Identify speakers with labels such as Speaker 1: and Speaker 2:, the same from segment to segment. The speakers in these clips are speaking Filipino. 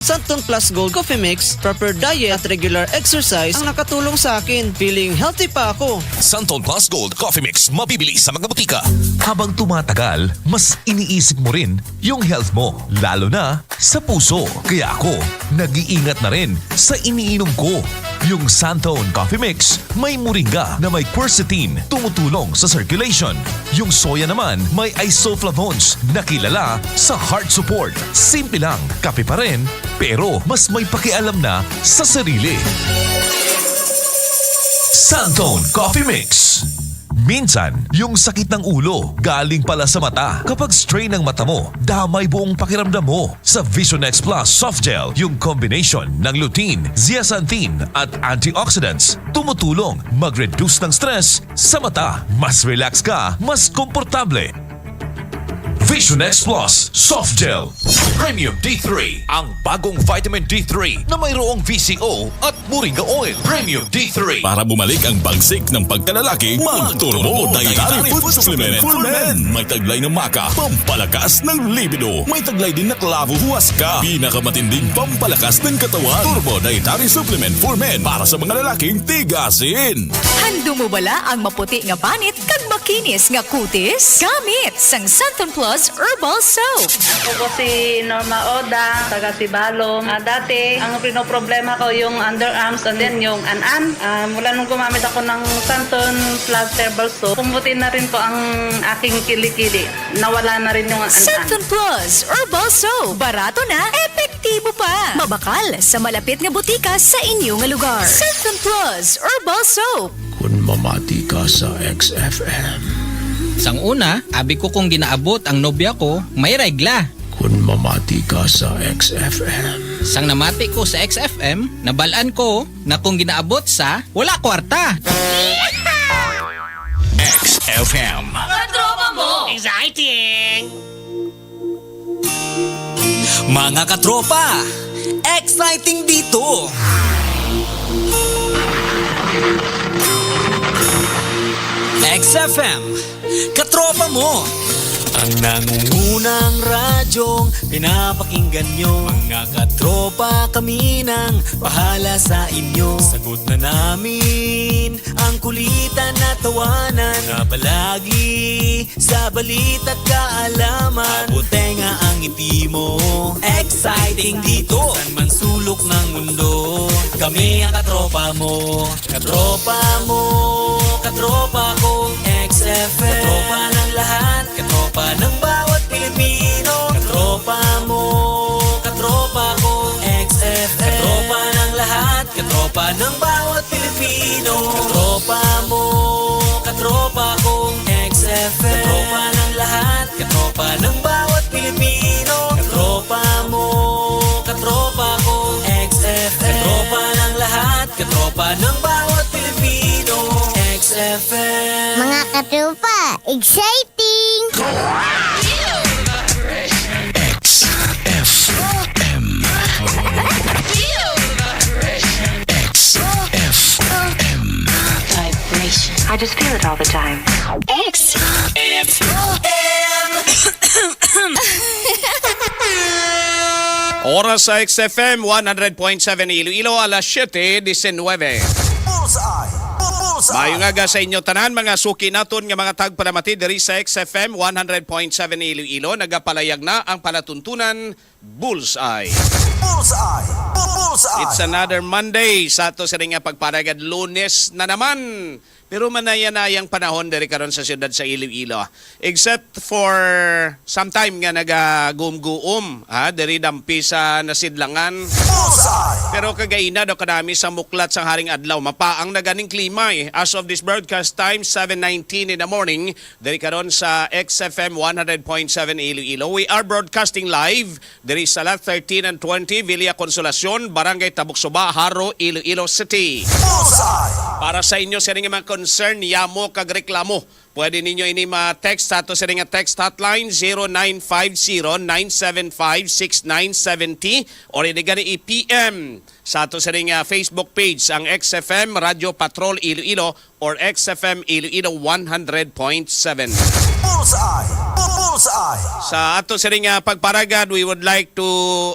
Speaker 1: Santon Plus Gold Coffee Mix, proper diet at regular exercise ang nakatulong sa akin. Feeling healthy pa ako.
Speaker 2: Santon Plus Gold Coffee Mix, mabibili sa mga butika.
Speaker 3: Habang tumatagal, mas iniisip mo rin yung health mo, lalo na sa puso. Kaya ako, nag-iingat na rin sa iniinom ko. Yung Santon Coffee Mix, may moringa na may quercetin, tumutulong sa circulation. Yung soya naman, may isoflavones na kilala sa heart support. Simple lang, kape pa rin, pero mas may pakialam na sa sarili. Santon Coffee Mix. Minsan, yung sakit ng ulo galing pala sa mata. Kapag strain ng mata mo, damay buong pakiramdam mo. Sa Vision X Plus Soft Gel, yung combination ng lutein, zeaxanthin at antioxidants, tumutulong mag-reduce ng stress sa mata. Mas relax ka, mas komportable. Vision X Plus Soft Gel Premium D3, ang bagong vitamin D3 na mayroong VCO at moringa oil. Premium D3.
Speaker 2: Para bumalik ang bagsik ng pagkalalaki, mag-Turbo Dietary Food Supplement for Men. May taglay ng maka, pampalakas ng libido. May taglay din na klavo huwaska, pinakamatinding pampalakas ng katawan. Turbo Dietary Supplement for Men para sa mga lalaking tigasin.
Speaker 4: Hando mo bala ang maputi nga panit kag makinis nga kutis? Gamit sang Santon Plus Herbal Soap.
Speaker 5: Ako po si Norma Oda, taga Sibalom. Dati, ang pinoproblema ko yung underarms and then yung an-an. Mula nung gumamit ako ng Santon Plus Herbal Soap, pumuti na rin po ang aking kilikili. Nawala na rin yung an-an.
Speaker 4: Santon Plus Herbal Soap. Barato na, epektibo pa. Mabakal sa malapit nga butika sa inyo nga lugar. Santon Plus Herbal Soap.
Speaker 6: Kung mamati ka sa XFM.
Speaker 7: Sang una, abi ko kung ginaabot ang nobya ko, may regla.
Speaker 6: Kung mamati ka sa XFM.
Speaker 7: Sang namati ko sa XFM, nabalaan ko na kung ginaabot sa wala kwarta.
Speaker 2: XFM.
Speaker 8: Katropa mo! Exciting!
Speaker 9: Mga katropa, exciting dito! XFM, katropa mo! Ang nangungunang radyong pinapakinggan nyo. Mga katropa kami nang bahala sa inyo. Sagot na namin ang kulitan na tawanan na palagi sa balita't kaalaman. Mabuti nga ang ngiti mo, exciting dito. Saan man sulok ng mundo, kami ang katropa mo. Katropa mo, katropa ko, XFM. Katropa ng lahat, katropa ng bawat Pilipino. Katropa mo, katropa ko, XFM. Katropa ng lahat, katropa ng bawat Pilipino. Katropa mo, katropa ko, XFM. Katropa ng lahat, katropa ng bawat Pilipino. Katropa mo, katropa ko, XFM. Katropa ng lahat, katropa ng bawat Pilipino. XFM.
Speaker 10: Mga katropa, exciting!
Speaker 2: XFM. XFM.
Speaker 11: Vibration. I just feel it all the time.
Speaker 12: Oras sa XFM 100.7 Iloilo, alas 7:19. Mayo nga sa inyo tanan mga suki naton nga mga tagpalamati diri sa XFM 100.7 Iloilo. Nagapalayag na ang palatuntunan Bullseye. It's another Monday sa ato sa nga pagparagad. Lunes na naman. Pero manayanayang panahon diri karon sa siyudad sa Iloilo. Except for sometime nga nagagumguom diri dampi sa nasidlangan. Pero kagaina daw kanami sa muklat sang haring adlaw mapaang na ganing klima As of this broadcast time 7:19 in the morning diri karon sa XFM 100.7 Iloilo. We are broadcasting live diri sa lot 13 and 20 Villa Consolacion, Barangay Tabuksuba, Haro, Iloilo City. Para sa inyo sa mga concern, yamo kag reklamo, pwede ninyo ini ma-text sa ato sa ring text hotline 0950-975-6970 or ini gani i-PM sa ato sa ring Facebook page ang XFM Radio Patrol Iloilo or XFM Iloilo 100.7.
Speaker 3: Bullseye.
Speaker 12: Sa ato sa ring pagparagad, we would like to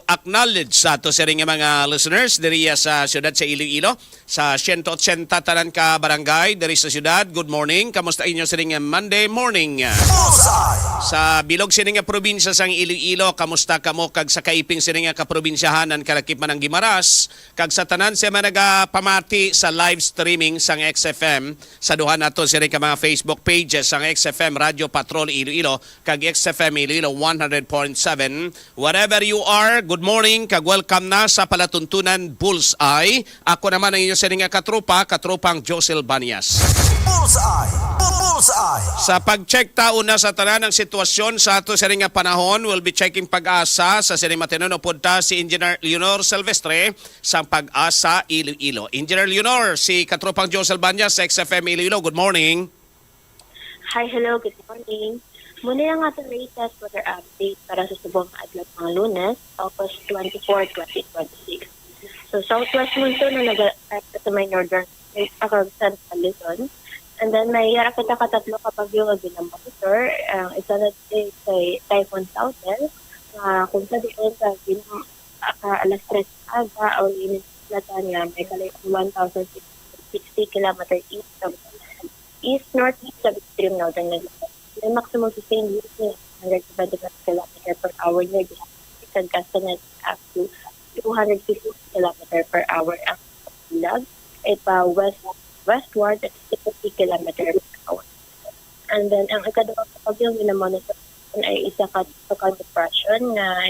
Speaker 12: acknowledge sa ato sa ring mga listeners diri sa siyudad sa Iloilo, sa 180 tanan ka barangay diri sa siyudad. Good morning. Kamusta inyo sa ring Monday morning?
Speaker 3: Bullseye.
Speaker 12: Sa bilog sa ring probinsya sang Iloilo, kamusta kamo kag sa kaiping sa ring kaprobinsyahan ang kalakip man ang Gimaras, kag sa tanan sa mga pamati sa live streaming sang XFM sa duha nato sa ring mga Facebook pages sang XFM Radio Patrol Iloilo kag XFM Iloilo 100.7. Wherever you are, good morning kag welcome na sa palatuntunan Bullseye. Ako naman ang inyo sa ring katropang Josel Banias.
Speaker 3: Bullseye. Bullseye.
Speaker 12: Sa pag-check taon na sa tanan ng sitwasyon sa ato sa ring panahon, we'll be checking pag-asa sa sining matinuno punta si Engineer Leonor Silvestre sa pag-asa Iloilo. Engineer Leonor, si katropang Josel Banias sa XFM Iloilo. Good morning.
Speaker 13: Hi, hello, good morning. Muna yung ating latest weather update para sa subong adlaw ng Lunes, August 24, 2026. So, southwest monsoon na nag-affect sa may northern state akag Central Luzon. And then, may yarapit na katatlo kapag yung ginambakitor. Isa na say Typhoon Southel. Kung sa diyan sa alas 3 aga o inilatan niya, may kalayang 1,660 km east-northeast sa extreme northern Luzon. May maximum sustained wind na 125 km per hour near the Kagkasanet up to 250 km per hour ang lag ay pa westward at 50 km per hour. And then, ang ikadawang kapag yung minamonitor ay isa ka tropical depression na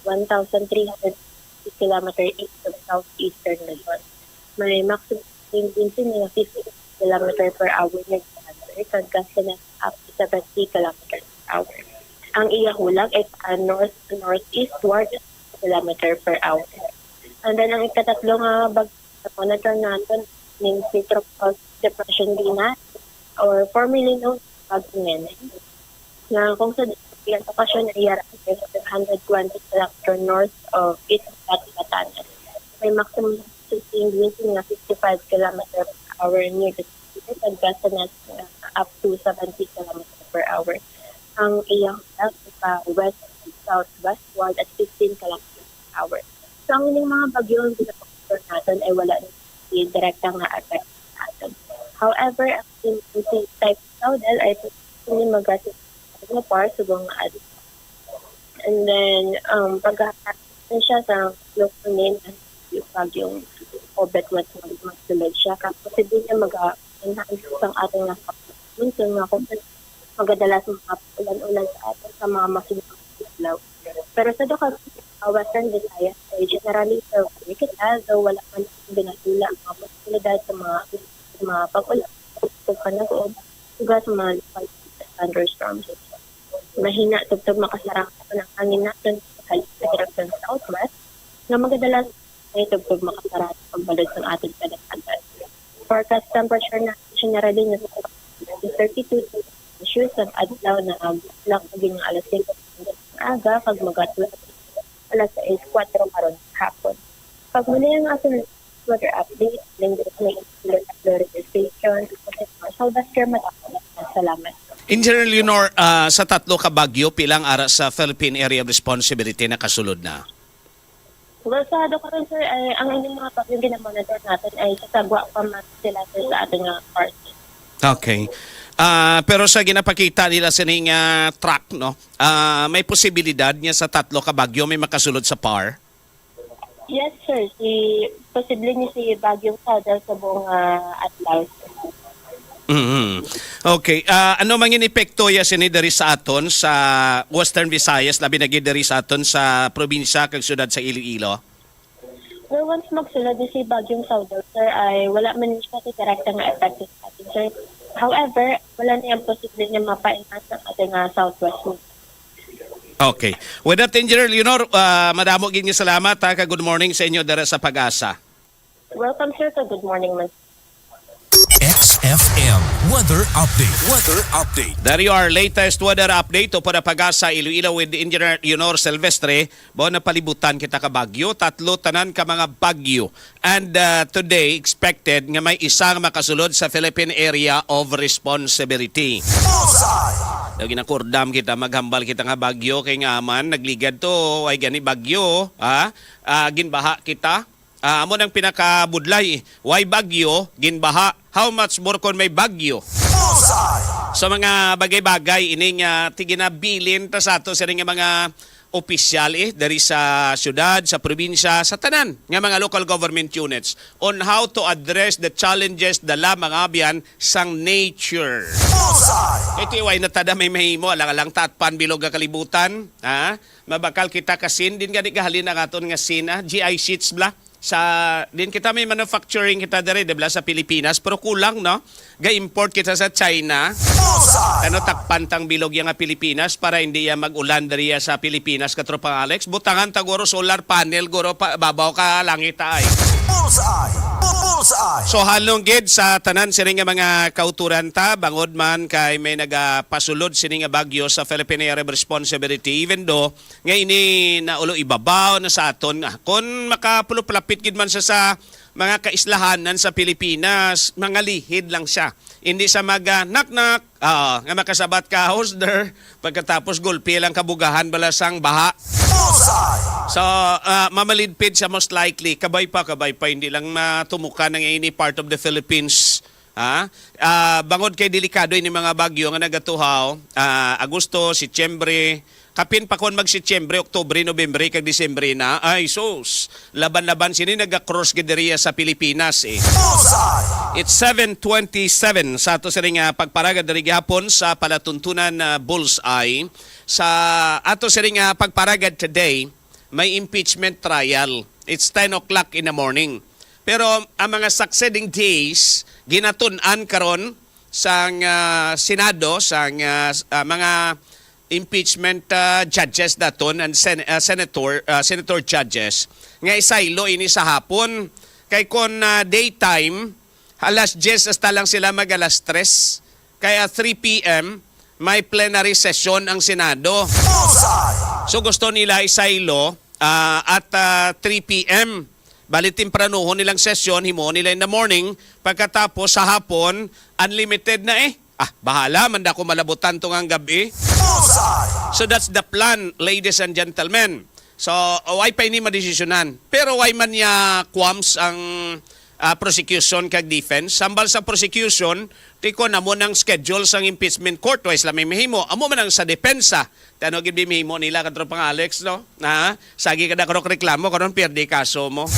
Speaker 13: 1,350 km east of southeastern Luzon. May maximum sustained wind na 50 km per hour near the Kagkasanet up to 70 km per hour. Ang iyang hulag ay north-northeastward kilometer per hour. And then, ang ikatatlong monitor natin ng tropical depression Dina or formerly known as Bagong na kung sa diyan lokasyon ay yara 120 km north of Batanes. May maximum sustained wind na 55 km per hour near the city at Gasanet up to 70 km per hour. Ang iyang west-southwestward at 15 km per hour. So, ang inyong mga bagyong pinapakita natin ay wala na direktang na-affect natin. However, ang type Saudel ay hindi mag-asin na par subong adit. And then, pag-asin siya sa local name yung bagyong Obet magsulod siya. Kasi din niya mag-enhance ang ating nasa nga kung magadalas mga ulan-ulan sa atin sa mga masinang ilaw. Pero sa doon Western Visayas ay generally sa kita, though wala man binasula ang mga posibilidad sa mga pag-ulan sa panagod, suga sa mga local thunderstorms. Mahina tugtog makasarang ng hangin natin sa direction southwest na magadalas ay tugtog makasarang pagbalod ng ating kadagdagan. Forecast temperature na generally na 32 Celsius ang adlaw na lang maging alas 5 ng aga pag magatula alas 6:04 karon hapon. Pag muli ang ating weather update, linggo may Florida Station, Sylvester Matapos. Salamat.
Speaker 12: Engineer Leonor, sa tatlo ka bagyo, pilang ara sa Philippine Area of Responsibility na kasulod na?
Speaker 13: Well, sa doon sir, ay, ang inyong mga pagyong ginamonitor natin ay sasagwa pa man sila sa ating party.
Speaker 12: Okay. Pero sa ginapakita nila sa ning track, no? May posibilidad niya sa tatlo ka bagyo may makasulod sa PAR?
Speaker 13: Yes, sir. Posible niya si Bagyong Saudel sa buong adlaw.
Speaker 12: Mm-hmm. Okay. Ano mangin epekto ya sini diri sa aton sa Western Visayas, labi na gid diri sa aton sa probinsya kag syudad sa Iloilo?
Speaker 13: Well, once magsulod si Bagyong Saudel, sir, ay wala man siya sa direkta nga effect sa atin, sir. However, wala na yung posible niya mapa-enhance ng ating southwest.
Speaker 12: Okay. With that, Engineer Leonor, madamo gid nga salamat ha. Good morning sa inyo dara sa Pag-asa.
Speaker 13: Welcome, sir, to Good Morning, man.
Speaker 3: XFM Weather Update. Weather Update.
Speaker 12: There you are, latest weather update o para Pag-asa Iloilo with Engineer Leonor Silvestre. Bao na palibutan kita ka bagyo, tatlo tanan ka mga bagyo. And today, expected nga may isang makasulod sa Philippine Area of Responsibility.
Speaker 3: Bullseye.
Speaker 12: Daw ginakurdam kita, maghambal kita nga bagyo kay nga man nagligad to ay gani bagyo, ginbaha kita. Amo nang pinakabudlay, why bagyo, ginbaha. How much more kon may bagyo? Sa mga bagay-bagay ining tiginabilin ta sa ato sa nga mga opisyal dari sa syudad, sa probinsya, sa tanan nga mga local government units on how to address the challenges dala mga abyan sang nature. Ito iway natada may mahimo alang-alang tatpan bilog nga kalibutan, mabakal kita kasin din gani gahalin ang aton nga sina GI sheets bla sa din kita may manufacturing kita dere debla sa Pilipinas pero kulang no ga-import kita sa China takpan tang bilog yang nga Pilipinas para hindi ya mag-ulan deriya sa Pilipinas katropang Alex butangan taguro solar panel guro babaw ka langit ay so halong gid sa tanan sini nga mga kauturan ta bangod man kay may nagapasulod sini nga bagyo sa Philippine Area of Responsibility even though nga ini na ulo ibabaw na sa aton kon makapulupalapit gid man sa mga kaislahanan sa Pilipinas mga lihid lang siya hindi sa mga knock-knock nga makasabat ka hosder pagkatapos gulpi lang kabugahan balasang baha. So, mamalidpid siya most likely. Kabay pa, hindi lang matumukan ng any part of the Philippines. Bangod kay delikado ini mga bagyo nga nagatuhaw. Agosto, Setyembre, kapin pa kon mag-Setyembre, Oktubre, Nobyembre, kag Disyembre na. Ay, sus, laban-laban sini nag-cross gideriya sa Pilipinas eh. It's 7:27 sa ato sa nga pagparagad diri gihapon sa palatuntunan na Bullseye. Sa ato sa nga pagparagad today, may impeachment trial. It's 10 o'clock in the morning. Pero ang mga succeeding days, ginatun-an karon sa Senado, sa mga impeachment judges daton and senator judges. Nga isaylo ini sa hapon. Kay kon daytime, alas 10 hasta lang sila mag alas 3. Kaya 3 p.m., may plenary session ang Senado. So gusto nila isaylo at 3 p.m. Bali tempranuhon nilang session, himo nila in the morning. Pagkatapos sa hapon, unlimited na eh. Bahala, manda ko malabutan tong ang gabi. So that's the plan, ladies and gentlemen. So, why pa ini madesisyonan? Pero why man niya qualms ang prosecution kag defense? Sambal sa prosecution, tiko na mo ng schedule sang impeachment court. Wais lamay mahimo. Amo man ang sa depensa. Tano gid mahimo nila katropang Alex, no? Sagi kada karok reklamo karon pierde kaso mo.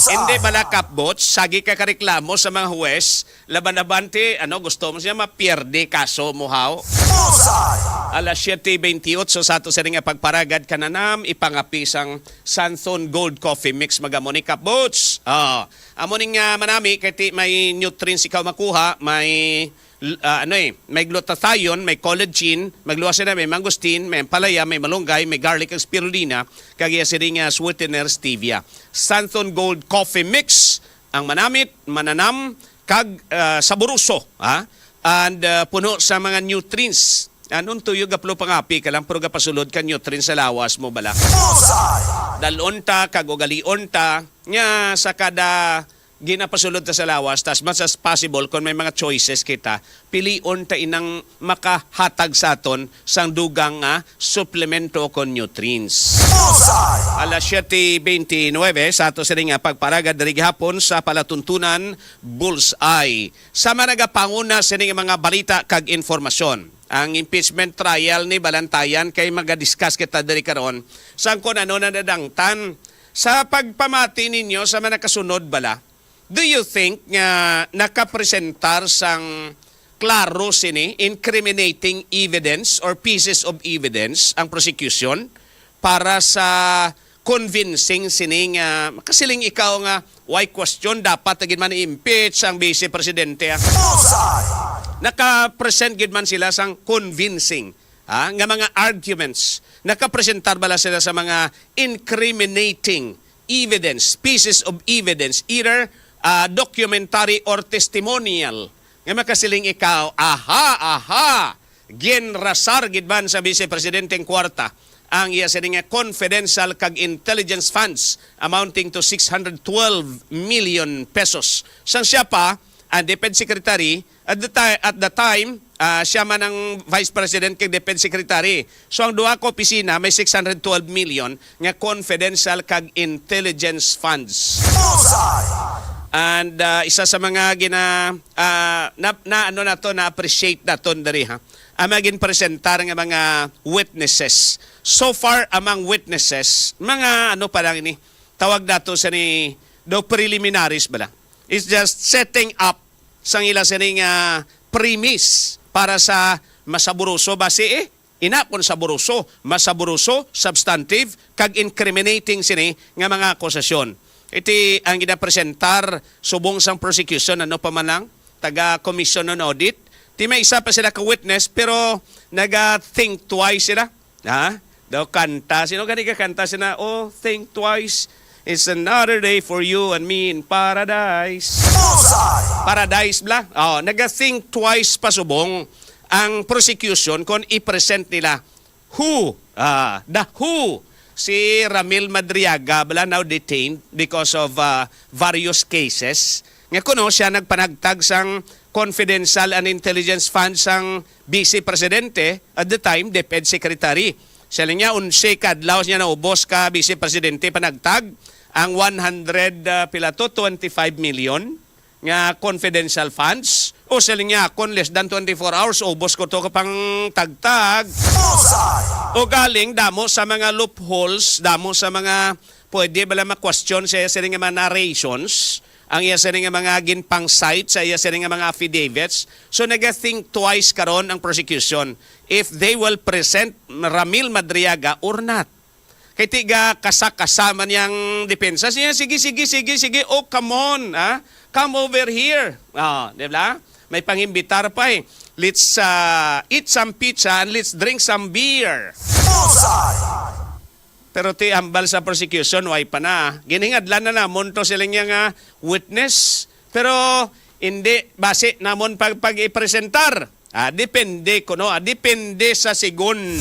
Speaker 12: Hindi bala kapbots, sagi ka kareklamo sa mga huwes, laban-labante, gusto mo siya mapierde kaso mo haw. Alas 7:28 sa ato sa nga pagparagad kananam, ipangapisang Santhon Gold Coffee Mix magamo ni kapbots. Amo ning manami, kay may nutrients ikaw makuha, may may glutathione, may collagen, magluwas na may mangosteen, may palaya, may malunggay, may garlic and spirulina, kagaya siring sweetener stevia. Santhon Gold Coffee Mix, ang manamit, mananam, kag saburuso, and puno sa mga nutrients. Anong tuyo gaplo pangapi ka lang pero gapasulod ka nutrients sa lawas mo bala. Dalonta, kag ugaliunta, nya sa kada ginapasulod ta sa lawas, tas much as possible kung may mga choices kita, pilion ta inang makahatag sa aton sang dugang suplemento kon nutrients. Alas 7:29 sa ato sa nga pagparagad diri gihapon sa palatuntunan Bullseye. Sa managapanguna sa mga balita kag informasyon. Ang impeachment trial ni Balantayan kay maga-discuss kita diri karon sang kon ano na nadangtan sa pagpamati ninyo sa mga kasunod bala. Do you think nga nakapresentar sang klaro sini incriminating evidence or pieces of evidence ang prosecution para sa convincing sini nga makasiling ikaw nga why question dapat agin man i-impeach ang vice presidente? Naka-present gid man sila sang convincing nga mga arguments. Nakapresentar bala sila sa mga incriminating evidence, pieces of evidence, either documentary or testimonial. Nga makasiling ikaw, ginrasar gid man sa Vice Presidenteng kwarta ang iya sining confidential kag intelligence funds amounting to 612 million pesos. Sang siya pa ang Defense Secretary at the time siya man ang Vice President kay Defense Secretary. So ang duha ko opisina may 612 million nga confidential kag intelligence funds. And isa sa mga na-appreciate naton dari ha. Amagin presentar nga mga witnesses. So far among witnesses, mga pa lang ini, tawag nato sa ni do preliminaries ba lang. It's just setting up sang ila sining premise para sa masaburuso base inapon saburuso, masaburuso, substantive kag incriminating sini nga mga akusasyon. Iti ang ginapresentar subong sang prosecution pa man lang taga Commission on Audit. Ti may isa pa sila ka witness pero naga-think twice sila. Daw kanta. Sino gani ka kanta sila? Oh, think twice. It's another day for you and me in paradise. Paradise bla. Naga-think twice pa subong ang prosecution kung i-present nila the who si Ramil Madriaga bala now detained because of various cases. Nga kuno siya nagpanagtag sang confidential and intelligence fund sang Vice Presidente at the time Defense Secretary. Siya niya 11 kadlaw niya naubos ka Vice Presidente panagtag ang 25 million nga confidential funds. O siling niya, kung less than 24 hours, ubos ko to kapang tagtag. O galing, damo sa mga loopholes, damo sa mga pwede bala ma-question sa iya siling mga narrations, ang iya siling mga ginpang sites, sa iya siling mga affidavits. So nag-think twice karon ang prosecution if they will present Ramil Madriaga or not. Kaya tiga kasama niyang depensa. Sige, oh come on, come over here. Di ba? May pangimbitar pa eh. Let's eat some pizza and let's drink some beer. Pero ti ambal sa prosecution, way pa na. Giningadlan na namon to sila nga witness. Pero hindi, base namon pag-ipresentar. Depende ko, no? Depende sa sigon.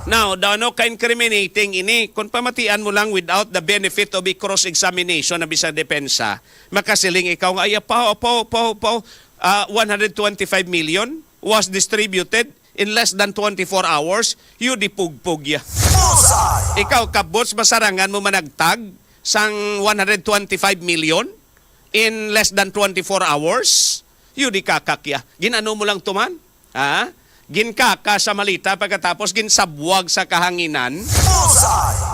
Speaker 12: Now, no ka-incriminating ini, kung pamatian mo lang without the benefit of a cross-examination na bisang depensa, makasiling ikaw nga, 125 million was distributed in less than 24 hours, you dipugpug ya. Ikaw, kabots, masarangan mo managtag sang 125 million in less than 24 hours, you di kakakya. Ginano mo lang tuman? Ginkaka sa malita pagkatapos ginsabwag sa kahanginan.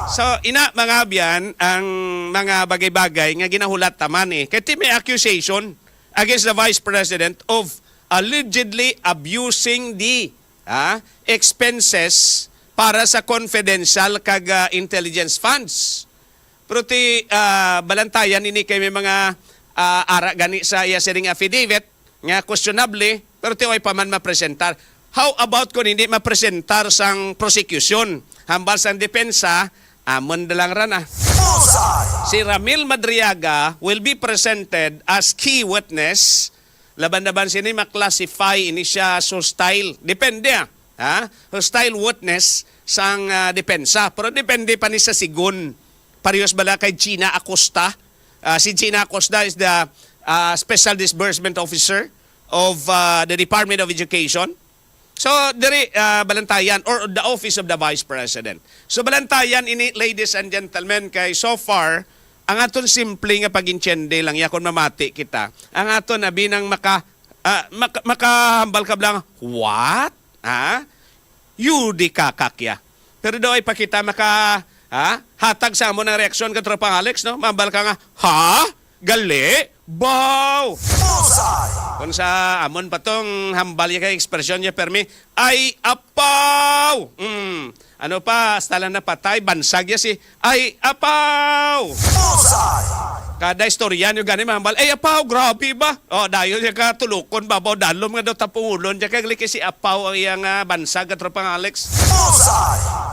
Speaker 12: So, mga biyan, ang mga bagay-bagay nga ginahulat taman eh. Kaya may accusation against the Vice President of allegedly abusing the expenses para sa confidential kag intelligence funds. Pero balantayan ini kay may mga ara gani sa iya siring affidavit nga questionable pero ay paman mapresentar. How about kung hindi mapresentar sang prosecution? Hambal sang depensa, amon dalang rana. Si Ramil Madriaga will be presented as key witness. Laban-laban sini maklasify ini siya hostile. Depende hostile witness sang depensa. Pero depende pa ni sa sigun. Parehas bala kay Gina Acosta. Si Gina Acosta is the Special Disbursement Officer of the Department of Education. So, diri balantayan or the office of the Vice President. So, balantayan ini, ladies and gentlemen, kay so far, ang aton simple nga pag-intiende lang yakon mamati kita. Ang aton na binang makahambal ka lang, what? You di kakakya. Pero do ay pakita hatag sa mo ng reaksyon ka tropang Alex, no? Mambal ka nga, gali? Bow! Kung sa amon patong hambal ya kay ekspresyon niya permi, ay apaw! Ano pa, stala na patay, bansag ya si, ay apaw! Kada istoryan yung ganin mahambal, ay apaw, grabe ba? Dayo niya ka tulukon, babaw, dalom nga daw tapungulon, niya kagliki si apaw ang iyang bansag at tropang Alex.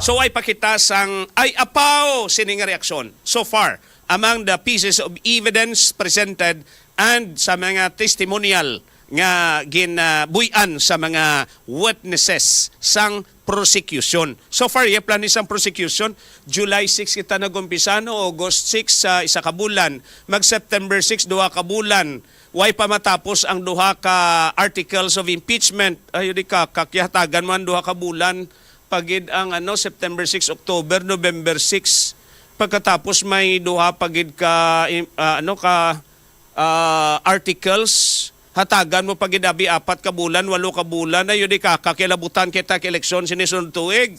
Speaker 12: So ay pakita sang, ay apaw, sining reaksyon. So far, among the pieces of evidence presented and sa mga testimonial nga ginabuyan sa mga witnesses sang prosecution. So far, yung plan isang prosecution, July 6 kita nagumpisa, no? August 6 sa isa ka bulan, mag-September 6 duha ka bulan, way pa matapos ang duha ka articles of impeachment. Ayun di ka, kakyatagan man duha ka bulan, pagid ang September 6, October, November 6. Pagkatapos may duha pagid ka articles, hatagan mo pag inabi 4 ka bulan, 8 ka bulan, na yun di kakilabutan kita eleksyon sinisunod tuig.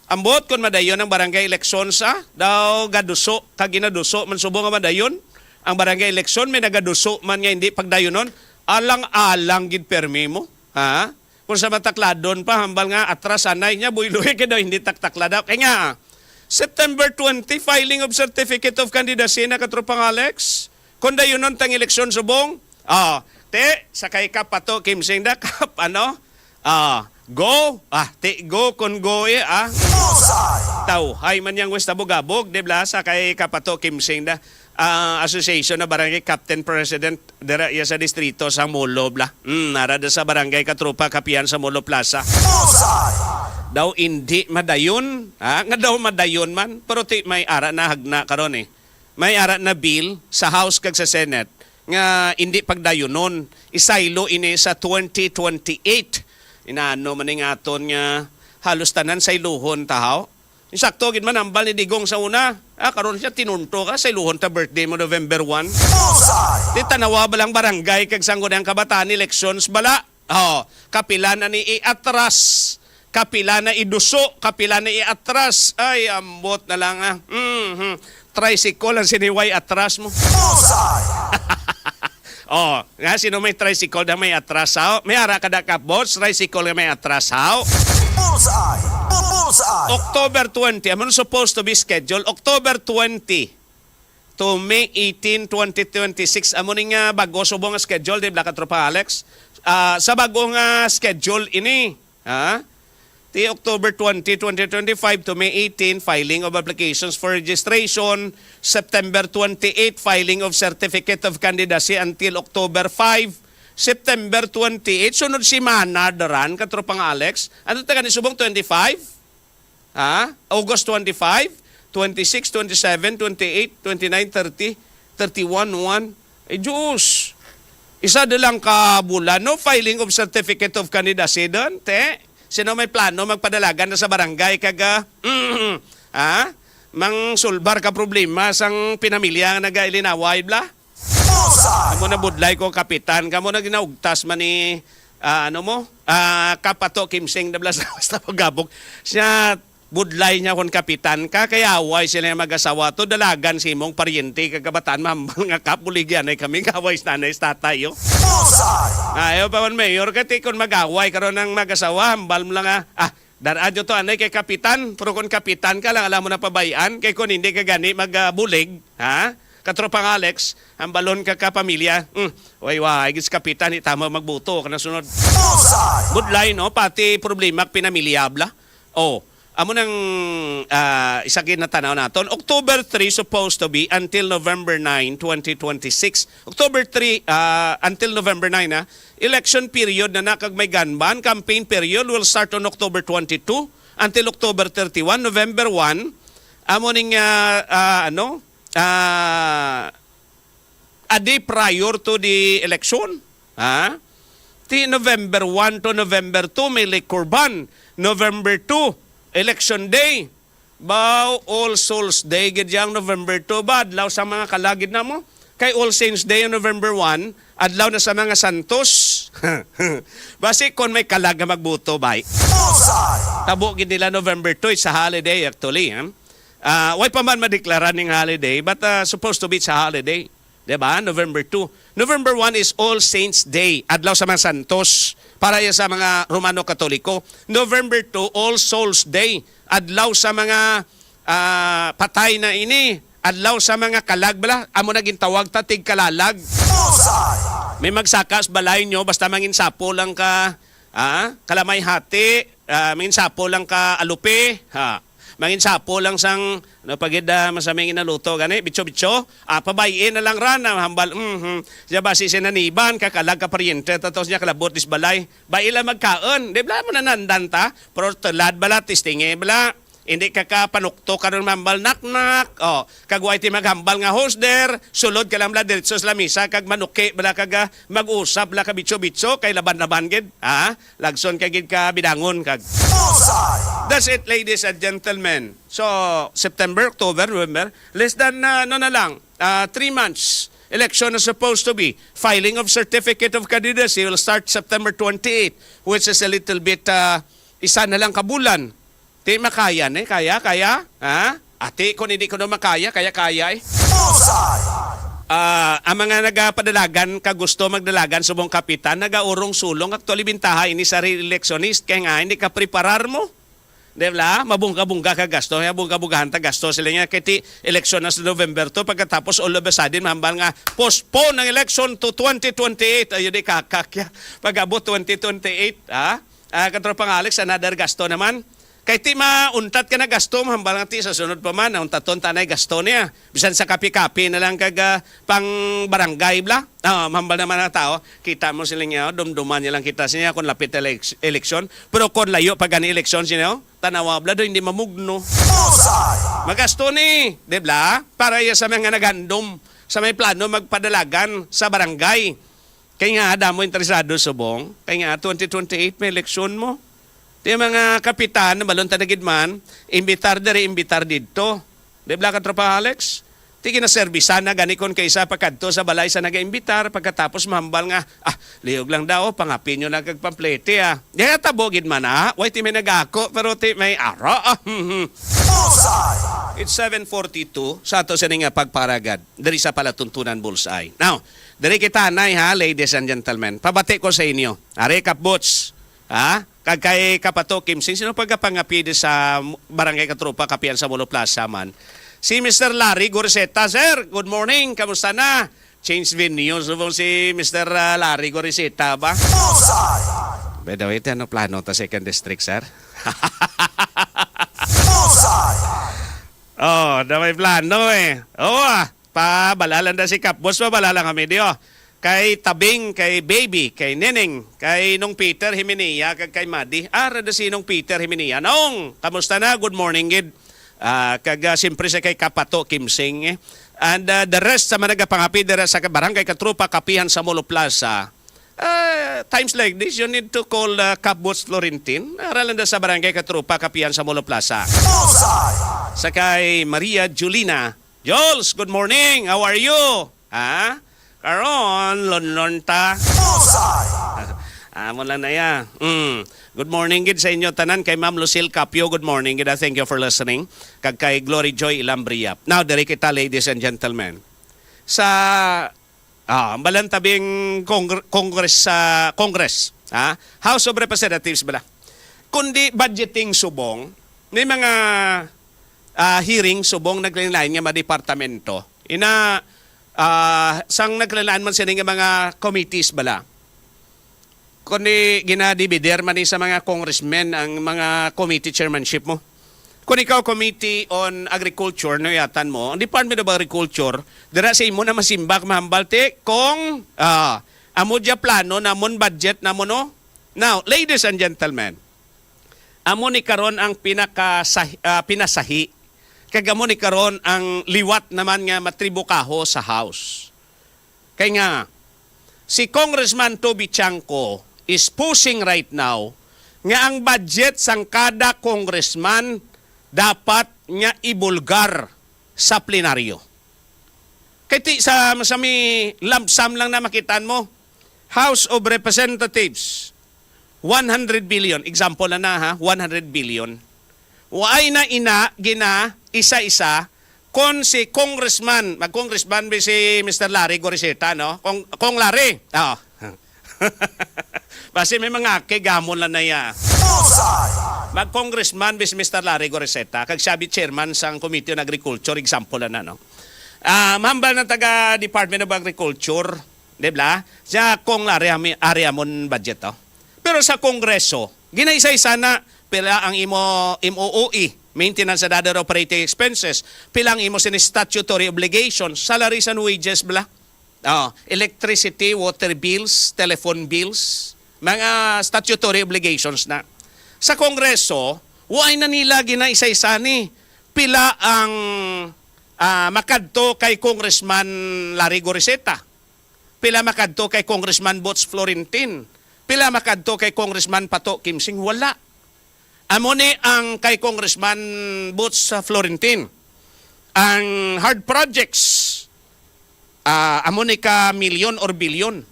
Speaker 12: Ambot kung madayon ang barangay eleksyon daw gaduso, kaginaduso, mansubo nga madayon, ang barangay eleksyon may nagaduso man nga hindi pagdayonon, alang-alang gid permi mo. Kung sa matakladon pa, hambal nga atras anay niya, builuhi ka daw, hindi taktakla daw. Kaya nga, September 20, filing of Certificate of Candidacy na katropang Alex. Kung dayon nun tang eleksyon subong, sakay ka pato, Kim Sing da, kap, go, go, kung go tauhay man yang West Abogabog, dibla, sakay ka pato, Kim Sing da, Association na Barangay Captain President dira sa distrito sa Molo, bla. Narada sa Barangay Katropa Kapian sa Molo Plaza. Daw hindi madayon, nga daw madayon man, pero may ara na hagna karon May ara na bill sa House kag sa Senate nga hindi pagdayonon, isaylo ini sa 2028. Inaano man nga aton nga halos tanan sa iluhon tahaw. Insakto gid man ambal ni Digong sa una. Karon siya tinunto ka sa iluhon ta birthday mo November 1. Di tanawa balang barangay kag sanggunang kabataan elections bala. Kapila na ni iatras. Kapila na iduso, kapila na iatras. Ay, ambot na lang tricycle ang siniway atras mo. Nga sino may tricycle na may atras may ara kada kabots, tricycle na may atras October 20, I'm supposed to be scheduled October 20 to May 18, 2026. Amo ning bago subong nga schedule di Black Tropa Alex. Sa bagong schedule ini, Ti October 20, 2025 to May 18, filing of applications for registration. September 28, filing of certificate of candidacy until October 5. September 28, sunod si Mana daran, katropang Alex. Ano taga ni subong 25? August 25, 26, 27, 28, 29, 30, 31, 1. Diyos! Isa lang ka bulan, no? Filing of certificate of candidacy doon, te? Sino may plano magpadalagan na sa barangay kaga mang sulbar ka problema sang pinamilya nga nagailinaway bla? Amo na budlay ko kapitan, kamo na ginaugtas man ni kapato Kim Sing dabla sa basta pagabog. Siya budlay niya kon kapitan ka kaya away sila mag-asawa to dalagan si mong paryente kagabataan mambal nga kapuligyan ay kami kaway nanay tatay yo. Ayaw pa man mayor kati kon mag-away karon ng mag-asawa hambal mo lang daradyo to anay kay kapitan pero kon kapitan ka lang alam mo na pabayaan kay kon hindi ka gani magbulig katropang Alex hambalon ka pamilya way gis kapitan itama magbuto kana sunod budlay no pati problema pinamilya bla amo nang isa kinatanaw naton. October 3 supposed to be until November 9, 2026. October 3 until November 9 election period na nakag may ganban. Campaign period will start on October 22 until October 31. November 1 amo ning a day prior to the election. Ti November 1 to November 2 may liquor ban. November 2 Election Day. All Souls Day, gidyang November 2 ba? Adlaw sa mga kalagid na mo. Kay All Saints Day November 1, adlaw na sa mga santos. Basi kung may kalag na magbuto, bay. Tabo gid nila November 2, it's a holiday actually. Why pa man madeklara ning holiday, but supposed to be sa holiday. Diba? November 2. November 1 is All Saints Day, adlaw sa mga santos. Para sa mga Romano Katoliko. November 2, All Souls Day. Adlaw sa mga patay na ini. Adlaw sa mga kalagbala. Amo naging tawag tatig kalalag. May magsakas balay nyo. Basta mangin sapo lang ka kalamay hati. Mangin sapo lang ka alupi. Mangin sapo lang sang pagid masaming inaluto gani bitso-bitso. Pabayin na lang ran hambal. Siya basi sinaniban kakalag ka paryente tapos niya kalabot dis balay. Baila magkaon. Di bala mo nanandan ta. Pero telad bala tistinge bala. Hindi ka panukto karon mambal nak-nak. Kagway ti maghambal nga hosder, sulod ka lang bala diretso sa lamisa kag manuki bala kag mag-usap bala ka bitso-bitso kay laban-laban gid. Lagson ka gid ka bidangon kag. That's it, ladies and gentlemen. So, September, October, November, less than 3 months. Election is supposed to be. Filing of certificate of candidacy will start September 28, which is a little bit isa na lang kabulan. Di makaya kaya? Ate, kung hindi ko na makaya, kaya eh. Ang mga nagapadalagan, kagusto magdalagan subong kapitan, nagaurong sulong, actually bintaha ini sa re-electionist, kaya nga hindi ka preparar mo. Diba? Mabungka-bungka ka gasto, mabungka-bungkahan ta gasto sila nga, kaya election na sa November to, pagkatapos all of a sudden, mahambal nga, postpone ng election to 2028, ayun di kakakya, pag-abot 2028, katropang Alex, another gasto naman. Kay ti mauntat ka na gasto, mahambal nga ti sa sunod pa man, untaton tanay gasto niya. Bisan sa kapi-kapi na lang kag pang barangay bla. Mahambal naman na tao, kita mo sila niya, dumduman niya lang kita siya kung lapit eleksyon. Pero kung layo pag gani eleksyon siya, tanawa bla do hindi mamugno. Magasto ni, di bla? Para sa mga nagandom, sa may plano magpadalagan sa barangay. Kaya nga, damo interesado subong. Kaya nga, 2028 may eleksyon mo. Di mga kapitan na balon tanagid man, imbitar dito. Di ba ka tropa Alex? Ti ginaserbisan na ganikon kaysa pagkadto sa balay sa naga-imbitar, pagkatapos mahambal nga, liyog lang daw, pangapin nyo na kagpamplete Di nga tabogid man way ti may nagako, pero ti may ara It's 7:42, sa ato sa nga pagparagad, dari sa palatuntunan bullseye. Now, dari kita nay ladies and gentlemen, pabati ko sa inyo, Recap Boots, kagkay Kapato Kimsing, sino pagkapangapid sa Barangay Katropa, Kapian sa Molo Plaza man? Si Mr. Larry Goriseta. Sir, good morning. Kamusta na? Change venue. Subong si Mr. Larry Goriseta ba? By the way, ano plano ta second district, sir? May plano eh. Pabalalan na si Kapbos, pabalalan kami diyo. Kay Tabing, kay Baby, kay Neneng, kay Nung Peter Himinia, kay Madi. Rada si Nung Peter Himinia. Nung, kamusta na? Good morning, gid. Siyempre sa kay Kapato Kimsing. And the rest sa mga nagapangapid sa Barangay Katrupa, Kapihan sa Molo Plaza. Times like this, you need to call Kapbots Florentin. Aralan na sa Barangay Katrupa, Kapihan sa Molo Plaza. Sa kay Maria Julina. Jules, good morning. How are you? Karon, lon ta. Mo lang na ya. Good morning gid sa inyo tanan kay Ma'am Lucille Capio. Good morning gid. Thank you for listening. Kag kay Glory Joy Ilambria. Now, diri kita ladies and gentlemen. Sa balantabing Congress House of Representatives bala. Kundi budgeting subong, may mga hearing subong naglain-lain nga departamento. Sang naglalaan man sila ng mga committees bala. Kundi ginadibider man sa mga congressmen ang mga committee chairmanship mo. Kung ikaw committee on agriculture, no yatan mo, ang Department of Agriculture, dira sa imo na masimbak mahambalte kung amo dya plano, namon budget, namon no? Now, ladies and gentlemen, amo ni karon ang pinasahi. Kagamo ni karon ang liwat naman nga matribukaho sa House. Kaya nga, si Congressman Toby Chanco is pushing right now nga ang budget sang kada congressman dapat nga ibulgar sa plenaryo. Kaya sa masami lump sum lang na makitaan mo, House of Representatives, 100 billion. Example na 100 billion. Waay na gina isa-isa kung si congressman, mag-congressman ba si Mr. Larry Goriseta, no? Kung Larry. Basi may mga gamon lang na ya. Mag-congressman ba si Mr. Larry Goriseta, kag sabi chairman sang Committee on Agriculture, example na no? Mahambal na taga Department of Agriculture, di ba? Siya kung Larry area mon budget, Pero sa Kongreso, ginaisa-isa na pila ang MOOE, maintenance and other operating expenses. Pilang imo sin statutory obligations, salaries and wages bla. Electricity, water bills, telephone bills, mga statutory obligations na. Sa Kongreso, why na nila ginaisa-isa ni pila ang makadto kay Congressman Larry Goriseta, pila makadto kay Congressman Bots Florentin, pila makadto kay Congressman Pato Kimsing, wala. Amo ni ang kay Congressman Bots Florentin, ang hard projects, amo ni ka milyon or bilyon.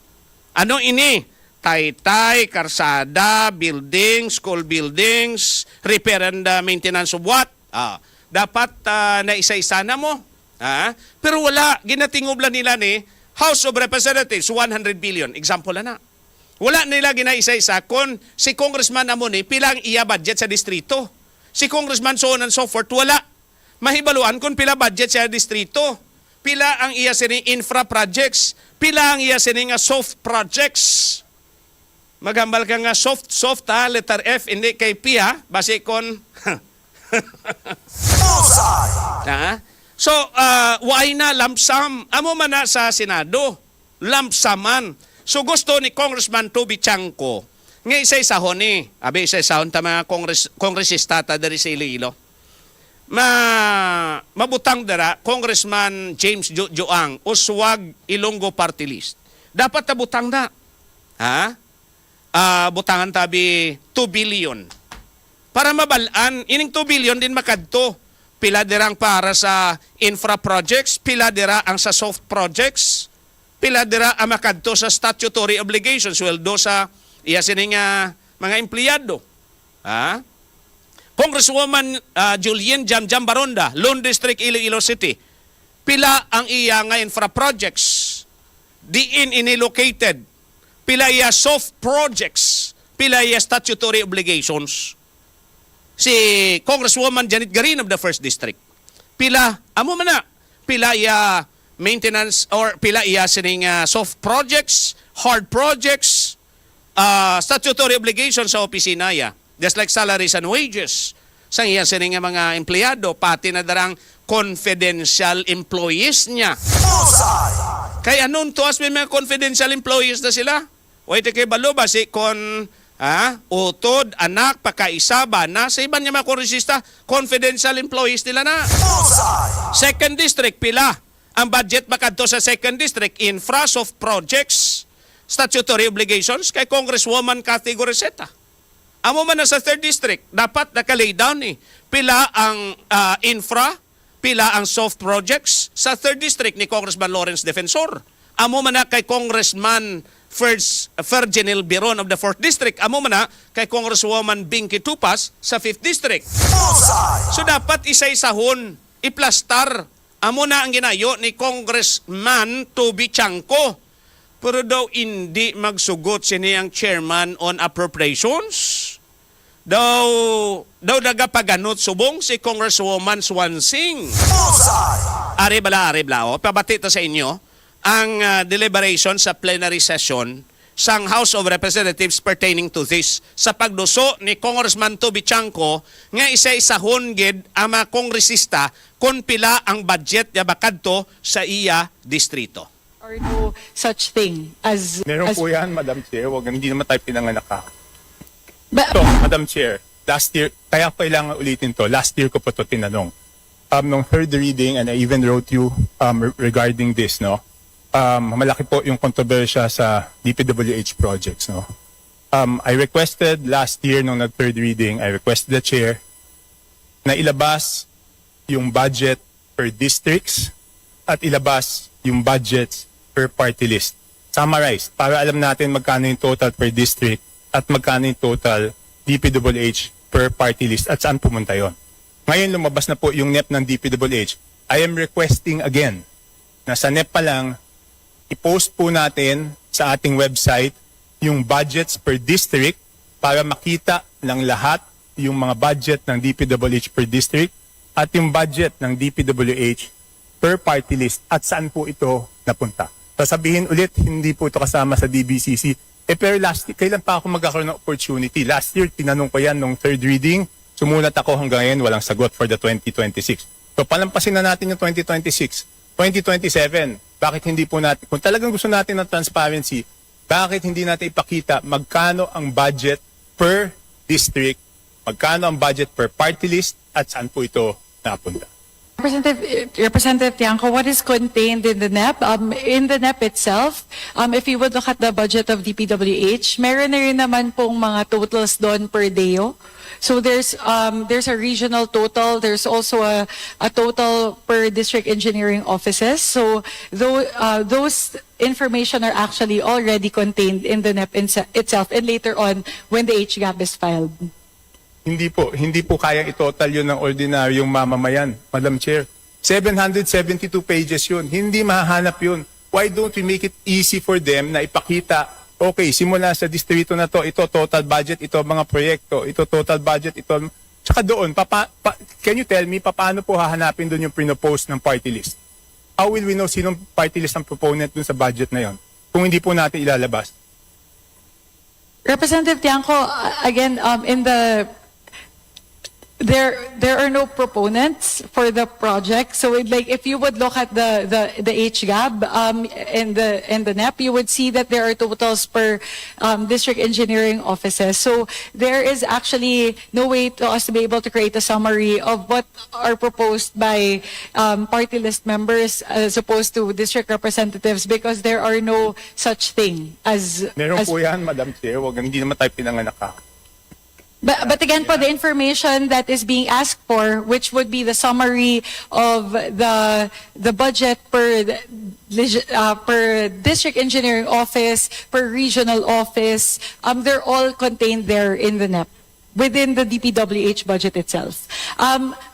Speaker 12: Ano ini? Taytay, karsada, buildings, school buildings, repair and maintenance of what? Dapat na isa-isa na mo. Pero wala, ginatingobla nila ni House of Representatives, 100 billion. Example na. Wala nila ginaisa-isa kung si Congressman Amoni pilang iya budget sa distrito. Si Congressman so on and so forth, wala. Mahibaluan kung pila budget sa distrito. Pila ang iya sining infra projects. Pila ang iya sining soft projects. Magambal ka nga soft letter F, hindi kay P base kon So, why na lump sum? Amo man na sa Senado, lump suman. So gusto ni Congressman Toby Chanco, nga isa-isahon ni, abi isa-isahon ta mga kongresista ta dari sa Iloilo. Mabutang dara, Congressman James Joang, Uswag Ilonggo Party List. Dapat tabutang na. Butangan tabi 2 billion. Para mabalaan, ining 2 billion din makadto. Pila dirang para sa infra projects, pila dira ang sa soft projects, pila dira ang makadto sa statutory obligations, sweldo sa iya sining mga empleyado. Congresswoman Julien Jamjam Baronda, Lone District, Iloilo City, pila ang iya nga infra projects, diin inilocated, pila iya soft projects, pila iya statutory obligations. Si Congresswoman Janet Garin of the 1st District, pila, amo man na, pila iya maintenance or pila iya sining soft projects, hard projects, statutory obligations sa opisina ya. Just like salaries and wages. Sa iya sining mga empleyado, pati na darang confidential employees niya. Kaya nun tuas may mga confidential employees na sila. Wait kay balo ba si utod, anak, pakaisa ba na sa iban niya mga kongresista, confidential employees nila na. Second District, pila ang budget makadto sa Second District, infra, soft projects, statutory obligations kay Congresswoman Cathy Goriseta. Amo man na sa Third District, dapat nakalay down pila ang infra, pila ang soft projects sa Third District ni Congressman Lawrence Defensor. Amo man na kay Congressman Fergenil Biron of the 4th District. Amo man na kay Congresswoman Binky Tupas sa 5th District. So dapat isa-isahon, iplastar. Amo na ang ginayo ni Congressman Toby Chanco. Pero daw hindi magsugot sini ang chairman on appropriations. Daw nagapaganot subong si Congresswoman Swansing. Ari bala, pabati to sa inyo ang deliberation sa plenary session sang House of Representatives pertaining to this sa pagduso ni Congressman Toby Chanco nga isa-isahon gid ang mga kongresista kung pila ang budget ya bakadto sa iya distrito.
Speaker 14: Or no such thing as...
Speaker 15: Meron po yan, Madam Chair. Hindi naman tayo pinanganak ka. So, Madam Chair, last year, kaya kailangan ulitin to. Last year ko po to tinanong. Nung third reading, and I even wrote you regarding this, no? Malaki po yung kontrobersya sa DPWH projects, no? I requested last year nung nag-third reading, I requested the Chair na ilabas yung budget per districts at ilabas yung budgets per party list. Summarize, para alam natin magkano yung total per district at magkano yung total DPWH per party list at saan pumunta yon. Ngayon lumabas na po yung NEP ng DPWH. I am requesting again na sa NEP pa lang, i-post po natin sa ating website yung budgets per district para makita ng lahat yung mga budget ng DPWH per district at yung budget ng DPWH per party list at saan po ito napunta. Sasabihin ulit, hindi po ito kasama sa DBCC. Pero last year, kailan pa ako magkakaroon ng opportunity? Last year, tinanong ko yan nung third reading. Sumulat ako hanggang ngayon, walang sagot for the 2026. So palampasin na natin yung 2026. 2027, bakit hindi po natin, kung talagang gusto natin ng transparency, bakit hindi natin ipakita magkano ang budget per district, magkano ang budget per party list, at saan po ito napunta?
Speaker 14: Representative Tiangco, what is contained in the NEP? In the NEP itself, if you would look at the budget of DPWH, meron na rin naman pong mga totals doon per DEO. So there's a regional total. There's also a total per district engineering offices. So those information are actually already contained in the NEP itself, and later on when the HGAP is filed.
Speaker 15: Hindi po kayang i-total yun ng ordinaryong mamamayan, Madam Chair. 772 pages yun. Hindi mahahanap yun. Why don't we make it easy for them na ipakita, okay, simula sa distrito na to, ito total budget, ito mga proyekto, ito total budget, ito. Tsaka doon, can you tell me, paano po hahanapin doon yung pinopose ng party list? How will we know sinong party list ang proponent doon sa budget na yon kung hindi po natin ilalabas?
Speaker 14: Representative Tiangco, again, there are no proponents for the project. So like if you would look at the HGAB in the NEP, you would see that there are totals per district engineering offices. So there is actually no way to us to be able to create a summary of what are proposed by party list members as opposed to district representatives, because there are no such thing as...
Speaker 15: Meron po yan, Madam Chair. Hindi naman tayo pinanganak ka.
Speaker 14: But again, the information that is being asked for, which would be the summary of the budget per district engineering office, per regional office, they're all contained there in the NEP, within the DPWH budget itself.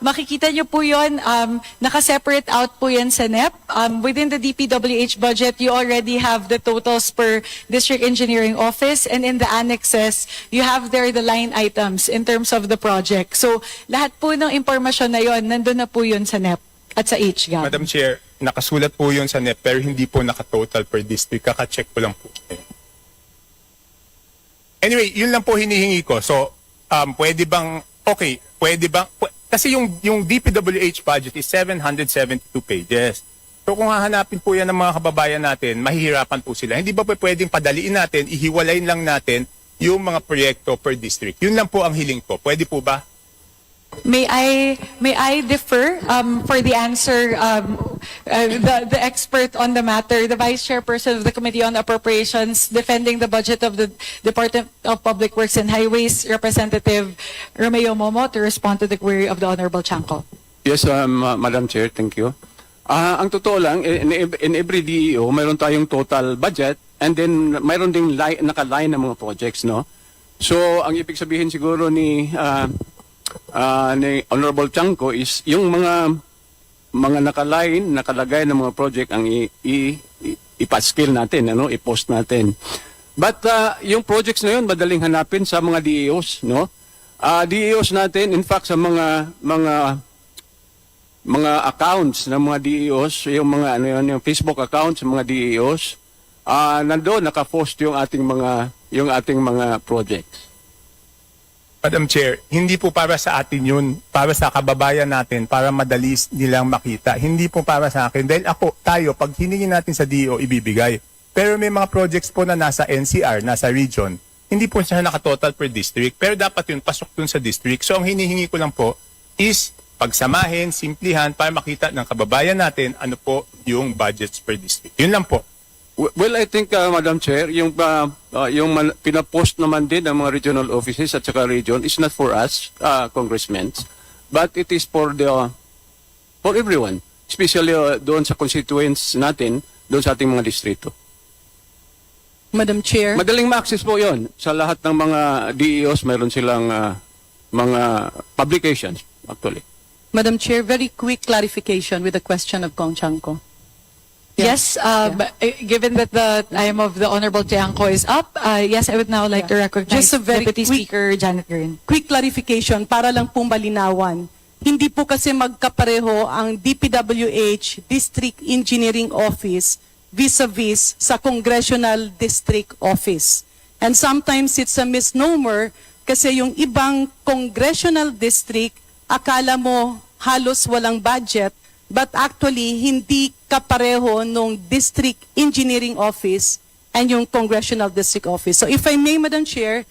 Speaker 14: Makikita nyo po yun, naka-separate out po yan sa NEP. Within the DPWH budget, you already have the totals per district engineering office, and in the annexes, you have there the line items in terms of the project. So, lahat po ng impormasyon na yun, nandun na po yun sa NEP at sa HGAB.
Speaker 15: Madam Chair, nakasulat po yun sa NEP, pero hindi po naka-total per district. Kaka-check ko lang po. Anyway, yun lang po hinihingi ko. So, pwede bang kasi yung DPWH budget is 772 pages. So kung hahanapin po yan ng mga kababayan natin, mahihirapan po sila. Hindi ba pwedeng padaliin natin, ihiwalayin lang natin yung mga proyekto per district? Yun lang po ang hiling ko. Pwede po ba?
Speaker 14: May I differ for the answer? The expert on the matter, the Vice Chairperson of the Committee on Appropriations, defending the budget of the Department of Public Works and Highways, Representative Romeo Momo, to respond to the query of the Honorable Chanco.
Speaker 6: Yes, Madam Chair, thank you. Ang totoo lang, in every DEO, mayroon tayong total budget, and then mayroon ding naka-line ng mga projects, no? So, ang ibig sabihin siguro ni Honorable Chanco is yung mga nakalagay ng mga project ang ipa-scale natin, i-post natin. But yung projects na yun madaling hanapin sa mga DEOs, no? DEOs natin, in fact, sa mga accounts ng mga DEOs, yung mga yung Facebook accounts ng mga DEOs, nandoon naka-post yung ating mga projects.
Speaker 15: Madam Chair, hindi po para sa atin yun, para sa kababayan natin, para madali nilang makita. Hindi po para sa akin. Dahil tayo, pag hiningin natin sa DO, ibibigay. Pero may mga projects po na nasa NCR, nasa region, hindi po siya nakatotal per district. Pero dapat yun, pasok dun sa district. So ang hinihingi ko lang po is pagsamahin, simplihan, para makita ng kababayan natin ano po yung budgets per district. Yun lang po.
Speaker 6: Well, I think, Madam Chair, yung pinapost naman din ng mga regional offices at saka region is not for us, congressmen, but it is for everyone, especially doon sa constituents natin, doon sa ating mga distrito.
Speaker 14: Madam Chair.
Speaker 6: Madaling ma-access po yon sa lahat ng mga DEOs, mayroon silang mga publications, actually.
Speaker 14: Madam Chair, very quick clarification with the question of Kong Chanco. Yes, given that the time of the Honorable Tiangco is up, yes, I would now like to recognize
Speaker 16: Just a very
Speaker 14: Deputy
Speaker 16: quick-
Speaker 14: Speaker Janet Green.
Speaker 16: Quick clarification para lang pong malinawan. Hindi po kasi magkapareho ang DPWH District Engineering Office vis-a-vis sa Congressional District Office. And sometimes it's a misnomer Kasi yung ibang congressional district, akala mo halos walang budget, but actually hindi kapareho nung district engineering office and yung congressional district office. So if I may, Madam Chair,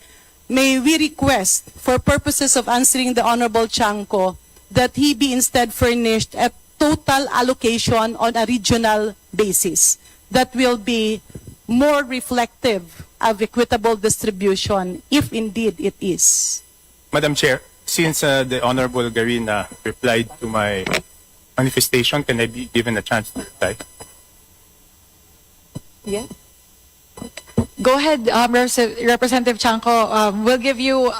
Speaker 16: may we request for purposes of answering the Honorable Chanco that he be instead furnished a total allocation on a regional basis that will be more reflective of equitable distribution, if indeed it is.
Speaker 15: Madam Chair, since the Honorable Garina replied to my manifestation, can I be given a chance to reply?
Speaker 14: Yeah. Go ahead, Representative Chanco. We'll give you,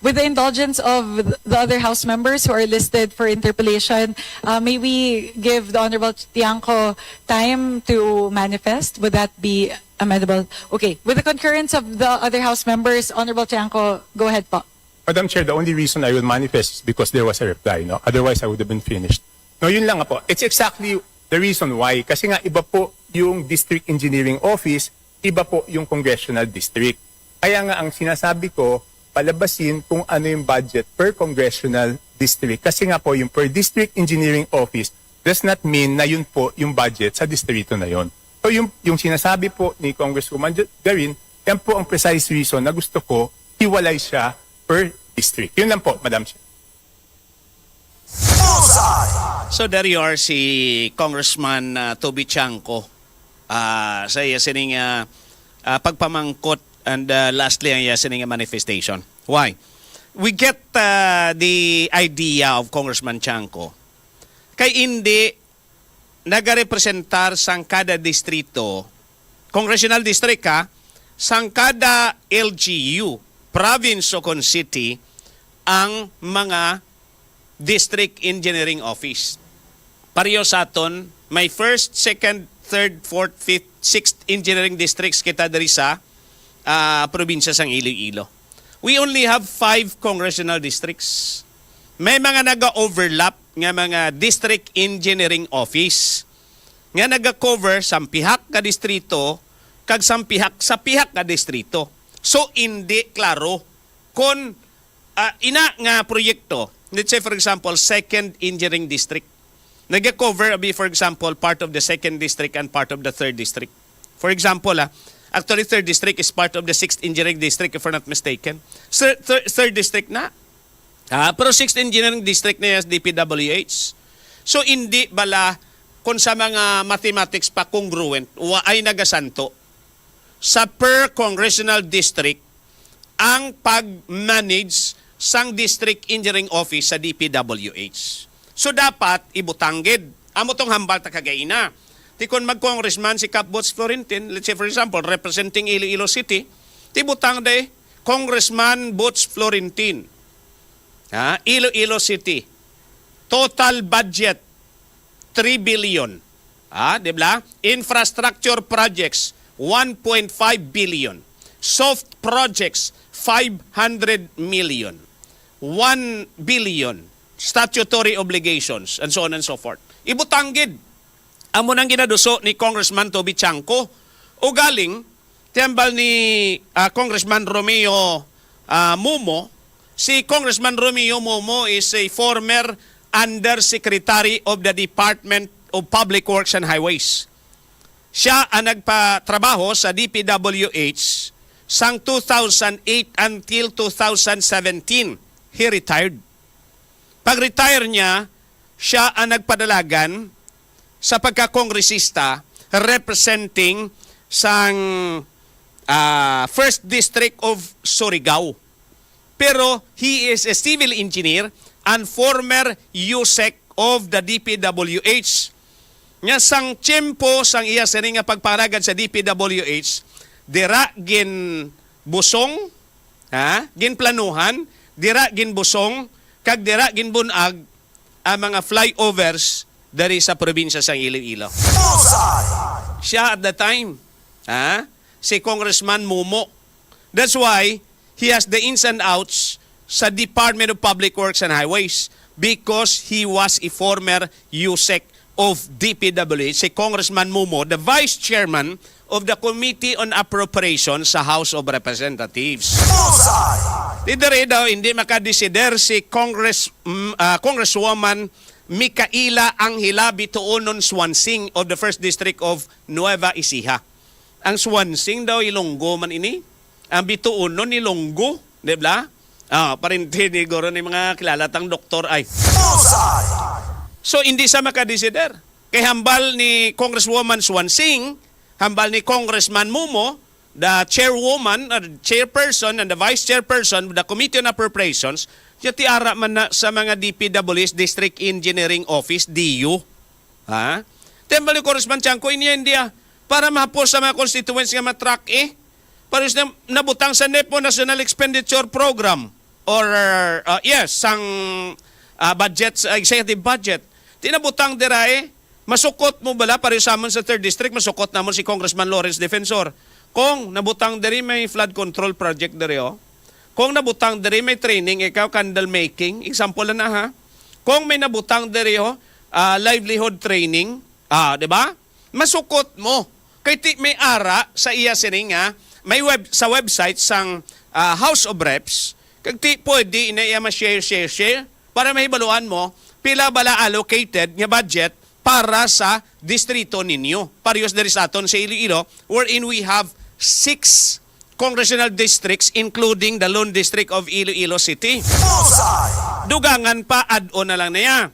Speaker 14: with the indulgence of the other House members who are listed for interpellation, may we give the Honorable Tiangco time to manifest? Would that be amendable? Okay. With the concurrence of the other House members, Honorable Tiangco, go ahead po.
Speaker 15: Madam Chair, the only reason I will manifest is because there was a reply, no? Otherwise, I would have been finished. No, yun lang nga po. It's exactly the reason why. Kasi nga, iba po yung District Engineering Office, iba po yung Congressional District. Kaya nga, ang sinasabi ko, palabasin kung ano yung budget per Congressional District. Kasi nga po, yung per District Engineering Office does not mean na yun po yung budget sa distrito na yun. So, yung sinasabi po ni Congresswoman Garin, yan po ang precise reason na gusto ko hiwalay siya per district. Yun lang po, Madam Chair.
Speaker 12: So there you are, si Congressman Toby Chanco sa iya sining pagpamangkot and lastly ang iya sining manifestation. Why? We get the idea of Congressman Chanco. Kay hindi nagarepresentar sang kada distrito, congressional district sang kada LGU, province o con city, ang mga district engineering office. Pareho sa aton, may first, second, third, fourth, fifth, sixth engineering districts kita diri sa probinsya sang Iloilo. We only have 5 congressional districts. May mga naga-overlap nga mga district engineering office nga naga-cover sampihak ka distrito kag sampihak sa pihak ka distrito. So, hindi klaro kung ina nga proyekto, let's say for example, second engineering district, nag-cover, for example, part of the second district and part of the third district. For example, actually third district is part of the sixth engineering district if we're not mistaken. Third district na. Pero sixth engineering district na yung DPWH. So, hindi bala kung sa mga mathematics pa congruent, ay nagasanto sa per congressional district ang pag-manage sang district engineering office sa DPWH. So dapat ibutangged. Amo tong hambal ta kagaina. Ti kon mag-congressman si Cap Bots Florentin, let's say for example, representing Iloilo City, ti butang de Congressman Bots Florentin. Iloilo City. Total budget 3 billion. Diba? Infrastructure projects 1.5 billion. Soft projects, 500 million. 1 billion. Statutory obligations, and so on and so forth. Ibutanggid. Amo nang ginaduso ni Congressman Toby Chanco. O galing, tiyambal ni Congressman Romeo Mumo. Si Congressman Romeo Mumo is a former Undersecretary of the Department of Public Works and Highways. Siya ang nagpatrabaho sa DPWH sang 2008 until 2017. He retired. Pag-retire niya, siya ang nagpadalagan sa pagka-kongresista representing sang First District of Surigao. Pero he is a civil engineer and former USEC of the DPWH. Nga sang tiyempo sang iya sining nga pagparagad sa DPWH, dira gin busong, gin planuhan, dira gin busong, kag dira gin bunag ang mga flyovers dari sa probinsya sang Iloilo. Siya at the time, si Congressman Mumo. That's why he has the ins and outs sa Department of Public Works and Highways because he was a former USEC of DPWH, si Congressman Mumo, the Vice Chairman of the Committee on Appropriations sa House of Representatives. Tidere daw, hindi makadesider si Congresswoman Micaela Angela Bituonon Swansing of the 1st District of Nueva Ecija. Ang Swansing daw Ilonggo man ini. Ang Bituonon Ilonggo, di ba? Parinti ni Goro ni mga kilalatang doktor ay. So, hindi sa makadesider. Kay hambal ni Congresswoman Swansing, hambal ni Congressman Mumo, the chairwoman, chairperson, and the vice chairperson of the Committee on Appropriations, siya tiara man na sa mga DPW's District Engineering Office, DU. Ha? Tembali Congressman Chanco, hindi para mahapos sa mga constituents nga matrack para na nabutang sa NEPO National Expenditure Program or sang budget, executive budget. Tinabutang dira masukot mo bala para sa amon sa 3rd District, masukot namon si Congressman Lawrence Defensor. Kung nabutang diri may flood control project diri Kung nabutang diri may training ikaw candle making, example na ha. Kung may nabutang diri livelihood training, di ba? Masukot mo. Kay may ara sa iya sininga, may sa website sang House of Reps, kag pwede ina iya ma-share para mahibaluan mo pila bala allocated nga budget para sa distrito ninyo. Parehas diri sa aton sa Iloilo, wherein we have 6 congressional districts including the Lone District of Iloilo City. Dugangan pa, add-on na lang na yan.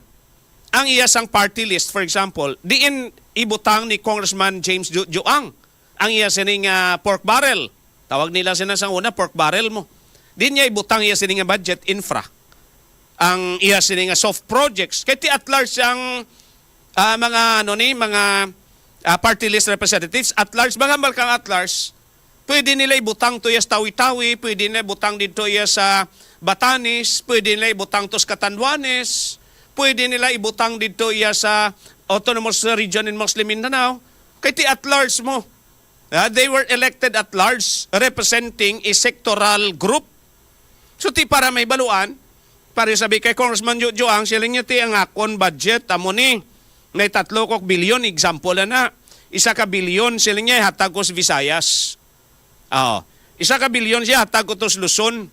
Speaker 12: Ang iyasang party list, for example, diin ibutang ni Congressman James Joang ang iya sining pork barrel. Tawag nila sinasang una, pork barrel mo. Di niya ibutang iya sining budget infra. Ang iya sining soft projects. Kaya at large ang mga party list representatives at large, mga malkang at large, pwede nila ibutang to sa Tawi-Tawi, pwede nila ibutang dito sa Batanes, pwede nila ibutang to sa Catanduanes, pwede nila ibutang dito sa Autonomous Region in Muslim Mindanao. Kaya at large mo. They were elected at large representing a sectoral group. So para may baluan, para sabi kay Congressman Joang, sila niya ang akon budget, amo ni, may 3 bilyon, example na. 1 bilyon sila niya hatag ko sa Visayas. 1 bilyon siya hatag ko to sa Luzon.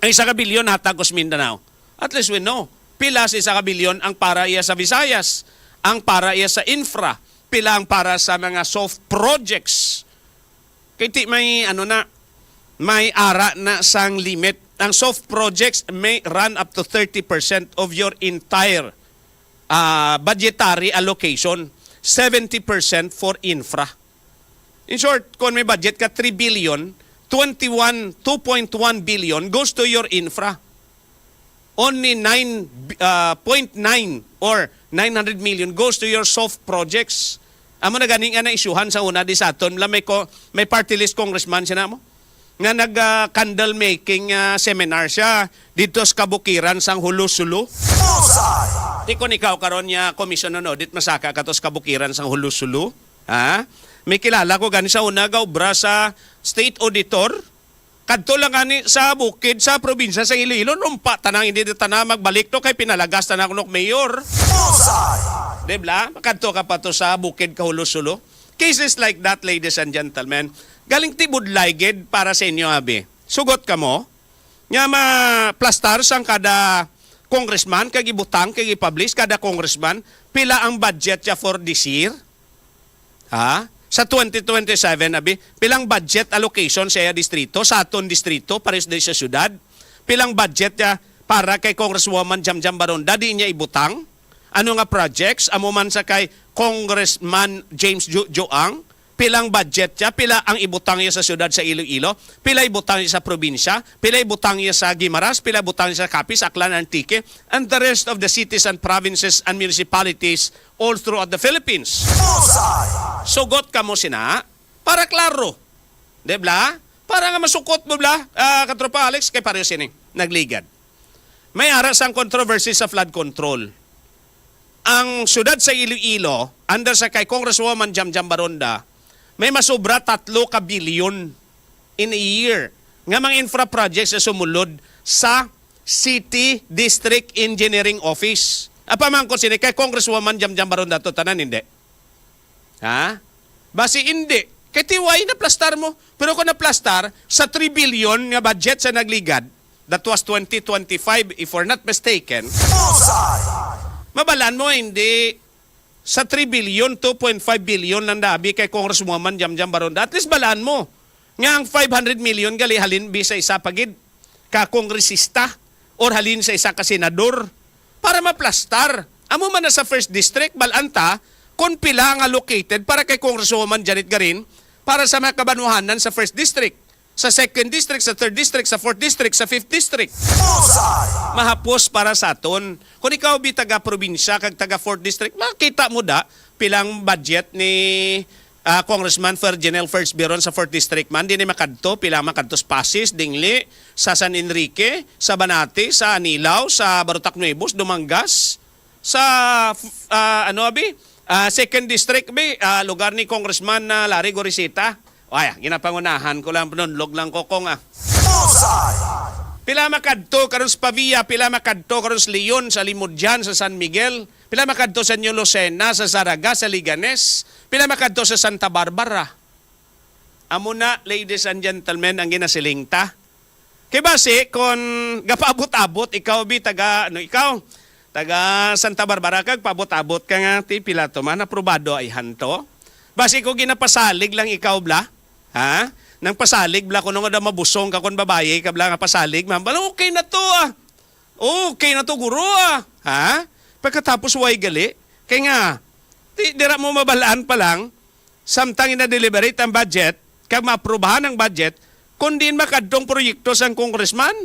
Speaker 12: Ay 1 bilyon hatag ko sa Mindanao. At least we know, pila sa 1 bilyon ang para iya sa Visayas, ang para iya sa infra, pila ang para sa mga soft projects. Kaya may may ara na sang limit. Ang soft projects may run up to 30% of your entire budgetary allocation, 70% for infra. In short, kung may budget ka 3 billion, 2.1 billion goes to your infra. Only 9.9 or 900 million goes to your soft projects. Amo na ganing na isyuhan sa una di sa aton, may party list congressman siya na mo nga nag-candle making seminar siya dito sa kabukiran sang Hulusulo. Di ko ikaw karon niya komisyon dit masaka ka to sa kabukiran sang Hulusulo. May kilala ko gani sa una gaubra sa state auditor. Kadto lang ani sa bukid sa probinsya sa Iloilo, numpa tanang hindi tanang magbalik to kay pinalagas tanang kunok mayor. Dibla, kadto ka pa to sa bukid ka Hulusulo. Cases like that, ladies and gentlemen, galing tibod layged para sa inyo, abi. Sugot ka mo, nga ma-plastar sang kada congressman, kagibutang, kagipublish, kada congressman, pila ang budget niya for this year? Sa 2027, abi, pilang budget allocation sa distrito, sa aton distrito, pares din sa syudad? Pilang budget niya para kay Congresswoman Jamjam Baronda, di niya ibutang? Ano nga projects? Amo man sa kay Congressman James Joang, pilang budget niya, pila ang ibutang niya sa syudad sa Iloilo, pila ibutang niya sa probinsya, pila ibutang niya sa Guimaras, pila ibutang niya sa Capiz, Aklan, Antique, and the rest of the cities and provinces and municipalities all throughout the Philippines. Sugot ka mo sina, para klaro. Dibla? Para nga masukot mo bla, katropa Alex, kay pareho sining, nagligad. May aras ang controversy sa flood control. Ang syudad sa Iloilo, under sa kay Congresswoman Jamjam Baronda, may masobra 3 bilyon in a year nga mga infra projects na sumulod sa City District Engineering Office. Apamang ko sini kay Congresswoman Jamjam Baronda to tanan hindi. Basi hindi. Kay tiwai na plastar mo. Pero kung na plastar sa 3 bilyon nga budget sa nagligad, that was 2025 if we're not mistaken, mabalaan mo hindi sa 3 billion, 2.5 billion ng dabi kay Congresswoman Jamjam Baronda. At least balaan mo nga ang 500 million gali halin bi sa isa pagid ka kongresista or halin sa isa ka senador para maplastar. Amo man na sa first district, balanta kung pila nga allocated para kay Congresswoman Janet Garin para sa mga kabanuhanan sa first district, sa second district, sa third district, sa fourth district, sa fifth district. Mahapos para sa aton. Kung ikaw bi taga-probinsya kag taga-fourth district, makita mo da pilang budget ni Congressman Ferdinand First Biron sa 4th District man. Di ni makadto, pilang makadto sa Pasis, Dingli, sa San Enrique, sa Banate, sa Anilaw, sa Barutak Nuevos, Dumangas, sa second district lugar ni Congressman Larry Gorisita. Ay, ginapangunahan ko lang log lang ko kung pila makadto karon sa Pavia, pila makadto karon sa Leon, sa Limudyan, sa San Miguel, pila makadto sa New Lucena, sa Saraga, sa Liganes, pila makadto sa Santa Barbara. Amo na, ladies and gentlemen, ang ginasilingta. Kay base kung gapaabot-abot ikaw taga Santa Barbara kag paabot-abot ka nga ti Pilato man aprobado ay hanto. Base ko ginapasalig lang ikaw bla, ha? Nang pasalig bla kuno nga mabusong ka kon babaye ka bla nga pasalig, ma'am. Okay na to Okay na to guro ha? Pagkatapos way gali, kay nga dira mo mabalaan pa lang samtang ina-deliberate ang budget, kag maaprobahan ang budget, kundi makadtong proyekto sang congressman.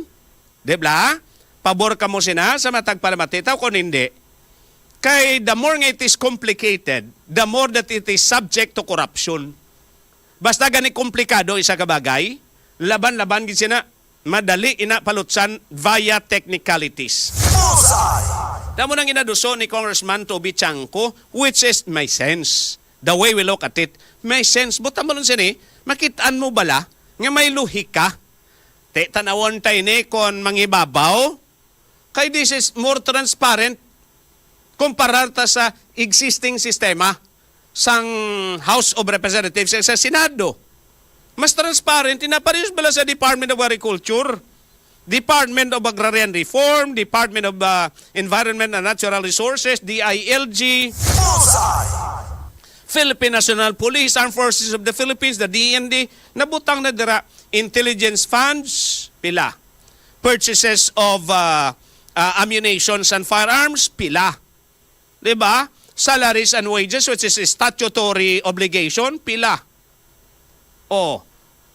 Speaker 12: Di ba? Pabor ka mo sina sa matag palamatitaw kung hindi. Kay the more nga it is complicated, the more that it is subject to corruption. Basta gani komplikado isa ka bagay, laban-laban gid sina, madali ina palutsan via technicalities. Damo nang inaduso ni Congressman Toby Chanco, which is my sense. The way we look at it, may sense. Buta mo nun sini, makitaan mo bala nga may luhika. Tanawon tayo ni kon mangibabaw, kay this is more transparent kumparar ta sa existing sistema sang House of Representatives sa Senado. Mas transparent, inaparehas bala sa Department of Agriculture, Department of Agrarian Reform, Department of Environment and Natural Resources, DILG, Philippine National Police, Armed Forces of the Philippines, the DND, nabutang na dira, intelligence funds, pila. Purchases of ammunitions and firearms, pila. Diba? Salaries and wages, which is a statutory obligation, pila. O,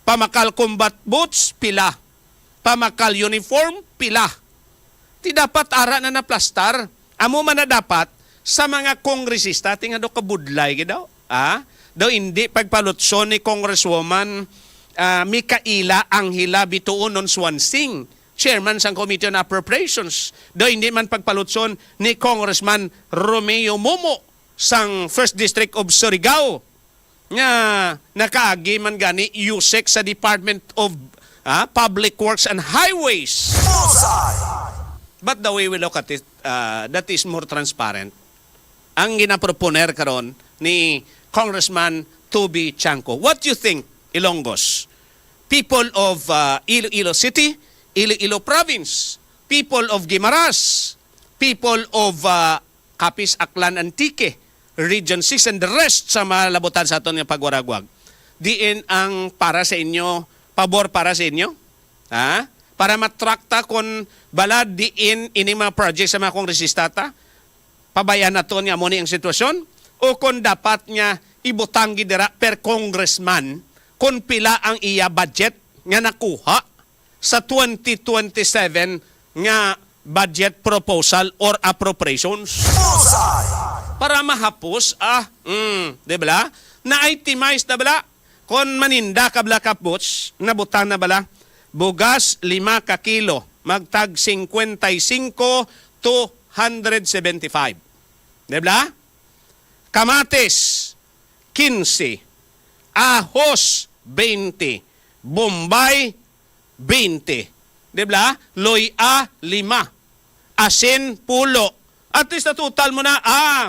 Speaker 12: pamakal combat boots, pila. Pamakal uniform, pila. Ti dapat ara na naplastar. Amo man na dapat sa mga kongresista, tinga do kabudlay daw. Daw hindi pagpalutso ni Congresswoman Mikaela Angela Bituonon Swansing, chairman sang Committee on Appropriations. Daw hindi man pagpalutson ni Congressman Romeo Momo sang 1st District of Surigao nga nakaagi man gani USEC sa Department of Public Works and Highways. But the way we look at it, that is more transparent. Ang ginaproponer karon ni Congressman Toby Chanco. What do you think, Ilonggos? People of Iloilo City, Iloilo Province, people of Guimaras, people of Capiz, Aklan, Antique, Region 6, and the rest sa malabutan sa aton nga pagwaragwag. Diin ang para sa inyo, pabor para sa inyo? Para matrakta kung balad diin ini mga project sa mga kongresistata? Pabayan na to nga mo ang sitwasyon? O kung dapat nga ibutanggi dira per congressman kung pila ang iya budget nga nakuha sa 2027 nga budget proposal or appropriations. Para mahapos, di ba? Na-itemize na bala, kung maninda ka bala kapots, nabutan na bala, bugas 5 ka kilo, magtag 55 to 175. Di ba? Kamatis, 15. Ahos, 20. Bombay, 20. Di ba? Loya, 5. Asin, pulo. At least na total mo na,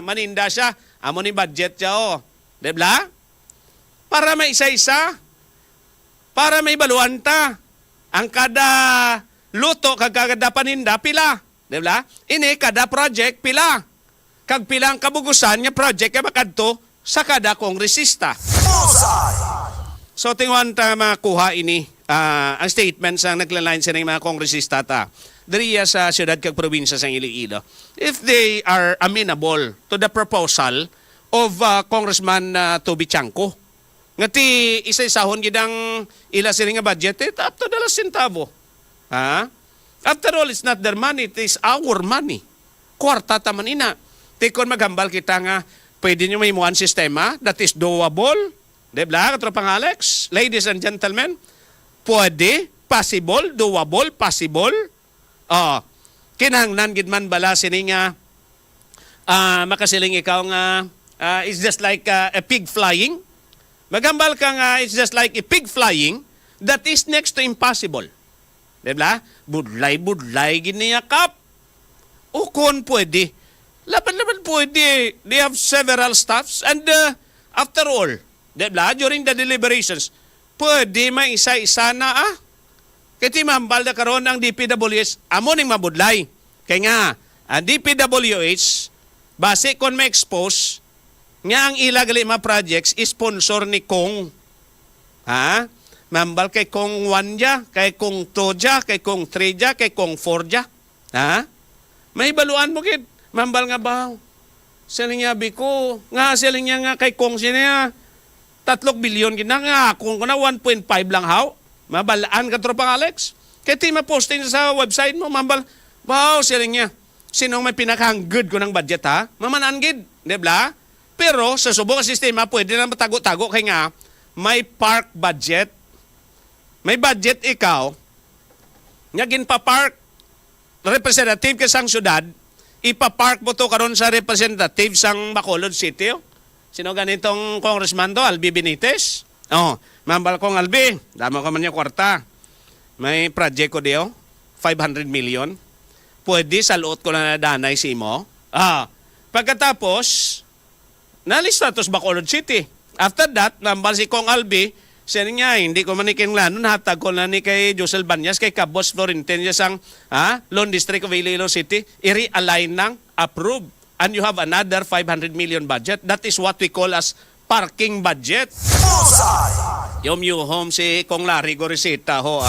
Speaker 12: maninda siya. Amo ni budget siya, Di ba? Para may isa-isa. Para may baluan ta. Ang kada luto kag kada paninda pila, di ba? Ini kada project pila. Kag pilang kabugusan nga project kay makadto sa kada kongresista. So tingwan ta makuha ini ang statement sa naglaline sa mga kongresista ta diriya sa siyudad kag probinsya sa Iloilo. If they are amenable to the proposal of Congressman Toby Chanco. Ngati isa-isahon gidang ila sini nga budget up to the last centavo. Ha? After all, it's not their money, it is our money. Kwarta taman ina. Tikon maghambal kita nga pwede nyo may muan sistema that is doable. Diba? Katropang Alex, ladies and gentlemen, pwede, possible, doable, possible. Kinahanglan gid man bala sini nga makasiling ikaw nga it's just like a pig flying. Magambal ka nga it's just like a pig flying that is next to impossible. Diba? Budlay giniyakap. O kung pwede. Laban pwede. They have several staffs and after all, diba? During the deliberations, pwede may isa-isa na Kaya mambal na karoon ang DPWH, amo ning mabudlay. Kaya nga, ang DPWH, base kung ma-expose, nga ang ilagali mga projects, sponsor ni Kong. Ha? Mambal kay Kong 1 dya, kay Kong 2 dya, kay Kong 3 dya, kay Kong 4 dya. Ha? May baluan mo kid. Mambal nga ba? Siling niya biko. Nga siling niya nga kay Kong siya 3 bilyon gina nga. Kung na 1.5 lang haw. Mabalaan ka tropang Alex. Kaya ti ma-posting sa website mo. Mambal, wow, siling niya. Sinong may pinakahang-good ko ng budget ha? Mamanaan gid. Diba? Pero sa subong sistema, pwede na matago-tago kaya nga may park budget. May budget ikaw, nga ginpa-park representative ka sang syudad, ipa-park mo to karon sa representative sang Bacolod City. Sino ganitong congressman to? Albi Benitez? Mambal kong Albi, damo ka man niya kwarta. May project ko diyo, 500 million. Pwede sa luot ko na nadanay si mo. Pagkatapos, nalista to sa Bacolod City. After that, mambal si Kong Albi, siya niya, hindi ko manikin lano, nahatag ko na ni kay Josel Banyas, kay Cabos Florentines ang Lone District of Iloilo City, i-realign ng approve. And you have another 500 million budget. That is what we call as parking budget. Yung new home si Kong Larry Gorisita ho.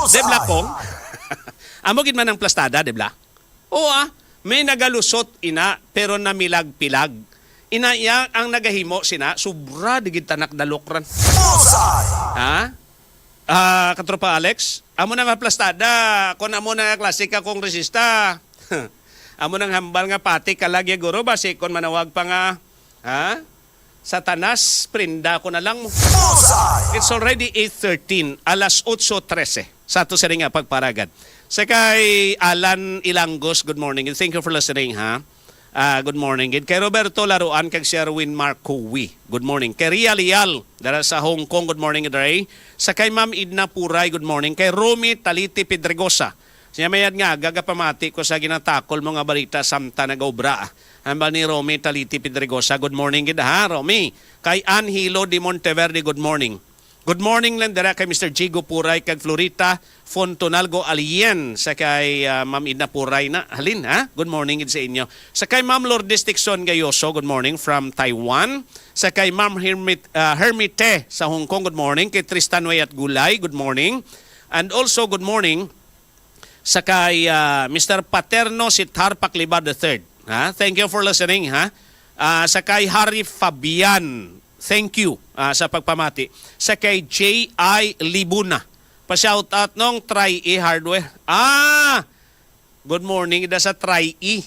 Speaker 12: Debla Kong? Amogin man ang plastada, debla? May nagalusot ina, pero namilag-pilag. Inaya ang nagahimo sina, sobra digid tanak dalokran. Katropa Alex, amo na nga plastada, kung amo na klasika kongresista. Amo nang hambal nga pati kalagya guro, basi kung manawag pa nga, Satanas, prinda ko na lang mo. It's already 8:13, alas 8:13, sa to sa nga pagparagad. Sa kay Alan Ilangos, good morning and thank you for listening good morning. Kay Roberto Laruan, kay Sherwin Marcowi, good morning. Kay Ria Lial, dara sa Hong Kong, good morning Dre. Sa kay Ma'am Idna Puray, good morning. Kay Romy Taliti Pedregosa, siya mayad nga, gagapamati ko sa ginatakol mga balita samta nag-obra. Hambal ni Romy Taliti Pedregosa, good morning gid Romy. Kay Anhilo de Monteverde, good morning. Good morning lang dara kay Mr. Jigo Puray kag Florita Fontonalgo Alien sa kay Ma'am Idna Puray na halin good morning gid sa inyo. Sa kay Ma'am Lourdes Dixon Gayoso, good morning from Taiwan. Sa kay Ma'am Hermite sa Hong Kong, good morning. Kay Tristan Wayat Gulay, good morning. And also good morning sa kay Mr. Paterno Sithar Paclibar III. Thank you for listening sa kay Harry Fabian, thank you sa pagpamati. Sa kay J.I. Libuna, pa-shout out nung Try-E Hardware. Good morning ida sa Try-E.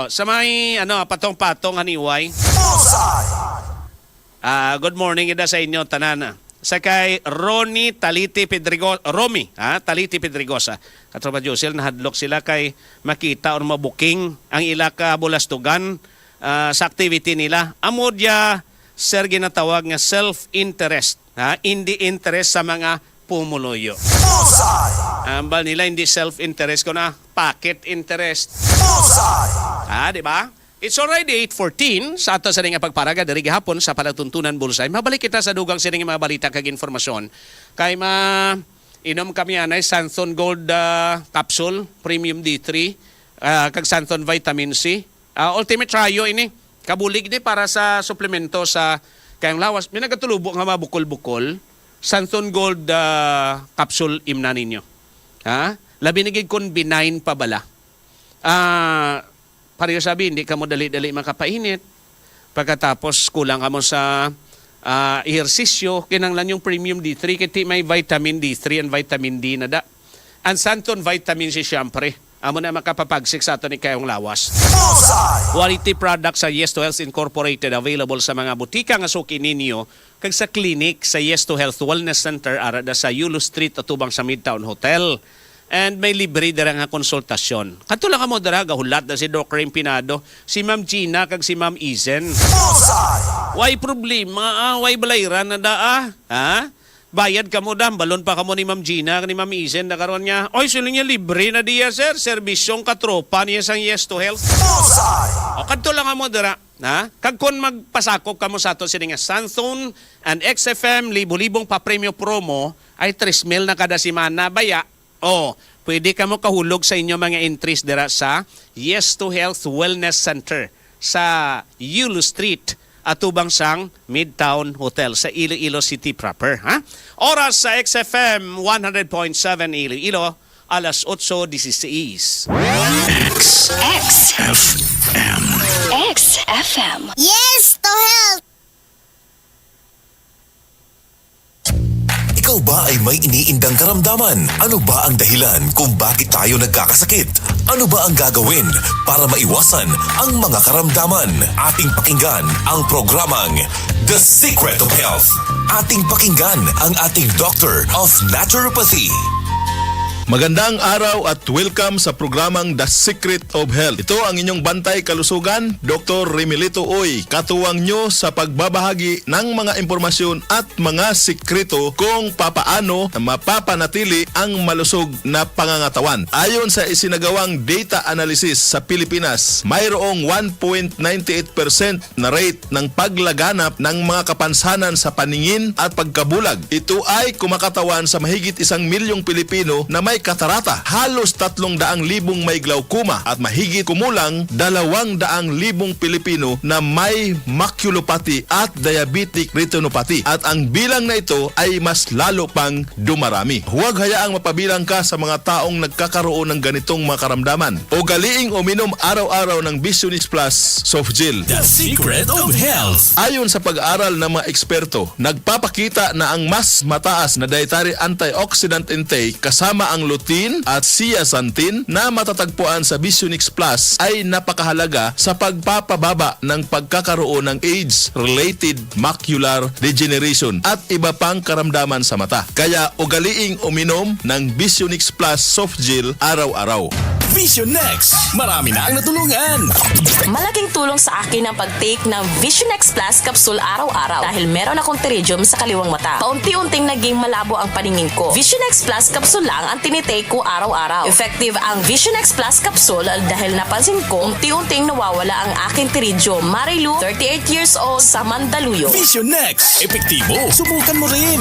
Speaker 12: Sa may patong-patong haniway. Good morning ida sa inyo tanana. Sa kay Ronnie Taliti Pedregosa, Romy, Taliti Pedregosa. Katropa Josel, nahadlok sila kay makita or mabuking ang ila ka bulastugan sa activity nila. Amodya, sir, ginatawag nga self-interest. Hindi interest sa mga pumuloyo. Ambal nila hindi self-interest ko na pocket interest. Di ba? It's already 8:14 sa ato sa nga pagparaga diri gihapon sa palatuntunan bulsay. Mabalik kita sa dugang sining mga balita kag informasyon kay Inom kami anay Santon Gold Capsule, Premium D3, kag Santon Vitamin C. Ultimate Trio ini, kabulig ni para sa suplemento sa kayang lawas. May nagatulubo nga mabukol-bukol, Santon Gold Capsule imna ninyo. Labinigig kon benign pa bala. Pareho sabi, hindi ka mo dali-dali makapainit. Pagkatapos kulang ka mo sa ehersisyo, kinanglan yung Premium D3 kiti may vitamin D3 and vitamin D na da. Ang Santon Vitamin C syempre, amo na makapapagsik sa ato ni kayong lawas. Quality product sa Yes to Health Incorporated available sa mga butika nga suki ninyo kag sa clinic sa Yes to Health Wellness Center arada sa Yulo Street atubang sa Midtown Hotel. And may libre dara nga konsultasyon. Kato lang mo dara gahulat na si Dr. Empinado, si Ma'am Gina kag si Ma'am Izen. Why problema? Why balayran na da? Bayad ka mo dam, balon pa ka mo ni Ma'am Gina ni Ma'am Izen na karon niya. Oy, sila niya libre na diya sir, serbisyong katropa niya sang Yes to Health. O kadto lang mo dara. Kag kon magpasakop kamo sa ato sini nga Santon and XFM libo-libong pa premyo promo ay 3,000 na kada semana baya. Pwede ka mo kahulog sa inyo mga entries dira sa Yes to Health Wellness Center sa Yulo Street atubang sang Midtown Hotel sa Iloilo City proper. Oras sa XFM 100.7 Iloilo, alas 8:16.
Speaker 4: XFM.
Speaker 10: Yes to Health!
Speaker 3: Ikaw ba ay may iniindang karamdaman? Ano ba ang dahilan kung bakit tayo nagkakasakit? Ano ba ang gagawin para maiwasan ang mga karamdaman? Ating pakinggan ang programang The Secret of Health. Ating pakinggan ang ating Doctor of Naturopathy.
Speaker 17: Magandang araw at welcome sa programang The Secret of Health. Ito ang inyong bantay kalusugan, Dr. Remilito Oy. Katuwang nyo sa pagbabahagi ng mga impormasyon at mga sikreto kung papaano mapapanatili ang malusog na pangangatawan. Ayon sa isinagawang data analysis sa Pilipinas, mayroong 1.98% na rate ng paglaganap ng mga kapansanan sa paningin at pagkabulag. Ito ay kumakatawan sa mahigit 1 milyong Pilipino na may katarata, halos 300,000 may glaucoma at mahigit kumulang 200,000 Pilipino na may maculopathy at diabetic retinopathy. At ang bilang na ito ay mas lalo pang dumarami. Huwag hayaang mapabilang ka sa mga taong nagkakaroon ng ganitong mga karamdaman. Ugaliing uminom araw-araw ng Visionix Plus Soft Gel.
Speaker 2: The Secret of Health.
Speaker 17: Ayon sa pag-aaral ng mga eksperto, nagpapakita na ang mas mataas na dietary antioxidant intake kasama ang lutein at zeaxanthin na matatagpuan sa Visionix Plus ay napakahalaga sa pagpapababa ng pagkakaroon ng age-related macular degeneration at iba pang karamdaman sa mata. Kaya ugaliing uminom ng Visionix Plus Soft Gel araw-araw.
Speaker 2: Vision Next. Marami na ang natulungan.
Speaker 18: Malaking tulong sa akin ang pag-take ng Vision X Plus Capsule araw-araw dahil meron akong pterygium sa kaliwang mata. Paunti-unting naging malabo ang paningin ko. Vision X Plus Capsule lang ang tinitake ko araw-araw. Effective ang Vision X Plus Capsule dahil napansin ko unti-unting nawawala ang aking pterygium. Marilu, 38 years old, sa Mandaluyong.
Speaker 2: Vision Next. Epektibo. Subukan mo rin.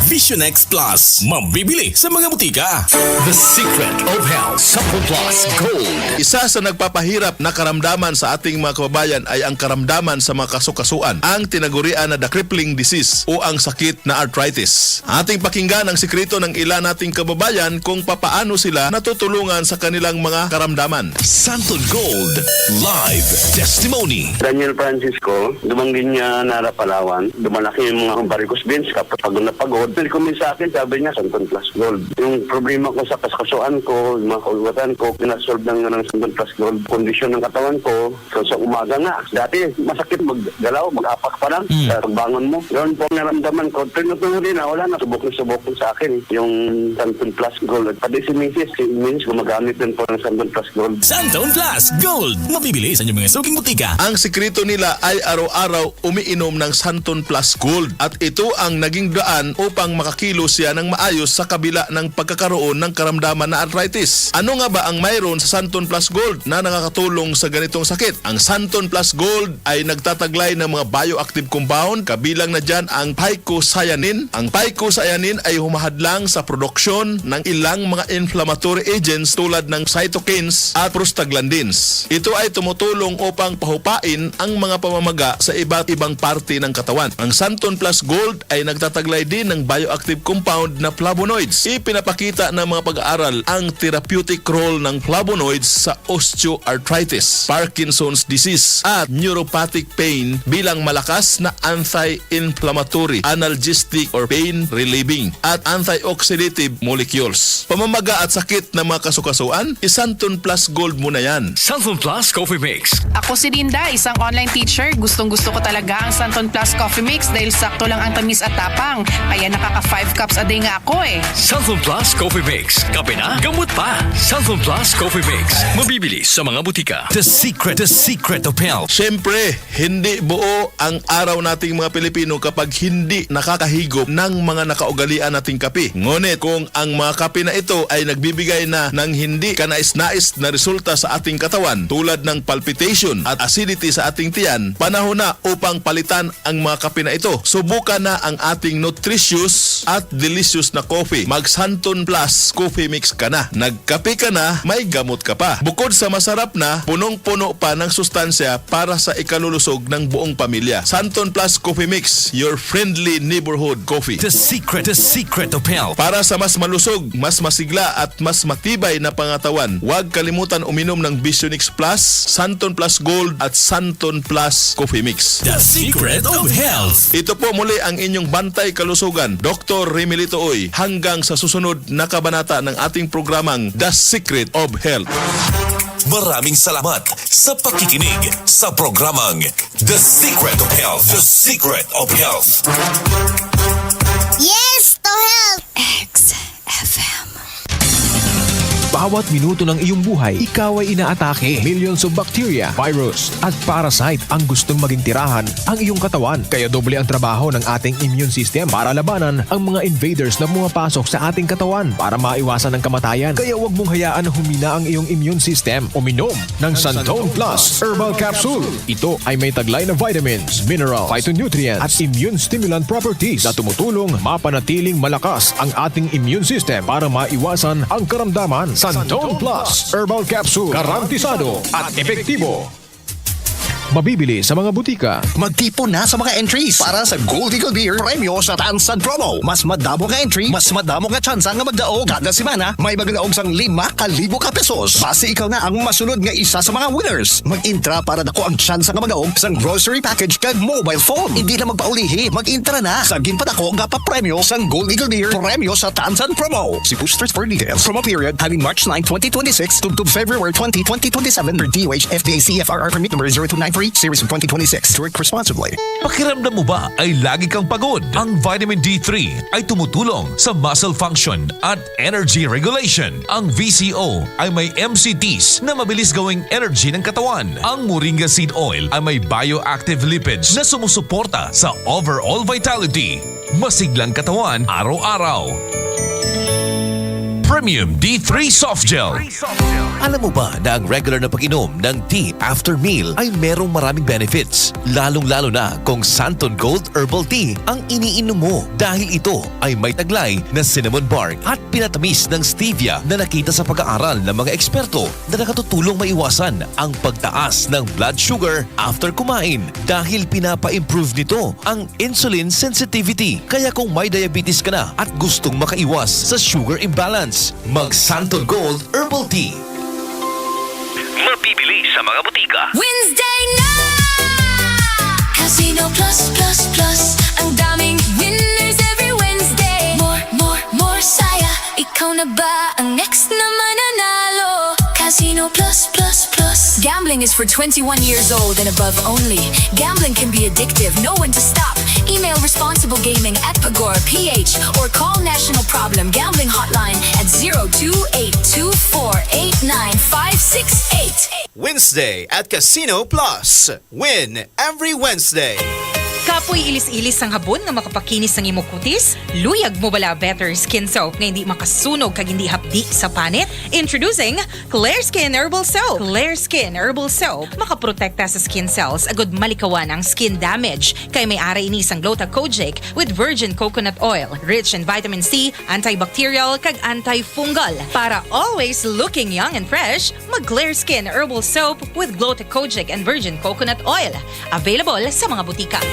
Speaker 2: Vision X Plus. Mabibili sa mga butika. The Secret of Health Supple Plus Gold.
Speaker 17: Isa sa nagpapahirap na karamdaman sa ating mga kababayan ay ang karamdaman sa mga kasukasuan, ang tinagurian na the crippling disease o ang sakit na arthritis. Ating pakinggan ang sikreto ng ilan nating kababayan kung papaano sila natutulungan sa kanilang mga karamdaman.
Speaker 3: Santon Gold Live Testimony.
Speaker 19: Daniel Francisco, dumanggin niya Nara Palawan. Dumalaki yung mga varicose veins kapag pagod na pagod. Nag-comment sa akin, sabi niya, Santon Plus Gold. Yung problema ko sa kaskasuan ko, yung mga kaulwatan ko, pinasolve ng Santon Plus Gold. Kondisyon ng katawan ko, so sa umaga nga. Dati, masakit maggalaw, mag-apak pa lang. Pagbangon mo. Yun po naramdaman ko. Tinutuloy din na, wala na. Subok sa akin yung Santon Plus Gold. At pati si Mrs. gumagamit din po ng Santon Plus Gold.
Speaker 2: Santon Plus Gold. Mabibili sa inyong mga suking butika.
Speaker 17: Ang sikreto nila ay araw-araw umiinom ng Santon Plus Gold. At ito ang naging daan upang upang makakilos siya ng maayos sa kabila ng pagkakaroon ng karamdaman na arthritis. Ano nga ba ang mayroon sa Santon Plus Gold na nakakatulong sa ganitong sakit? Ang Santon Plus Gold ay nagtataglay ng mga bioactive compound, kabilang na dyan ang phycocyanin. Ang phycocyanin ay humahadlang sa produksyon ng ilang mga inflammatory agents tulad ng cytokines at prostaglandins. Ito ay tumutulong upang pahupain ang mga pamamaga sa iba't ibang parte ng katawan. Ang Santon Plus Gold ay nagtataglay din ng bioactive compound na flavonoids. Ipinapakita ng mga pag-aaral ang therapeutic role ng flavonoids sa osteoarthritis, Parkinson's disease at neuropathic pain bilang malakas na anti-inflammatory, analgesic or pain relieving at antioxidative molecules. Pamamaga at sakit ng mga kasukasuan, Santon Plus Gold muna yan.
Speaker 3: Santon Plus Coffee Mix.
Speaker 20: Ako si Linda, isang online teacher. Gustong-gusto ko talaga ang Santon Plus Coffee Mix dahil sakto lang ang tamis at tapang. Kaya nakaka 5 cups a day nga ako eh.
Speaker 3: Santon Plus Coffee Mix. Kape na, gamot pa. Santon Plus Coffee Mix. Mabibili sa mga butika. The secret of health.
Speaker 17: Siyempre, hindi buo ang araw nating mga Pilipino kapag hindi nakakahigop ng mga nakaugalian nating kape. Ngunit kung ang mga kape na ito ay nagbibigay na ng hindi kanais-nais na resulta sa ating katawan tulad ng palpitation at acidity sa ating tiyan, panahon na upang palitan ang mga kape na ito. Subukan na ang ating nutritious at delicious na coffee. Mag Santon Plus Coffee Mix ka na. Nagkape ka na, may gamot ka pa. Bukod sa masarap na, punong-puno pa ng sustansya para sa ikalulusog ng buong pamilya. Santon Plus Coffee Mix, your friendly neighborhood coffee.
Speaker 3: The secret of health.
Speaker 17: Para sa mas malusog, mas masigla at mas matibay na pangatawan, huwag kalimutan uminom ng Visionix Plus, Santon Plus Gold at Santon Plus Coffee Mix.
Speaker 3: The secret of health.
Speaker 17: Ito po muli ang inyong bantay kalusugan, Dr. Remilito Oy, hanggang sa susunod na kabanata ng ating programang The Secret of Health.
Speaker 3: Maraming salamat sa pakikinig sa programang The Secret of Health. The Secret of Health.
Speaker 10: Yes to health!
Speaker 4: XFM.
Speaker 21: Bawat minuto ng iyong buhay, ikaw ay inaatake. Millions of bacteria, virus, at parasite ang gustong maging tirahan ang iyong katawan. Kaya doble ang trabaho ng ating immune system para labanan ang mga invaders na pumapasok sa ating katawan para maiwasan ang kamatayan. Kaya huwag mong hayaan na humina ang iyong immune system. Uminom ng Santon Plus Herbal Capsule. Ito ay may taglay na vitamins, mineral, phytonutrients, at immune stimulant properties na tumutulong mapanatiling malakas ang ating immune system para maiwasan ang karamdaman. Santon Plus Herbal Capsule. Garantisado at epektibo. Mabibili sa mga butika.
Speaker 22: Magtipon na sa mga entries para sa Gold Eagle Beer Premyo sa Tansan Promo. Mas madamo nga entry, mas madamo nga tsansa nga magdaog. Kada semana, may magdaog sang 5,000 ka pesos. Base ikaw na ang masunod nga isa sa mga winners. Mag-intra para dako ang tsansa nga magdaog sang grocery package kag mobile phone. Hindi na magpaulihi, mag-intra na. Sagin pa dako nga pa-premyo sang Gold Eagle Beer Premyo sa Tansan Promo. See boosters for details. Promo period having March 9, 2026 to February 20, 2027 per DOH FDA CFRR permit number 0293 series of 2026. Drink responsibly.
Speaker 3: Pakiramdam mo ba ay lagi kang pagod? Ang vitamin D3 ay tumutulong sa muscle function at energy regulation. Ang VCO ay may MCTs na mabilis gawing energy ng katawan. Ang Moringa Seed Oil ay may bioactive lipids na sumusuporta sa overall vitality. Masiglang katawan araw-araw. Premium D3 Soft Gel. Alam mo ba na ang regular na pag-inom ng tea after meal ay merong maraming benefits? Lalong-lalo na kung Santon Gold Herbal Tea ang iniinom mo dahil ito ay may taglay na cinnamon bark at pinatamis ng stevia na nakita sa pag-aaral ng mga eksperto na nakatutulong maiwasan ang pagtaas ng blood sugar after kumain dahil pinapa-improve nito ang insulin sensitivity. Kaya kung may diabetes ka na at gustong makaiwas sa sugar imbalance, mag Santon Gold Herbal Tea. Mabibili sa mga butika.
Speaker 4: Wednesday na! Casino Plus Plus Plus. Ang daming winners every Wednesday. More saya. Ikaw na ba ang next na mananalo? Casino Plus Plus Plus. Gambling is for 21 years old and above only. Gambling can be addictive. Know when to stop. Email responsible gaming at Pagor PH or call National Problem Gambling Hotline at 02-824-89568.
Speaker 23: Wednesday at Casino Plus. Win every Wednesday.
Speaker 1: Apoy ilis-ilis ang habon nga makapakinis ng imong kutis? Luyag mo bala better skin soap nga hindi makasunog kag hindi hapdi sa panit? Introducing Clear Skin Herbal Soap. Clear Skin Herbal Soap makaprotekta sa skin cells agud malikawan ang skin damage kay may ara ini sang glucocogic with virgin coconut oil, rich in vitamin C, antibacterial kag antifungal. Para always looking young and fresh, mag Clear Skin Herbal Soap with glucocogic and virgin coconut oil. Available sa mga butika.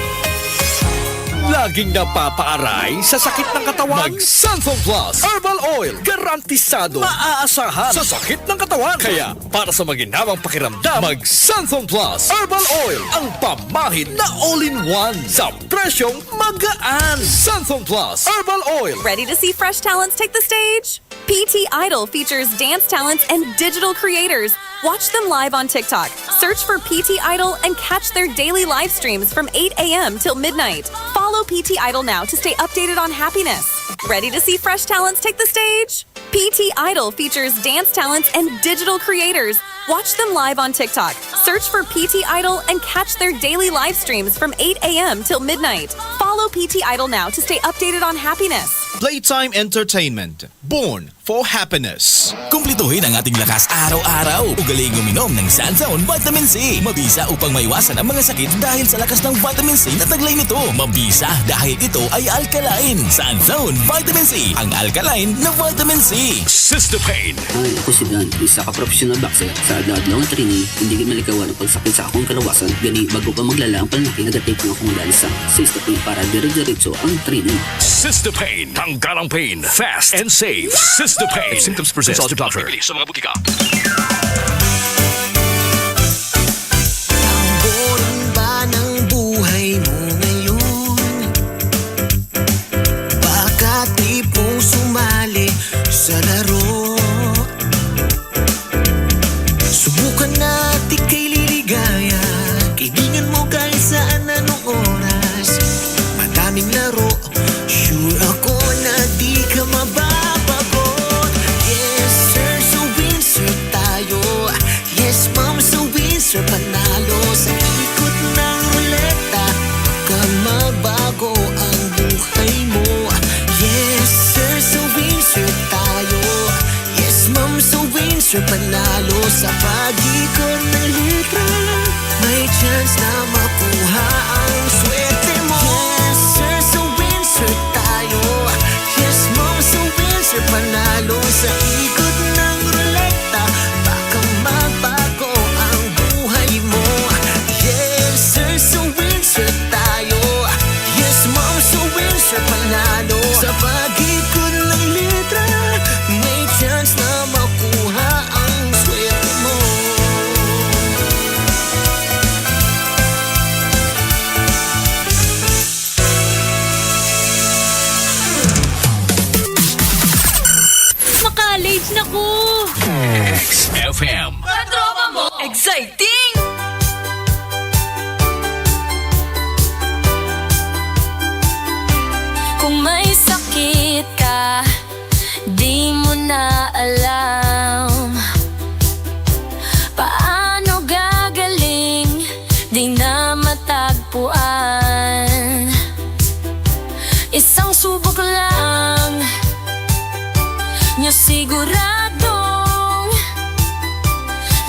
Speaker 5: Laging napapaaray sa sakit ng katawan? Mag-Santhon Plus Herbal Oil. Garantisado, maaasahan sa sakit ng katawan. Kaya, para sa maginhawang pakiramdam, mag-Santhon Plus Herbal Oil. Ang pamahid na all-in-one sa presyong magaan. Santhon Plus Herbal Oil.
Speaker 23: Ready to see fresh talents take the stage? PT Idol features dance talents and digital creators. Watch them live on TikTok. Search for PT Idol and catch their daily live streams from 8 a.m. till midnight. Follow PT Idol now to stay updated on happiness. Ready to see fresh talents take the stage? PT Idol features dance talents and digital creators. Watch them live on TikTok. Search for PT Idol and catch their daily live streams from 8 a.m. till midnight. Follow PT Idol now to stay updated on happiness.
Speaker 5: Playtime Entertainment. Born for happiness.
Speaker 2: Kumpletuhin ang ating lakas araw-araw. Ugaling uminom ng Sanzone Vitamin C. Mabisa upang maiwasan ang mga sakit dahil sa lakas ng vitamin C na taglay nito. Mabisa dahil ito ay alkaline. Sanzone Vitamin C. Ang alkaline na vitamin C.
Speaker 24: Sister Pain. Ay, ako si Dan. Isa ka professional boxer. Sa adlaw nga training, hindi gid malikawan ang pagsakit sa akong kalawasan. Gani, bago pa maglala ang panlaki, nagatake ang akong lansa. Sister Pain para dire-diretso ang training.
Speaker 21: Sister Pain. Tanggalang pain. Fast and safe. Sister Pain. If symptoms persist, consult your doctor. Sa mga butika.
Speaker 9: Ang boring ba ng buhay mo ngayon? Baka tipong sumali sa laro. Subukan natin kay liligaya. Kaibigan mo kahit saan anong oras. Madaming laro. Sure ako na di ka mababago. Yes sir, so winner tayo. Yes ma'am, so winner panalo. Sa ikot ng ruleta, ka magbago ang buhay mo. Yes sir, so winner tayo. Yes ma'am, so winner panalo. Sa pag-ikot ng litra, may chance na makuha ang swerte mo. Yes sir, so winner tayo. Yes ma'am, so winner panalo. Sa ikot ng ruleta, baka magbago ang buhay mo. Yes sir, so winner tayo. Yes ma'am, so winner panalo. Sa pag-ikot ng litra, may chance na makuha ang swerte mo.
Speaker 1: Maka-late na ko!
Speaker 21: XFM.
Speaker 1: Katropa mo! Exciting!
Speaker 4: Kung may sakit ka, di mo na alam paano gagaling, di na matagpuan. Isang subok lang, nyo siguradong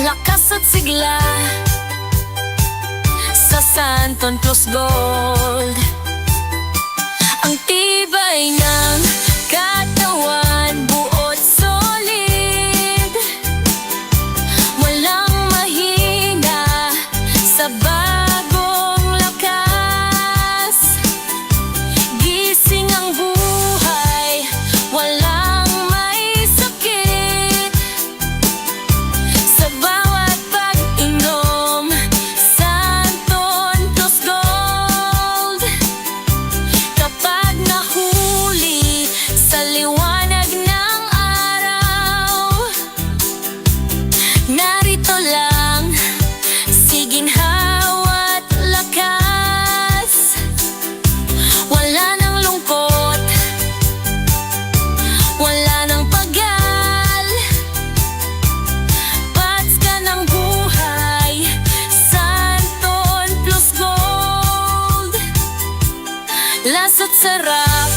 Speaker 4: lakas at sigla sa Santon Plus Gold. Ang tibay ng katawan, buot solid. Walang mahina sa bagong lakas. Gising ang buhay, walang may sakit. Sa bawat pag-inom, Santon Plus Gold. Kapag nahuli sa liwanag lasa't sarap,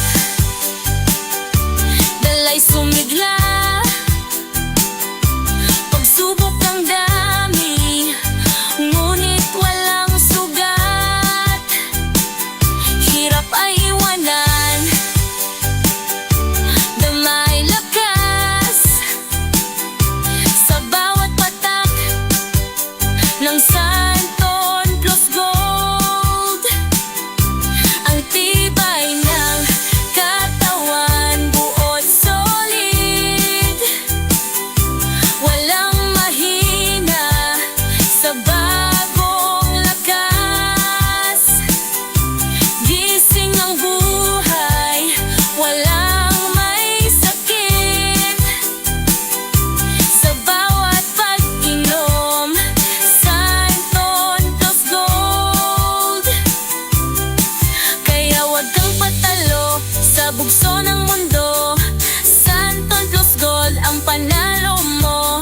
Speaker 4: dalay sumigla, pagsubok ng dami, ngunit walang sugat, hirap ay iwanan, damay lakas, sa bawat patak ng Santon Plus Gold, ang tibay ng katawan, buot solid, walang mahina, sa bagong lakas, gising ang buhay, walang may sakit, sa bawat pag-inom, Santon Plus Gold. Kaya wag kang patalo sa bugso ng mundo, Santon Plus Gold ang panalo mo.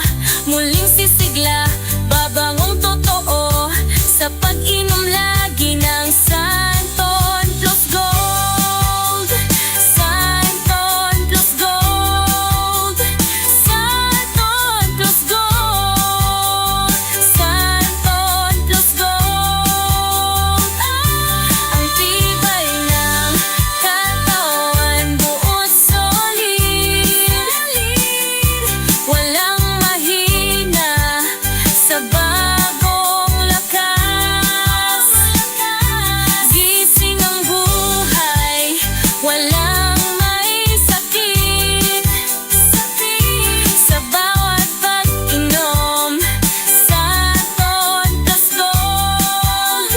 Speaker 4: Muling sisigla, babangong totoo, sa pag-inom lagi ng Santon Plus Gold. Santon Plus Gold, Santon Plus Gold, Santon Plus Gold. Ang tibay ng katawan, buot solid, walang mahina, sa bagong lakas, gising ang buhay, walang may sakit, sa bawat pag-inom, Santon Plus Gold,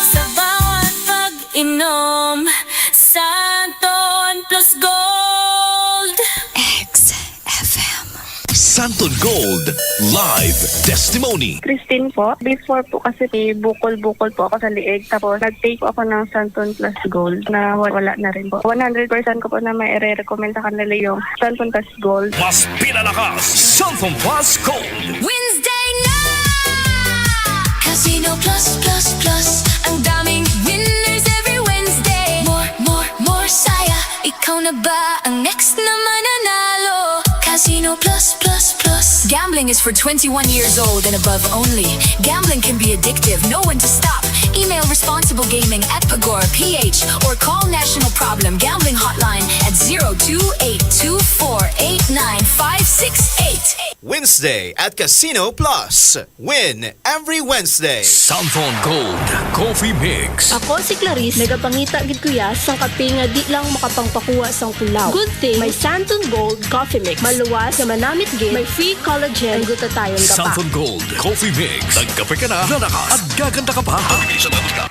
Speaker 4: sa bawat pag-inom, Santon Plus Gold.
Speaker 3: Santon Gold Live Testimony.
Speaker 7: Christine po. Before po kasi bukol-bukol po ako sa liig. Tapos nag-take po ako ng Santon Plus Gold na wala na rin po. 100% ko po na may i-recommend sa kanila yung Santon Plus Gold.
Speaker 2: Mas pinalakas, Santon Plus Gold.
Speaker 4: Wednesday na! Casino Plus Plus Plus, ang daming winners every Wednesday. More saya, ikaw na ba ang next na mananalo? Casino Plus Plus Plus. Gambling is for 21 years old and above only. Gambling can be addictive, know when to stop. Email responsible gaming at Pagora PH or call National Problem Gambling Hotline at 0282489568.
Speaker 8: Wednesday at Casino Plus. Win every Wednesday.
Speaker 3: Santon Gold Coffee Mix.
Speaker 11: Ako si Clarice, nagapangita gid kuya sang kape nga di lang makapangpakuha sang tulaw. Good thing may Santon Gold Coffee Mix. Maluwas na manamit gid, may free collagen, ang gutatayon ka pa.
Speaker 3: Santon Gold Coffee Mix. Nagkape ka na, lalakas at gaganda ka pa.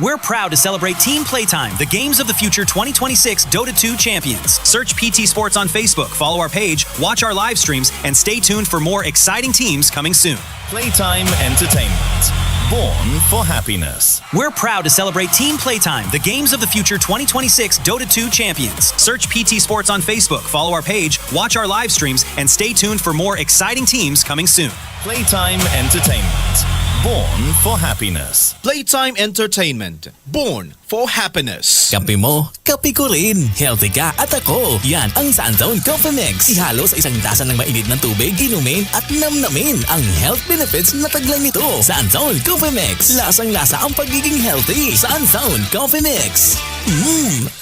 Speaker 13: We're proud to celebrate Team Playtime, the Games of the Future 2026 Dota 2 champions. Search PT Sports on Facebook, follow our page, watch our live streams, and stay tuned for more exciting teams coming soon.
Speaker 25: Playtime Entertainment. Born for happiness.
Speaker 13: We're proud to celebrate Team Playtime, the Games of the Future 2026 Dota 2 champions. Search PT Sports on Facebook, follow our page, watch our live streams, and stay tuned for more exciting teams coming soon.
Speaker 25: Playtime Entertainment. Born for happiness.
Speaker 8: Playtime Entertainment. Born for happiness.
Speaker 26: Kape mo, kape ko rin. Healthy ka at ako. Yan ang Santon Coffee Mix. Ihalo sa isang tasa ng mainit na tubig, inumin at namnamin ang health benefits na taglay nito. Santon Coffee Mix. Lasang-lasa ang pagiging healthy. Santon Coffee Mix.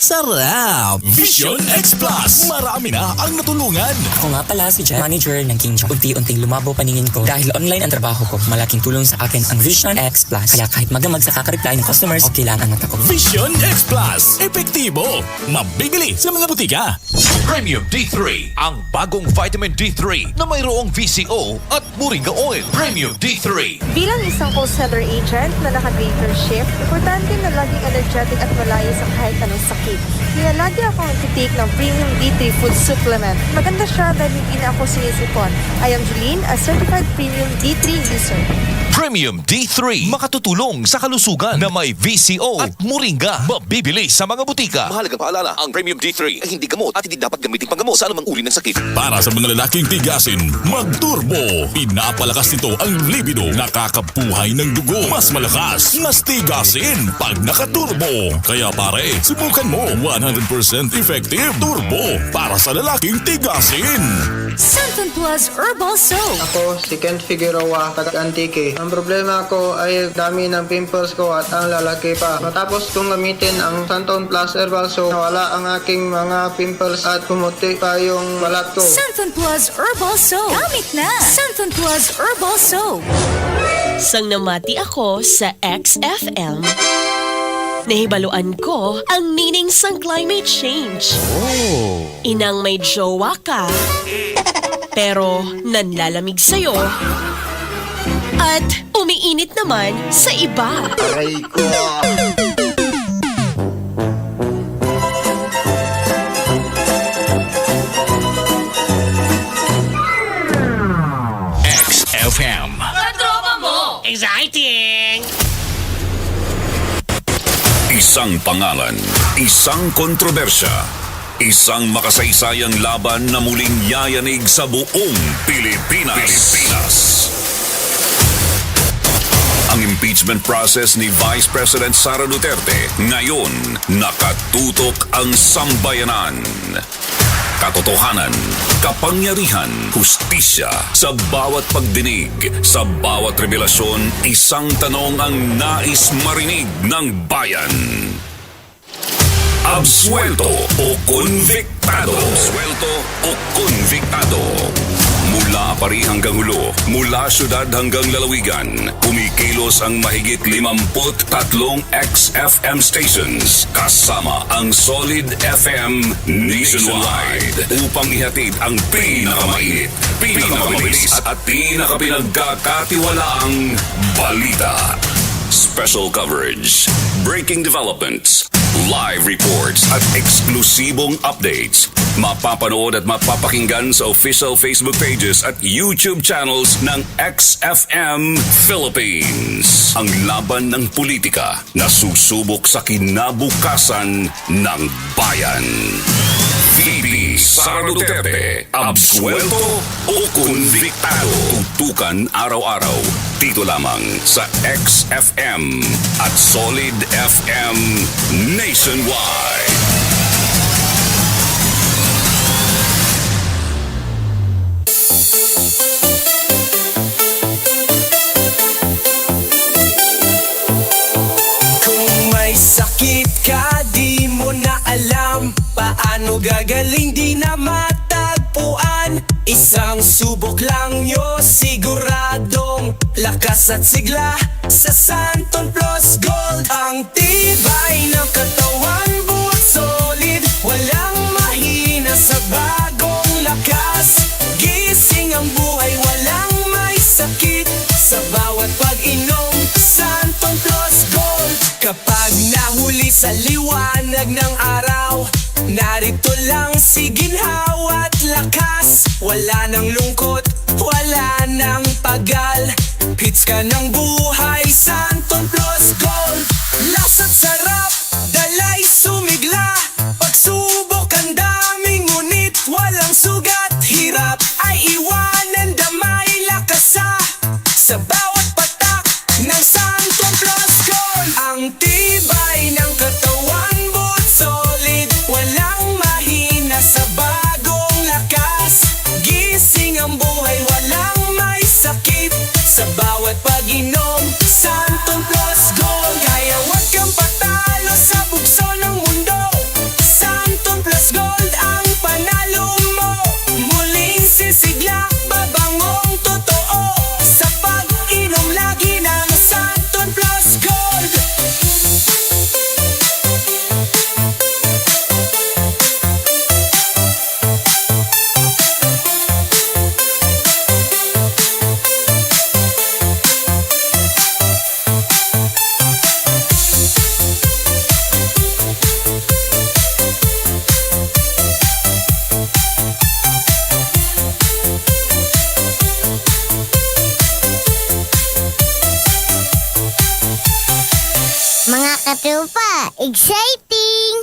Speaker 26: Sarap!
Speaker 2: Vision X Plus. Marami na ang natulungan.
Speaker 27: Ako nga pala si Jet, manager ng King John. Unti-unting lumabo paningin ko. Dahil online ang trabaho ko, malaking tulong sa akin ang Vision X Plus. Kaya kahit magamag sa kakareply ng customers, okay lang ang mata ko.
Speaker 2: Vision X Plus. Epektibo. Mabibili sa mga butika.
Speaker 3: Premium D3. Ang bagong vitamin D3 na mayroong VCO at Moringa Oil. Premium D3.
Speaker 28: Bilang isang call center agent na naka-greater shift, importante na laging energetic at malayo sa kahit anong sakit. Kaya lagi akong nagtitake ng Premium D3 Food Supplement. Maganda siya dahil hindi na ako sinisipon. I am Julene, a certified Premium D3 user.
Speaker 3: Premium D3. Makatutulong sa kalusugan na may VCO at moringa. Mabibili sa mga butika.
Speaker 6: Mahalagang paalala, ang Premium D3 ay hindi gamot at hindi dapat gamitin panggamot sa anumang uri ng sakit.
Speaker 2: Para sa mga lalaking tigasin, mag-turbo. Pinapalakas nito ang libido. Nakakabuhay ng dugo. Mas malakas, mas tigasin pag nakaturbo. Kaya pare, subukan mo. 100% effective turbo para sa lalaking tigasin.
Speaker 12: Santon Plus Herbal Soap.
Speaker 14: Ako si Ken Figueroa, taga-Antique. Ang problema ko ay dami ng pimples ko at ang lalaki pa. Matapos kong gamitin ang Santon Plus Herbal Soap, nawala ang aking mga pimples at pumuti pa yung balat ko.
Speaker 12: Santon Plus Herbal Soap. Gamit na. Santon Plus Herbal Soap.
Speaker 15: Sang namati ako sa XFM, nahibaluan ko ang meaning sang climate change. Inang may jowa ka, pero nanlalamig sa'yo, at umiinit naman sa iba.
Speaker 14: Aray ko!
Speaker 2: XFM.
Speaker 16: Katropa mo! Exciting!
Speaker 2: Isang pangalan, isang kontrobersya, isang makasaysayang laban na muling yayanig sa buong Pilipinas. Ang impeachment process ni Vice President Sara Duterte ngayon nakatutok ang sambayanan. Katotohanan, kapangyarihan, hustisya, sa bawat pagdinig, sa bawat revelasyon, isang tanong ang nais marinig ng bayan. Absuelto o konviktado? Absuelto o konviktado? Mula Pari hanggang Hulo, mula syudad hanggang lalawigan, kumikilos ang mahigit 53 XFM stations kasama ang Solid FM nationwide upang ihatid ang pinakamainit, pinakamabilis at pinakapinagkakatiwalaang balita. Special coverage, breaking developments, live reports at eksklusibong updates. Mapapanood at mapapakinggan sa official Facebook pages at YouTube channels ng XFM Philippines. Ang laban ng politika na susubok sa kinabukasan ng bayan. VP Sara Duterte, absuelto o konviktado? Tutukan araw-araw dito lamang sa XFM at Solid FM Nationwide.
Speaker 9: Sakit ka, di mo na alam paano gagaling, di na matagpuan. Isang subok lang yo, siguradong lakas at sigla sa Santon Plus Gold. Ang tibay ng katawan, buhat solid, walang mahina sa bagong lakas. Gising ang buhay, walang may sakit sa bawat pag-inom. Santon Plus Gold. Kapag nahuli sa liwanag ng araw, narito lang si ginhawa at lakas. Wala nang lungkot, wala nang pagal. Hits ka ng buhay, Santon Plus Gold. Lasa't sarap, dalay sumigla. Pagsubok ang daming ngunit walang sugat. Hirap ay iwanan, damay lakasa sa bawat patak ng Santon Plus Gold. Ang tibay ng katawan, buhat solid, walang mahina sa bagong lakas. Gising ang buhay, walang may sakit sa bawat pag-inom. Santon Plus
Speaker 5: Mga katropa, exciting!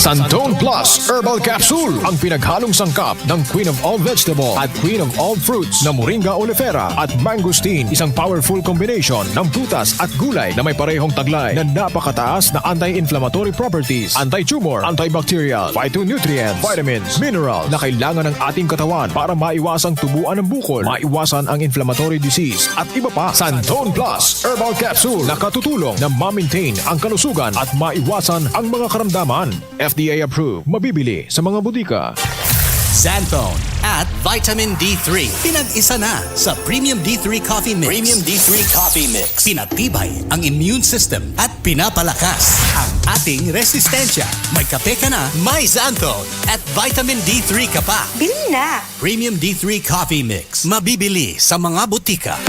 Speaker 21: Santone Plus Herbal Capsule, ang pinaghalong sangkap ng Queen of All Vegetable at Queen of All Fruits na Moringa oleifera at mangosteen, isang powerful combination ng prutas at gulay na may parehong taglay na napakataas na anti-inflammatory properties, anti-tumor, antibacterial, phytonutrients, vitamins, mineral na kailangan ng ating katawan para maiwasang tubuan ng bukol, maiwasan ang inflammatory disease at iba pa. Santone Plus Herbal Capsule na katutulong na ma-maintain ang kalusugan at maiwasan ang mga karamdaman. FDA approved. Mabibili sa mga butika.
Speaker 10: Xanthone at Vitamin D3. Pinag-isa na sa Premium D3 Coffee Mix. Premium D3 Coffee Mix. Pinatibay ang immune system at pinapalakas ang ating resistensya. May kape ka na, may Xanthone at Vitamin D3 ka pa.
Speaker 12: Bili na!
Speaker 10: Premium D3 Coffee Mix. Mabibili sa mga butika.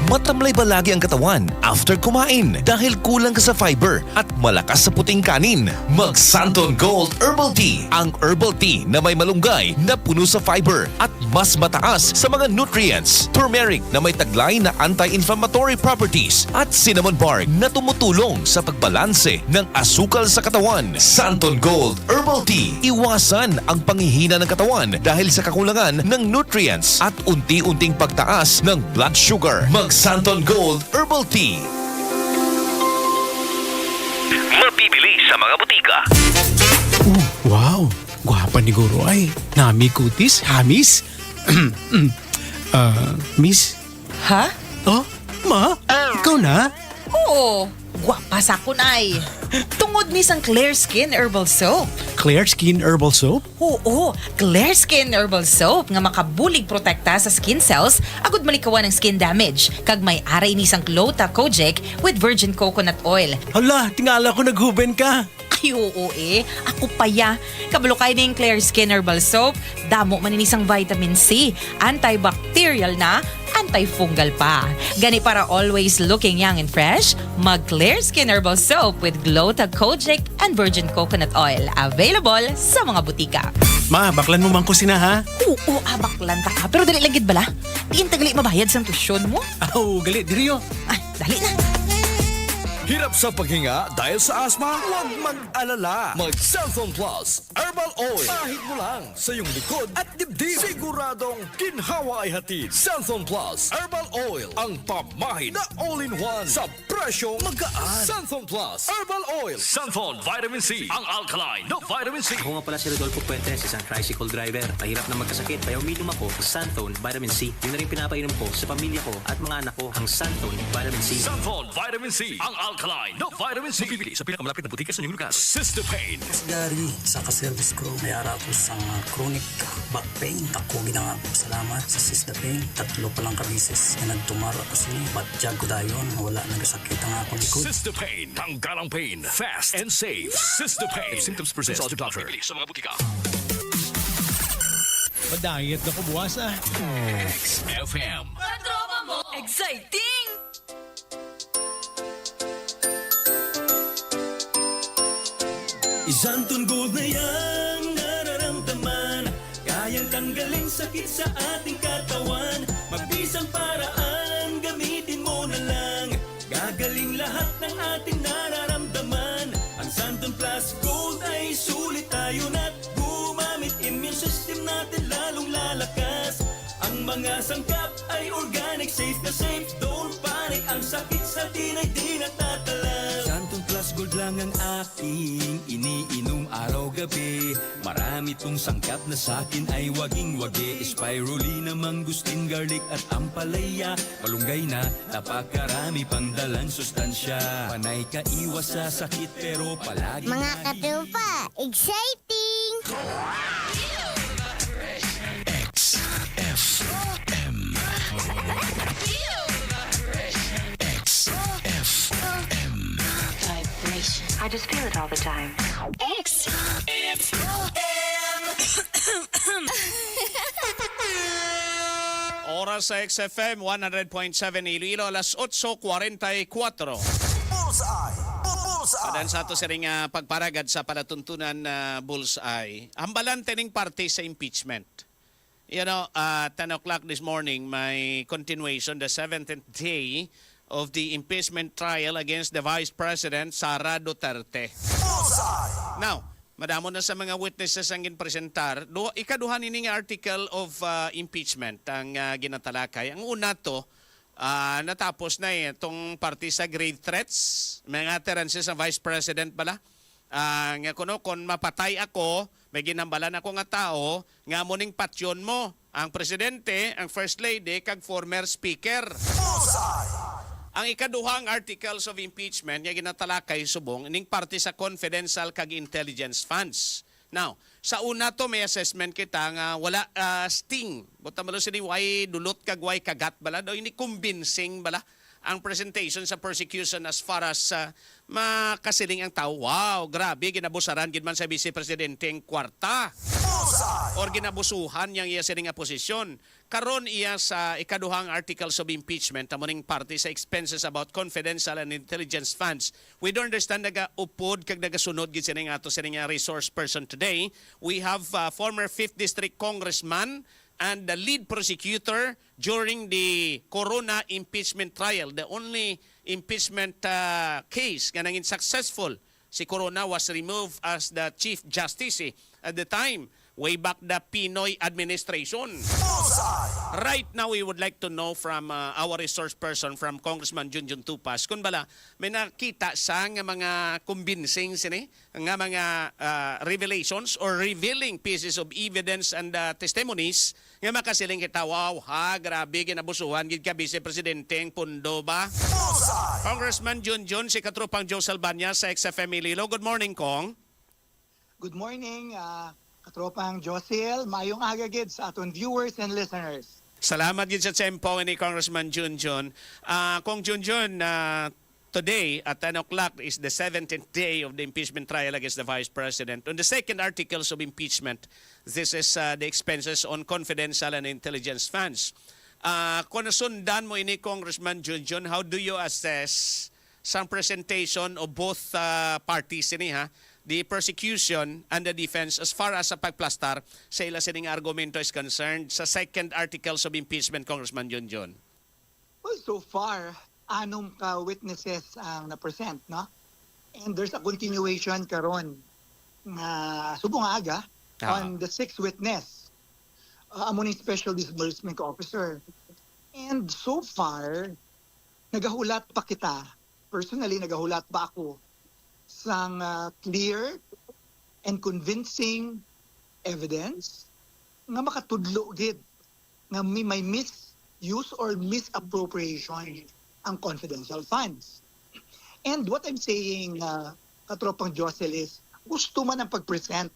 Speaker 3: Matamlay ba lagi ang katawan after kumain dahil kulang ka sa fiber at malakas sa puting kanin? Mag-Santon Gold Herbal Tea, ang herbal tea na may malunggay na puno sa fiber at mas mataas sa mga nutrients. Turmeric na may taglay na anti-inflammatory properties at cinnamon bark na tumutulong sa pagbalanse ng asukal sa katawan. Santon Gold Herbal Tea, iwasan ang panghihina ng katawan dahil sa kakulangan ng nutrients at unti-unting pagtaas ng blood sugar. Santon Gold Herbal Tea. Mabibili sa mga butika.
Speaker 21: Wow! Gwapa ni Guro ay. Nami kutis, hamis. Miss?
Speaker 1: Ha?
Speaker 21: Oh, ma? Ikaw na?
Speaker 1: Oo, gwapa sa kunay. Tungod ni sang Clear Skin Herbal Soap.
Speaker 21: Clear Skin Herbal Soap?
Speaker 1: Oo, Clear Skin Herbal Soap nga makabulig protekta sa skin cells agud malikawan ng skin damage kag may aray ni sang Clota Kojic with virgin coconut oil.
Speaker 21: Hala, tingala ko naghuben ka.
Speaker 1: Ay oo ako paya. Kabalo kay ning Clear Skin Herbal Soap, damo man ini sang vitamin C, antibacterial na, antifungal pa. Gani para always looking young and fresh, mag Clear Skin Herbal Soap with Glota Kojic and virgin coconut oil. Available sa mga butika.
Speaker 21: Ma, baklan mo man ko sina ha?
Speaker 1: Oo, baklan ta ka. Pero dali lagid bala. Diin tagali mabayad sa tusyon mo.
Speaker 21: Oh, gali diriyo.
Speaker 1: Ay, dali na.
Speaker 3: Hirap sa paghinga dahil sa asma? Huwag mag-alala. Mag-Cellphone Plus Herbal Oil. Kahit mo lang sa iyong likod at dibdib. Siguradong ginhawa ay hatid. Cellphone Plus Herbal Oil. Ang pamahid na all-in-one sa presyong magaan. Cellphone Plus Herbal Oil. Cellphone Vitamin C. Ang alkaline na vitamin C.
Speaker 17: Ako nga pala si Rodolfo Puentes, isang tricycle driver. Mahirap na magkasakit, kaya uminom ako ng Xanthone Vitamin C. Yun na rin pinapainom ko sa pamilya ko at mga anak ko ang Xanthone Vitamin C.
Speaker 3: Xanthone Vitamin C. Ang alkaline na vitamin C. Mabibili sa pinakamalapit na butika sa inyong lugar. Sister Pain.
Speaker 27: Dari sa kaservice ko, may ara ko sa chronic back pain. Ako ginanga ko salamat sa Sister Pain. 3 pa lang kabisis na nagtumara ko sa inyo. Batjag ko dayon, wala nagasakit ang akong likod.
Speaker 3: Sister Pain. Tanggalang pain. Fast and safe. Sister Pain. If symptoms persist, consult your doctor. Mabibili sa mga butika.
Speaker 21: Padayat na ko buwas ah.
Speaker 3: XFM.
Speaker 12: Katropa mo! Exciting!
Speaker 9: Isantun Gold na yang nararamdaman, kayang tanggalin sakit sa ating katawan. Mabisang paraan, gamitin mo na lang, gagaling lahat ng ating nararamdaman. Ang Santon Plus Gold ay sulit tayo na't gumamit, immune system natin lalong lalakas. Ang mga sangkap ay organic, safe na safe, don't panic. Ang sakit sa atin ay di natatalas. Santon Plus Gold lang ang aking iniinom araw-gabi. Marami tong sangkap na sakin ay waging-wagi. Spirulina, mangustin, garlic at ampalaya. Malunggay na, napakarami pang dalang sustansya. Panay ka iwas sa sakit pero palagi
Speaker 5: Mga katropa, exciting!
Speaker 3: XFM. XFM.
Speaker 12: Vibration. I just feel it all the time.
Speaker 18: Oras sa XFM 100.7 Iloilo, alas 8:44.
Speaker 19: Bullseye!
Speaker 18: Padan sa ato sa ring pagparagad sa palatuntunan na bullseye. Hambalan tining party sa impeachment. 10 o'clock this morning, may continuation, the 17th day of the impeachment trial against the Vice President, SARA Duterte. Now, madamo na sa mga witnesses ang ginpresentar. Ikaduhan ini nga article of impeachment ang ginatalakay. Ang una to, natapos na itong party sa grave threats, mga utterances sa Vice President bala. Nga kuno, kung mapatay ako, may ginambalan ako nga tao, nga muning patyon mo ang presidente, ang first lady, kag former speaker. Ang ikaduhang articles of impeachment nga ginatalakay subong ining parte sa confidential kag intelligence funds. Now, sa una to may assessment kita nga wala sting. Buta malo sini way dulot kag way kagat bala daw ini convincing bala ang presentation sa prosecution as far as makasiling ang tao. Wow, grabe, ginabusaran gid man sa Vice Presidente ang kwarta. Or ginabusuhan yang iya sining nga posisyon. Karon iya sa ikaduhang articles of impeachment amoning party sa expenses about confidential and intelligence funds. We don't understand naga-upod kag nagasunod gid sining ato sining resource person today. We have former 5th District Congressman and the lead prosecutor during the Corona impeachment trial. The only impeachment case nga nangin successful, si Corona was removed as the Chief Justice at the time, way back the Pinoy administration. Right now, we would like to know from our resource person, from Congressman Junjun Tupas, kung bala, may nakita sa nga mga convincing sini, nga mga revelations or revealing pieces of evidence and testimonies nga makasiling kita, wow, ha, grabe, ginabusuhan, gid ka Vice Presidente ang pundo ba? Congressman Junjun, si Katropang Joe Salbanya sa XFM Iloilo. Good morning, Kong.
Speaker 4: Good morning, Katropang Josil. Mayong agagid sa aton viewers and listeners.
Speaker 18: Salamat gid sa tempo ni Congressman Junjun. Kung Junjun, today at 10 o'clock is the 17th day of the impeachment trial against the Vice President. On the second articles of impeachment, this is the expenses on confidential and intelligence funds. Kung nasundan mo ini, Congressman Junjun, how do you assess some presentation of both parties ini, ha? The prosecution and the defense as far as sa pagplastar sa ila sining argumento is concerned sa second articles of impeachment, Congressman Junjun?
Speaker 4: Well, so far, 6 ka witnesses ang na-present, no? And there's a continuation karon nga subong aga on the 6th witness, among special disbursement officer. And so far, nagahulat pa kita, personally nagahulat pa ako sang clear and convincing evidence nga makatudlo gid nga may misuse or misappropriation ang confidential funds. And what I'm saying, Katropang Josel, is gusto man ang pag-present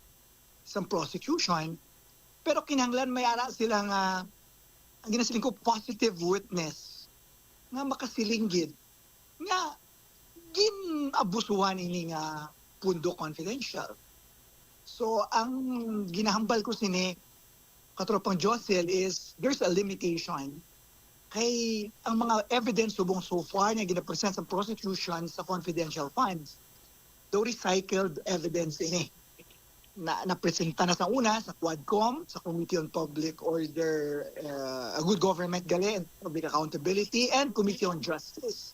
Speaker 4: sa prosecution, pero kinahanglan may ara silang ang ginasiling ko positive witness nga makasilinggid nga ginabusuhan ini nga pundo confidential. So, ang ginahambal ko sini, Katropang Josel, is there's a limitation kay ang mga evidence subong so far na ginapresent sa prosecution sa confidential funds, though recycled evidence ini na napresenta na sa una sa Quadcom, sa Committee on Public Order, a Good Government gali, and Public Accountability, and Committee on Justice.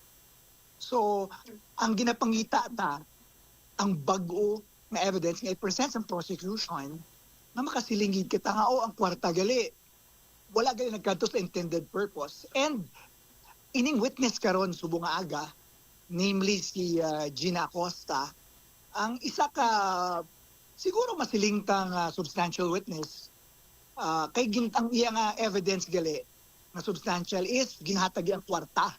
Speaker 4: So, ang ginapangita ta, ang bago na evidence nga i-present sa prosecution na makasilingid kita nga, ang kwarta gali, wala gali nagkanto sa intended purpose. And ining witness karon subong aga, namely si Gina Acosta, ang isa ka siguro masilingtang substantial witness, kay ang iya nga evidence gali na substantial is ginhatagi ang kwarta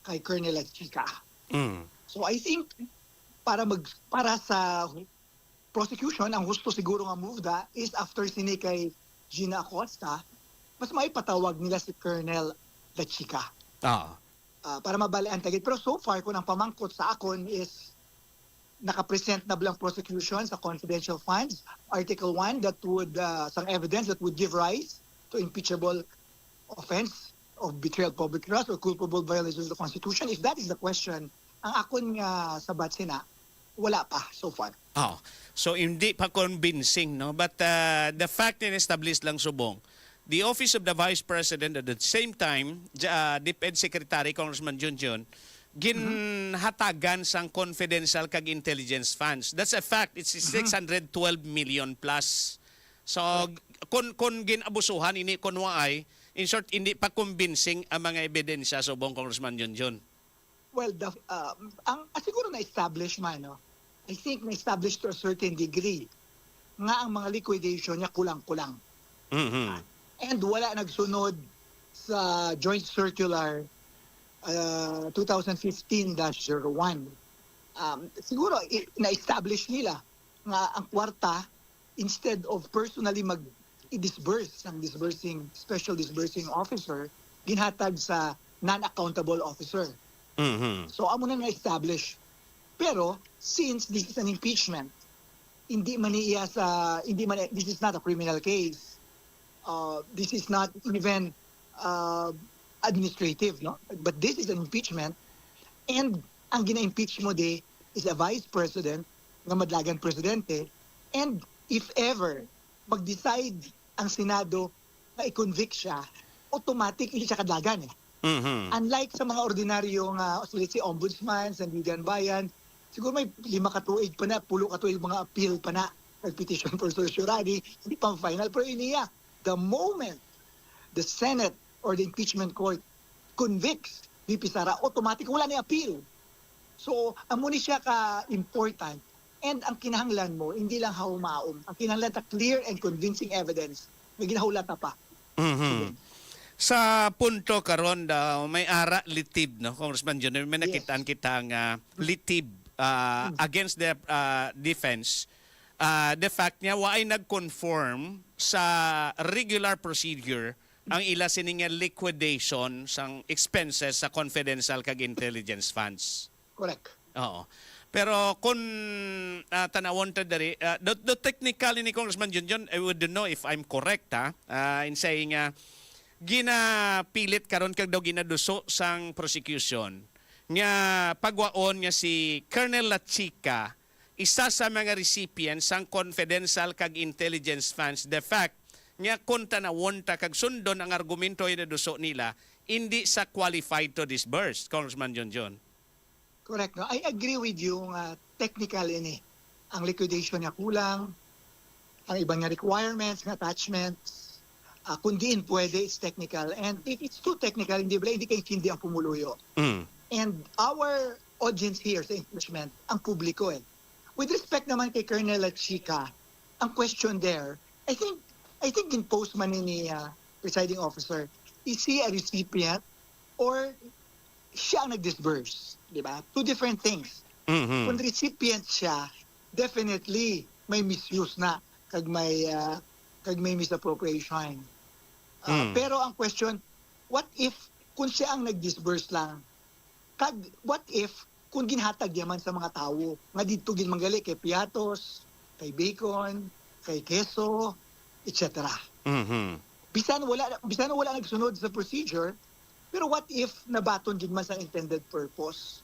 Speaker 4: kay Colonel Chica. So I think para sa prosecution, ang gusto siguro nga move is after sini kay Gina Acosta, mas maipatawag nila si Colonel Chica. Para mabalian tagid. Pero so far, kung ang pamangkot sa akon is nakapresent na bilang prosecution sa confidential funds, Article 1, that would, some evidence that would give rise to impeachable offense of betrayal of public trust or culpable violation of the Constitution. If that is the question, ang akon nga sabat sina, wala pa so far.
Speaker 18: Oh, so hindi pa convincing, no? But the fact na established lang subong, the Office of the Vice President at the same time, DepEd Secretary Congressman Junjun, ginhatagan sang confidential kag intelligence funds. That's a fact. It's 612 million plus. So, kung ginabusuhan, ini kunwaay, in short, hindi pa convincing ang mga ebidensya subong Congressman Junjun.
Speaker 4: Well, siguro na-establish man, no? I think na-establish to a certain degree nga ang mga liquidation niya kulang-kulang. And wala nagsunod sa Joint Circular 2015-01. Siguro na-establish nila nga ang kwarta, instead of personally i-disburse ang special disbursing officer, ginhatag sa non-accountable officer. So amo na na-establish. Pero since this is an impeachment, this is not a criminal case. This is not even administrative, no? But this is an impeachment, and ang gina-impeach mo is a vice president, nga madlagan presidente, and if ever mag-decide ang Senado na i-convict siya, automatic hindi siya kadlagan eh. Unlike sa mga ordinaryong let's say ombudsman, sandigan bayan, siguro may 5 katuig pa na, 10 katuig mga appeal pa na, petition for certiorari, hindi pang final, pero iniya, the moment the Senate or the impeachment court convicts VP Sara, automatic wala na appeal. So, amo ni siya ka-important. And ang kinahanglan mo, hindi lang haumaom. Ang kinahanglan ta clear and convincing evidence. May ginahulata pa.
Speaker 18: Sa punto karon daw may ara litib, no, Congressman Junior, may nakitaan kitang litib against the defense. The fact niya wa ay nag-conform sa regular procedure ang ila sininga liquidation sang expenses sa confidential kag intelligence funds.
Speaker 4: Correct.
Speaker 18: Oo. Pero kung tanawon ta dari, the technical ni Congressman Junjun, I would know if I'm correct in saying ginapilit karon kag daw ginaduso sang prosecution nga pagwaon nga si Colonel Lachica, isa sa mga recipients sang confidential kag intelligence funds. The fact nga kung tanawon ta kag sundon ang argumento na duso nila, hindi sa qualified to disburse, Congressman Junjun.
Speaker 4: Correct. No? I agree with you nga technical ini. Ang liquidation niya kulang, ang ibang nga requirements, nga attachments, kundiin pwede, it's technical. And if it's too technical, hindi kayo hindi ang pumuluyo. And our audience here sa impeachment, ang publiko eh. With respect naman kay Colonel Lachica, ang question there, I think in post man ni presiding officer, is he a recipient or siya ang nag-disburse? Diba? Two different things. Kung recipient siya, definitely may misuse na kag may misappropriation. Pero ang question, what if kung siya ang nag-disburse lang? What if kung ginhatag yaman sa mga tao nga dito ginmanggali kay Piatos, kay Bacon, kay Queso, etc. Bisan wala nagsunod sa procedure, pero what if nabaton gid man sa intended purpose?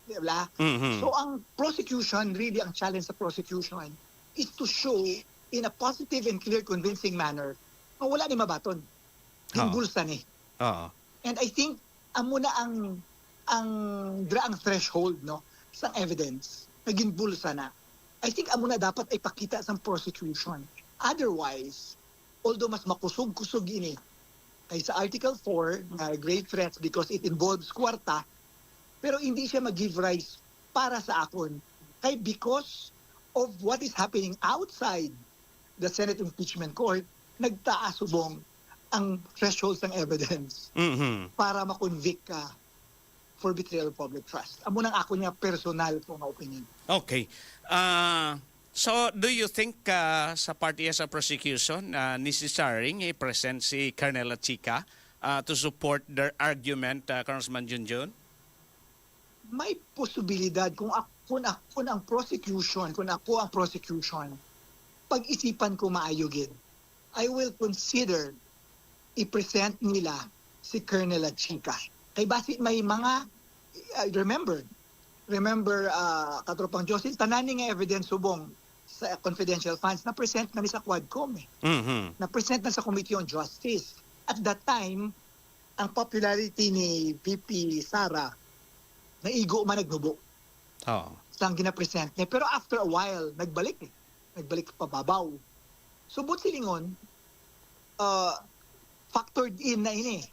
Speaker 4: Diba? So ang prosecution, really ang challenge sa prosecution is to show in a positive and clear convincing manner na wala ni mabaton. Gimbulsa ni. And I think amo na ang threshold no sa evidence na ginbulsa na. I think amo na dapat ay pakita sa prosecution. Otherwise, although mas makusog-kusog ini kay sa Article 4, grave threats because it involves kwarta, pero hindi siya mag-give rise para sa akon. Kay because of what is happening outside the Senate Impeachment Court, nagtaas subong ang thresholds ng evidence para makonvict ka for betrayal of public trust. Amo nang ako niya personal po nga opinion.
Speaker 18: Okay. So, do you think sa party sa prosecution, necessary i-present si Colonel Lachica to support their argument, Congressman Junjun?
Speaker 4: May posibilidad kung ako ang prosecution, pag-isipan ko maayogin, I will consider i-present nila si Colonel Lachica. Kay basit may mga, remember, remember, Katropang Jocelyn, tanani nga evidence subong sa confidential funds na present na ni sa Quadcom na present na sa Committee on Justice. At that time, ang popularity ni VP SARA naigo man nagnubo. Sa ang ginapresent niya. Pero after a while, nagbalik pababaw. So, but silingon, factored in na ini.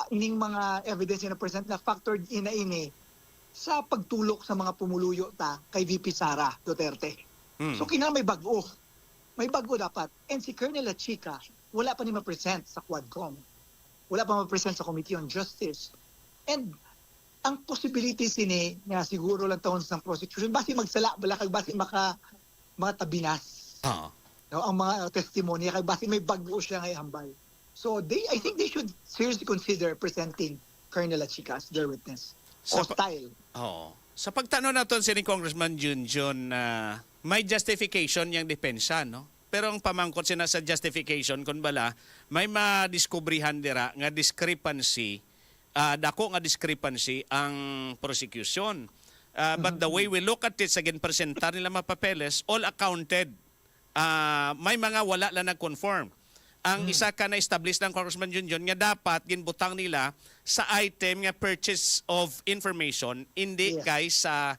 Speaker 4: Ining mga evidence na present na factored in na ini sa pagtulok sa mga pumuluyo ta kay VP Sara Duterte. So, kinala may bago. May bago dapat. And si Colonel Chica, wala pa ni ma-present sa Quadcom. Wala pa ma-present sa Committee on Justice. And ang possibilities ini nga siguro lang taon sa prosecution basi magsala bala kag basi matabinas. No, ang mga testimonya kag basi may bago siya ngay hambal. So I think they should seriously consider presenting Colonel Chica as their witness. Hostile.
Speaker 18: Sa pagtanong naton si Congressman Junjun na may justification yang depensa, no? Pero ang pamangkot sina sa justification kun bala may madiskubrihan dira nga discrepancy dako nga discrepancy ang prosecution. But the way we look at it, again, presentar nila mga papeles, all accounted. May mga wala lang nag-conform. Ang isa ka na-establish ng Congressman Junjun nga dapat ginbutang nila sa item nga purchase of information, hindi guys sa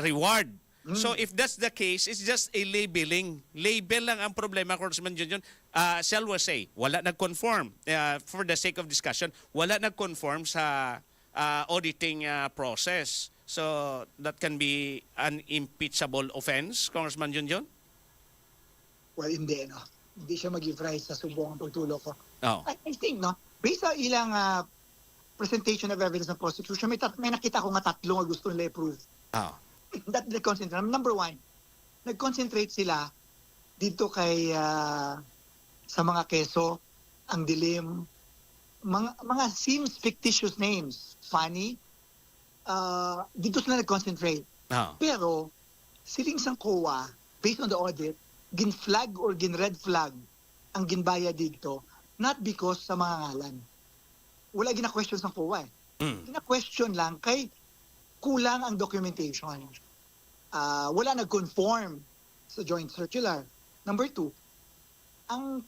Speaker 18: reward. So if that's the case, it's just a labeling. Label lang ang problema, Congressman Junjun. Shall we say, wala nag-conform. For the sake of discussion, wala nag-conform sa auditing process. So that can be an impeachable offense, Congressman Junjun?
Speaker 4: Well, hindi, no? Hindi siya mag-give rise sa subong ang pagtulok ko.
Speaker 18: I
Speaker 4: think, no? Based sa ilang presentation of evidence ng prosecution, may nakita ko nga tatlo nga gusto nila i-prove. That they concentrate. Number one, nag-concentrate sila dito kay sa mga keso, ang dilim, mga seems fictitious names, funny, dito sila nag-concentrate. Pero, siling sang COA, based on the audit, gin-flag or gin-red flag ang ginbaya dito, not because sa mga ngalan. Wala gina-question sa COA. Gina-question lang kay kulang ang documentation. Wala nag-conform sa joint circular. Number two, ang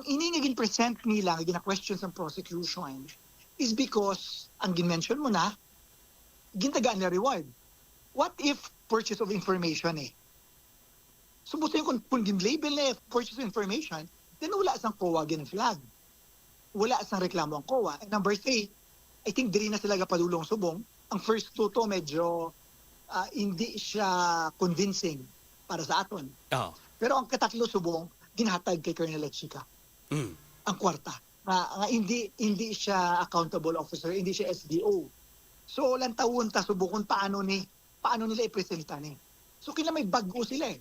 Speaker 4: ini nga gin-present nila, nga gina-question sa prosecution, is because, ang gin-mention mo na, gintagaan na reward. What if purchase of information So, buto yung kung gin-label na purchase of information, then wala sang COA gin-flag. Wala sang reklamo ang COA. And number three, I think diri na sila gapadulong subong. Ang first two to medyo hindi siya convincing para sa aton. Pero ang katatlo subong, ginhatag kay Colonel Chica. Ang kwarta. Hindi siya accountable officer, hindi siya SDO. So, lantawon ta subong kung paano nila ipresenta ni. So, kailan may bago sila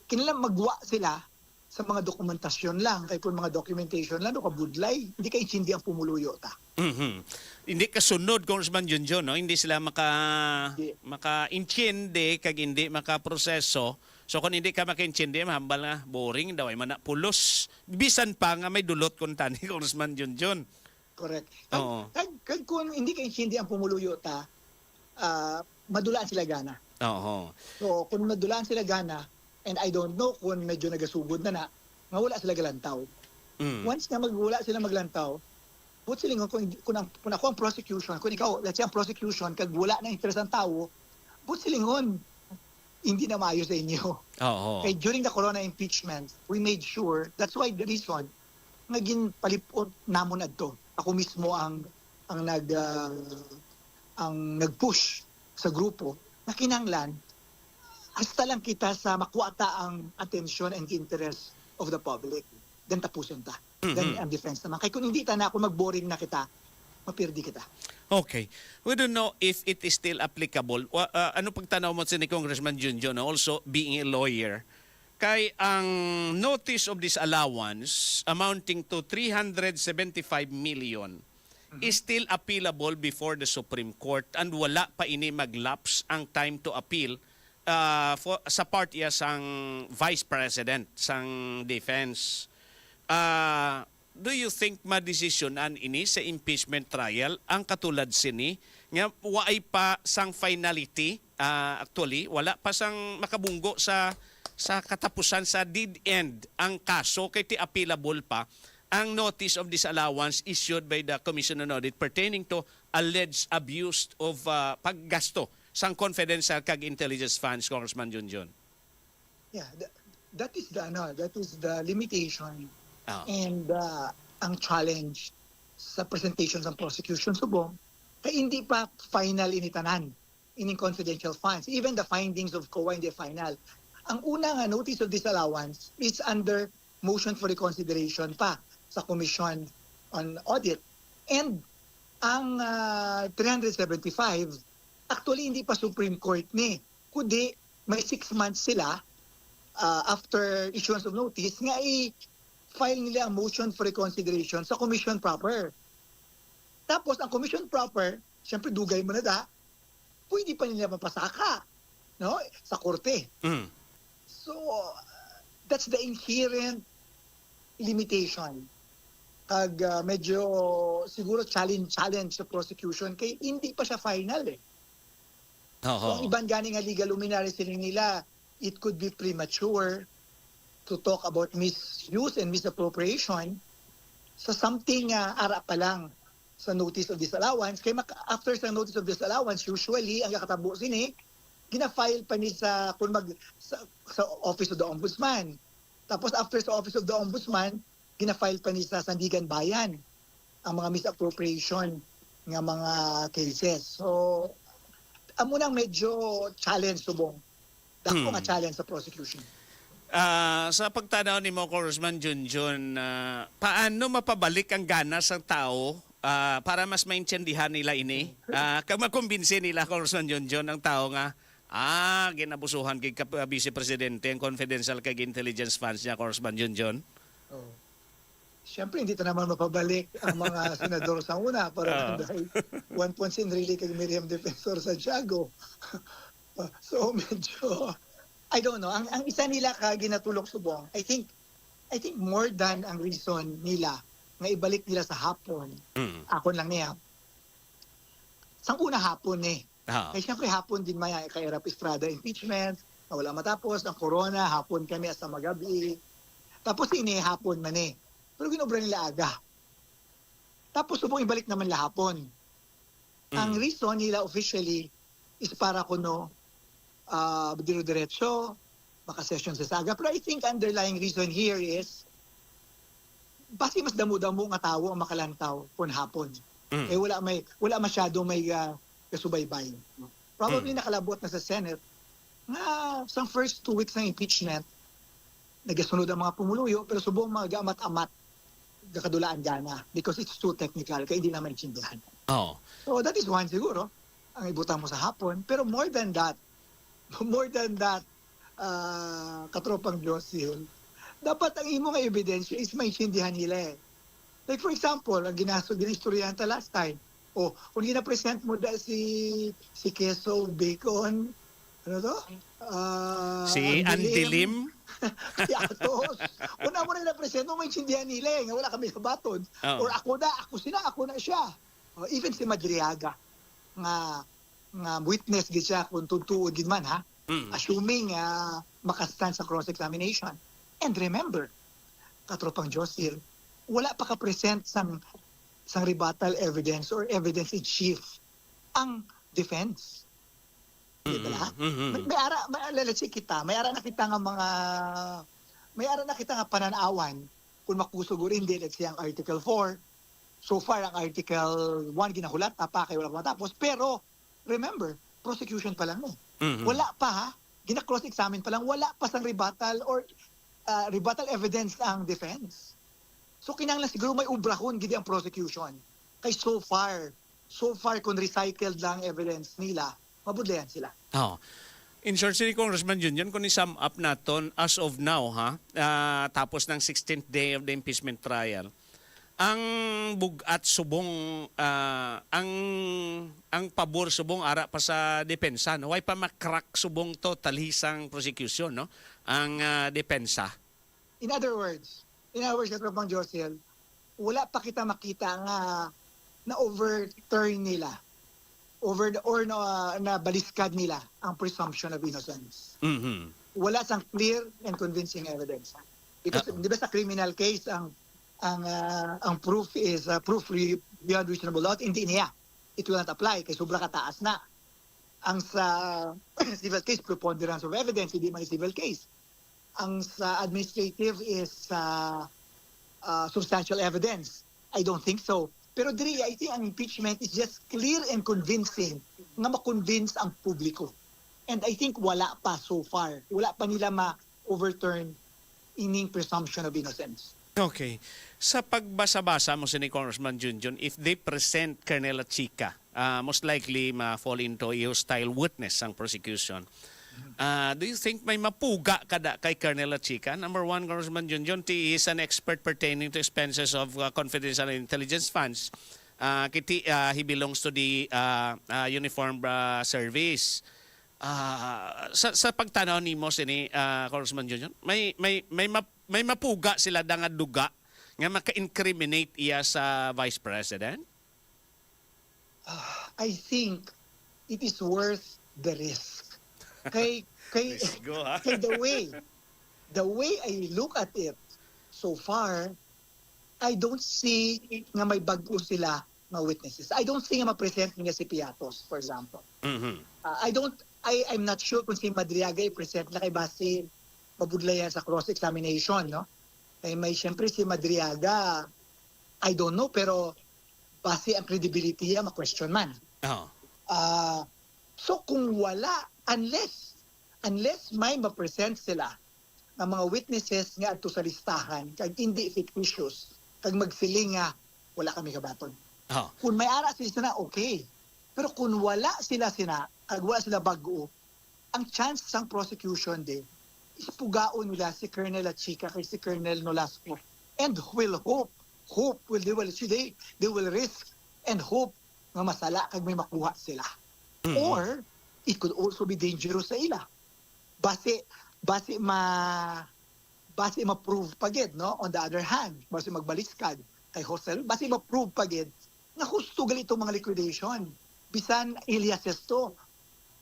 Speaker 4: Kailan magwa sila sa mga dokumentasyon lang, kay kung mga documentation lang, kabudlay, hindi ka intindi ang pumuluyo ta.
Speaker 18: Hindi kasunod, Congressman Junjun, no? Hindi sila maka-intindi kag hindi maka-proseso. So kung hindi ka maka-intindi, mahambal nga, boring daw, ay manapulos. Bisan pa nga may dulot kung tani, Congressman Junjun.
Speaker 4: Correct. Kag kung hindi ka intindi ang pumuluyo ta, madulaan sila gana. So kung madulaan sila gana, and I don't know kung medyo nagasugod na wala sila galantaw. Once na wala sila maglantaw, but silingon kung ako ang prosecution, kung ikaw, let's say ang prosecution, kag wala na interest ang tao, but silingon, hindi na maayos sa inyo. Kaya during the corona impeachment, we made sure, that's why the reason, naging palipot namon adto. Ako mismo ang nag-push sa grupo na kinanglan hasta lang kita sa makuata ang attention and interest of the public. Then tapusin ta. Then ang defense naman. Kaya kung hindi ta na ako mag-boring na kita, mapirdi kita.
Speaker 18: Okay. We don't know if it is still applicable. Ano pagtanaw mo si Congressman Junjun, also being a lawyer, kay ang notice of disallowance amounting to 375 million is still appealable before the Supreme Court and wala pa ini mag-lapse ang time to appeal sa party sang Vice President sang Defense. do you think madesisyonan ini sa impeachment trial ang katulad sini nga waay pa sang finality, actually wala pa sang makabunggo sa katapusan sa dead end ang kaso kay ti appealable pa ang notice of disallowance issued by the Commission on Audit pertaining to alleged abuse of paggasto sang confidential kag intelligence funds, Congressman Junjun.
Speaker 4: Yeah, that is the limitation and ang challenge sa presentation ng prosecution subong kay hindi pa final initanan ining confidential funds. Even the findings of COA hindi final. Ang una nga notice of disallowance is under motion for reconsideration pa sa Commission on Audit. And ang 375, actually hindi pa Supreme Court ni, kundi may 6 months sila after issuance of notice nga i-file nila ang motion for reconsideration sa Commission proper. Tapos ang Commission proper, siyempre dugay mo na pwede pa nila mapasaka, no? Sa korte. So, that's the inherent limitation. Kag medyo siguro challenge sa prosecution kay hindi pa siya final eh. So, ang ibang gani nga legal luminary sila nila, it could be premature to talk about misuse and misappropriation sa something ara pa lang sa notice of disallowance. Kaya after sa notice of disallowance, usually, ang kakatabo sini, gina-file pa ni sa Office of the Ombudsman. Tapos after sa Office of the Ombudsman, gina-file pa ni sa Sandigan Bayan ang mga misappropriation ng mga cases. So, amo nang medyo challenge subong. Dako nga challenge sa prosecution.
Speaker 18: Sa pagtanaw ni mo, Congressman Junjun, paano mapabalik ang ganas ng tao para mas maintindihan nila ini? Kung makumbinsi nila, Congressman Junjun, ang tao nga, ginabusuhan kay Vice Presidente ang confidential kay intelligence funds niya, Congressman Junjun.
Speaker 4: Siyempre, hindi ito naman mapabalik ang mga senador sa una para dahil 1 really kay Miriam Defensor Santiago. So medyo, I don't know, ang isa nila ginatulok subong, I think more than ang reason nila nga ibalik nila sa hapon, ako lang niya. Sang una hapon Kaya siyempre hapon din maya kay Erap Estrada impeachment, na wala matapos, ang corona, hapon kami sa magabi. Tapos hapon man Pero ginobra nila aga. Tapos subong ibalik naman lahapon. Ang reason nila officially is para kuno diretso, makasession sa saga. Pero I think underlying reason here is basi mas damo-damo nga tawo ang makalantaw kun hapon. Eh wala masyado may kasubaybay. Probably nakalabot na sa Senate na sa first 2 weeks ng impeachment nagasunod ang mga pumuluyo pero subong mga gamat-amat gakadulaan gana because it's too technical kaya hindi naman intindihan. So that is one siguro ang ibutang mo sa hapon. Pero more than that, katropang Josil, dapat ang imo nga ebidensya is maintindihan nila Like for example, ang ginastoryahan ta last time, kung gina-present mo si Queso Bacon, ano to?
Speaker 18: Si Andilim?
Speaker 4: Si Atos. Una mo na na-present mo, maintindihan nila nga wala kami sabaton. Or ako na siya. Even si Madriaga, nga witness gid siya kung tutuod gid man assuming makastand sa cross-examination. And remember, katropang Josil, wala pa ka-present sang rebuttal evidence or evidence in chief ang defense. Diba? May ara na kita nga pananawan kung makusog o hindi, let's say ang Article 4. So far, ang Article 1 ginahulat pa kaya wala pa matapos. Pero, remember, prosecution pa lang Wala pa gina-cross-examine pa lang, wala pa sang rebuttal or rebuttal evidence ang defense. So kinahanglan siguro may ubrahon gidi ang prosecution. Kay so far kung recycled lang evidence nila, mabudlayan sila.
Speaker 18: In short, si Congressman Junjun, kung i-sum up naton as of now, tapos ng 16th day of the impeachment trial, ang bugat subong, ang pabor subong ara pa sa depensa, no? Way pa makrack subong total hisang prosecution, no? Ang depensa.
Speaker 4: In other words, Katropang Josiel, wala pa kita makita nga na overturn nila na baliskad nila ang presumption of innocence. Wala sang clear and convincing evidence. Because di ba sa criminal case ang proof is proof beyond reasonable doubt, hindi niya. It will not apply kasi sobra kataas na. Ang sa civil case, preponderance of evidence, hindi man civil case. Ang sa administrative is substantial evidence. I don't think so. Pero diri, I think ang impeachment is just clear and convincing na makonvince ang publiko. And I think wala pa so far. Wala pa nila ma-overturn ining presumption of innocence.
Speaker 18: Okay. Sa pagbasa-basa mo ni Congressman Junjun, if they present Colonel Chica, most likely ma-fall into a hostile witness ang prosecution. Do you think may mapuga kada kay Colonel Chica? Number one, Congressman Junjun, he is an expert pertaining to expenses of confidential intelligence funds. He belongs to the uniformed service. Sa pagtanaw ni mo sini Congressman Junjun, may mapuga sila nga duga nga maka-incriminate iya sa Vice President?
Speaker 4: I think it is worth the risk. Kay the way I look at it so far, I don't see nga may bago sila na witnesses. I don't see nga ma-present nga si Piatos, for example. I'm not sure kung si Madriaga i-present na kay base mabudlayan sa cross-examination, no? Kay may siyempre si Madriaga, I don't know, pero base ang credibility niya, ma-question man. So kung wala, unless may ma-present sila ng mga witnesses nga ato sa listahan, kag hindi fictitious, kag magsiling nga, wala kami kabaton. Kung may ara sila, okay. Pero kung wala sila, kag wala sila bago, ang chance sang prosecution din, is pugaon nila si Colonel Chica kay si Colonel Nolasco. And will they will risk and hope nga masala kag may makuha sila. Or it could also be dangerous sa ila. Base ma-prove pagid, no? On the other hand, base magbaliskad kay hostel, base ma-prove pagid na husto gali itong mga liquidation. Bisan Elias to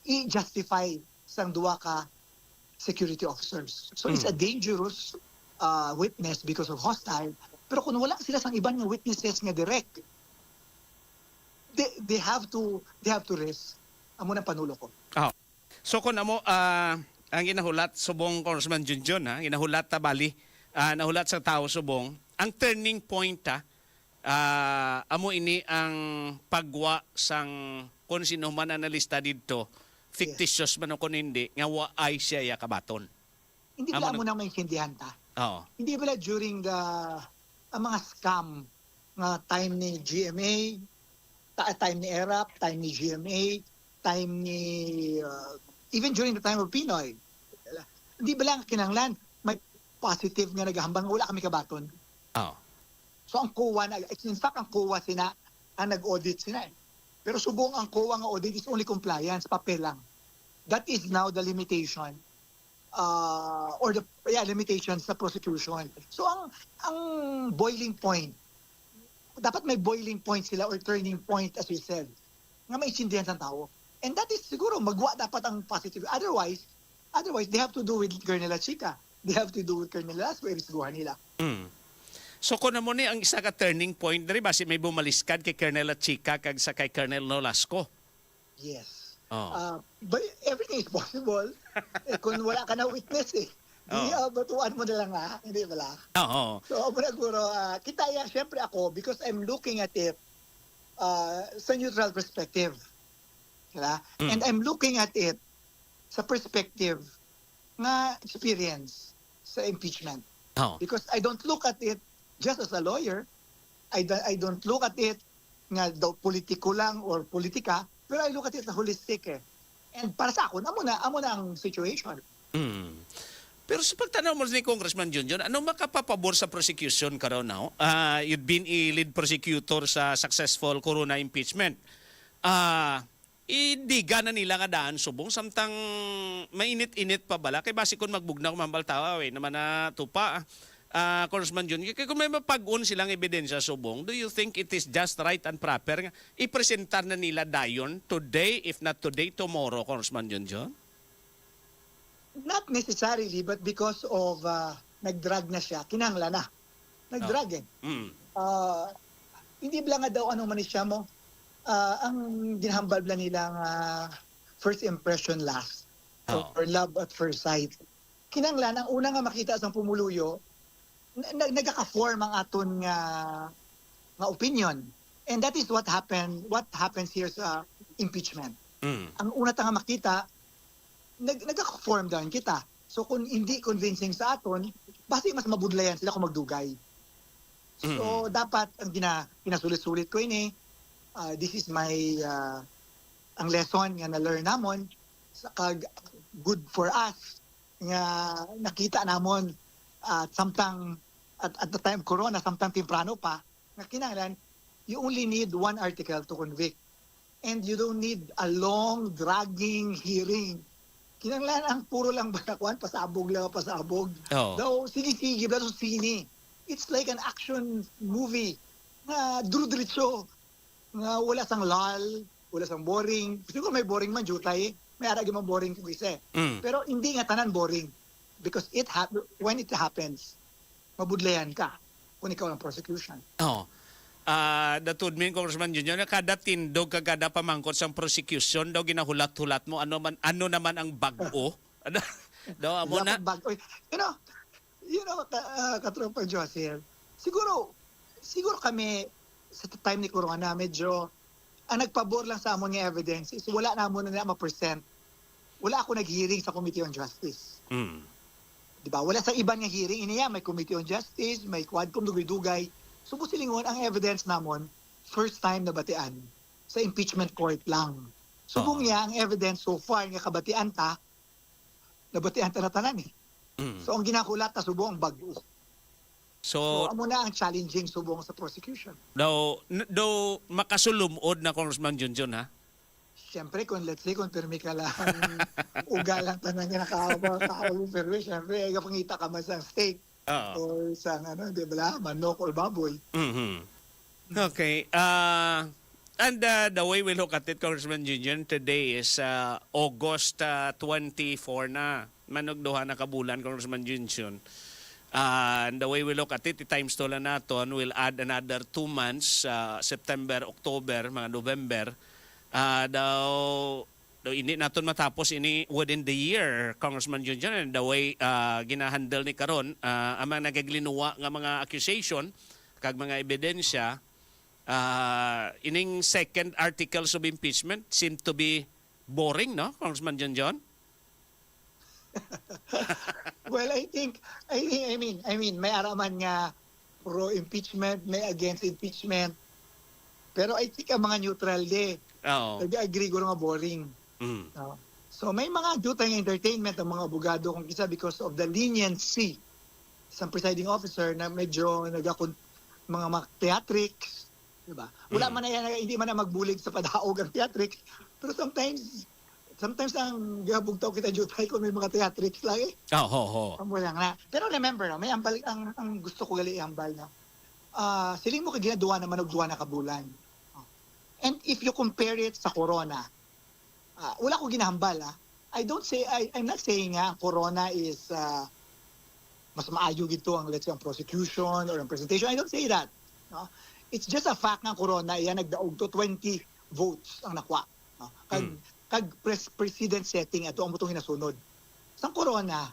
Speaker 4: i-justify sang duwa ka security officers. So it's a dangerous witness because of hostile. Pero kung wala sila sang ibang witnesses nga direct, they have to risk. Amo na panulo ko.
Speaker 18: So kung amo ang ginahulat subong Congressman Junjun, ginahulat ta bali, nahulat sa tao subong, ang turning point amo ini ang pagwa sang kung sino man analista dito, fictitious man o kung hindi, nga waay siya ya kabaton.
Speaker 4: Hindi ba mo na maintindihan ta? Hindi ba during ang mga scam nga time ni GMA, time ni ERAP, time ni GMA, time ni even during the time of Pinoy, hindi ba lang kinanglan may positive nga naghahambang wala kami kabaton? So ang COA, in fact ang COA ang nag-audit sila eh. Pero subong ang COA nga audit is only compliance, papel lang. That is now the limitation or the limitations sa prosecution. So ang boiling point, dapat may boiling point sila or turning point as we said, nga maintindihan sa tao. And that is siguro magwa dapat ang positive. Otherwise they have to do with Colonel Chica. They have to do with Colonel Lasco, irisguhan nila.
Speaker 18: So kung mo ni ang isa ka turning point diri basi may bumaliskad kay Colonel Chica kag sa kay Colonel Nolasco.
Speaker 4: Yes. But everything is possible. Kung wala ka na witness batuan mo na lang hindi ba lang? So siguro kita siyempre ako because I'm looking at it sa neutral perspective. Diba? And I'm looking at it sa perspective nga experience sa impeachment. Because I don't look at it just as a lawyer. I don't look at it nga daw politiko lang or politika, pero I look at it as holistic eh. And para sa ako, amo na ang situation.
Speaker 18: Pero sa pagtanaw mo ni Congressman Junjun, ano makapapabor sa prosecution karon now? You've been a lead prosecutor sa successful Corona impeachment. Idiga na nila nga daan subong samtang mainit-init pa bala kay basi kun magbugnaw mambal tawa naman na tupa. Congressman Jun, kung may mapag-un silang ebidensya subong, do you think it is just right and proper nga ipresentar na nila dayon today, if not today, tomorrow, Congressman Jun?
Speaker 4: Not necessarily, but because of nag-drug na siya, kinangla na. Nag-drug eh. Hindi lang nga daw anong manisya mo. Ang ginahambal na nilang first impression last. Or love at first sight. Kinanglan, ang una nga makita sa pumuluyo, nagaka-form ang aton nga opinion. And that is what happens here sa impeachment. Ang una ta nga makita, nagaka-form down kita. So kung hindi convincing sa aton, basi mas mabudlayan sila kung magdugay. So dapat ang ginasulit-sulit ko ini, this is my ang lesson nga na-learn namon sa good for us nga nakita namon at the time corona, samtang temprano pa, na kinahanglan, you only need one article to convict. And you don't need a long, dragging hearing. Kinahanglan ang puro lang banakuan, pasabog. Daw, sige, daw sini. It's like an action movie na duro-diretso. Nga wala sang lal, wala sang boring. Siguro may boring man, jutay. May aragi man boring kung isa. Pero hindi nga tanan boring. Because when it happens, mabudlayan ka kung ikaw ang prosecution.
Speaker 18: Datud min, Congressman Junior, kada tindog, kada pamangkot sa prosecution, daw ginahulat-hulat mo, ano naman ang bago? Daw, amo na?
Speaker 4: You know, katropa Joseph, siguro kami, sa time ni Corona, medyo, ang nagpabor lang sa amon nga evidence is wala na mo na ma-present. Wala ako nag-hearing sa Committee on Justice. Diba? Wala sa ibang nga hearing, iniya, may Committee on Justice, may Quadcom, dugay-dugay. Subo silingon, ang evidence namon, first time nabatian sa impeachment court lang. Subong niya, ang evidence so far nga kabatian ta, nabatian ta na tanan eh. So ang ginakulat ta subong bago. So amo na ang challenging subong sa prosecution.
Speaker 18: Daw makasulumod na Congressman Junjun, ha?
Speaker 4: Siyempre, let's say, kung permi ka lang, ugalang tanan nga nakakawang permi, siyempre, pangita ka man sa steak or sa, di ba, manok or baboy.
Speaker 18: Okay. And the way we look at it, Congressman Junjun, today is August 24 na. Manugduhan na kabulan, Congressman Junjun. And the way we look at it, times to lang naton, we'll add another 2 months, September, October, mga November. Daw hindi naton matapos ini within the year, Congressman Junjun, and the way ginahandle ni karon ang mga nagaglinuwa nga mga accusation kag mga ebidensya, ining second articles of impeachment seem to be boring, no, Congressman Junjun?
Speaker 4: Well, I mean, may araman nga pro-impeachment, may against impeachment. Pero I think ang mga neutral nag-agree ko nga boring. So may mga dutang entertainment ang mga abogado kung isa because of the leniency sa presiding officer na medyo mga theatrics, diba? Wala man na yan, hindi man na magbulig sa padaog ang theatrics, pero sometimes ang gabugtaw kita jutay kung may mga theatrics lang eh. Amo lang na. Pero remember, may ambal ang gusto ko gali ambal na. Siling mo kay ginaduwa naman og duwa na kabulan. And if you compare it sa corona, wala ko ginahambal. I'm not saying nga corona is mas maayo gito ang let's say ang prosecution or ang presentation. I don't say that. No? It's just a fact nga corona iya nagdaog to 20 votes ang nakuha. No? Kag president setting ato ang butong hinasunod. Sa corona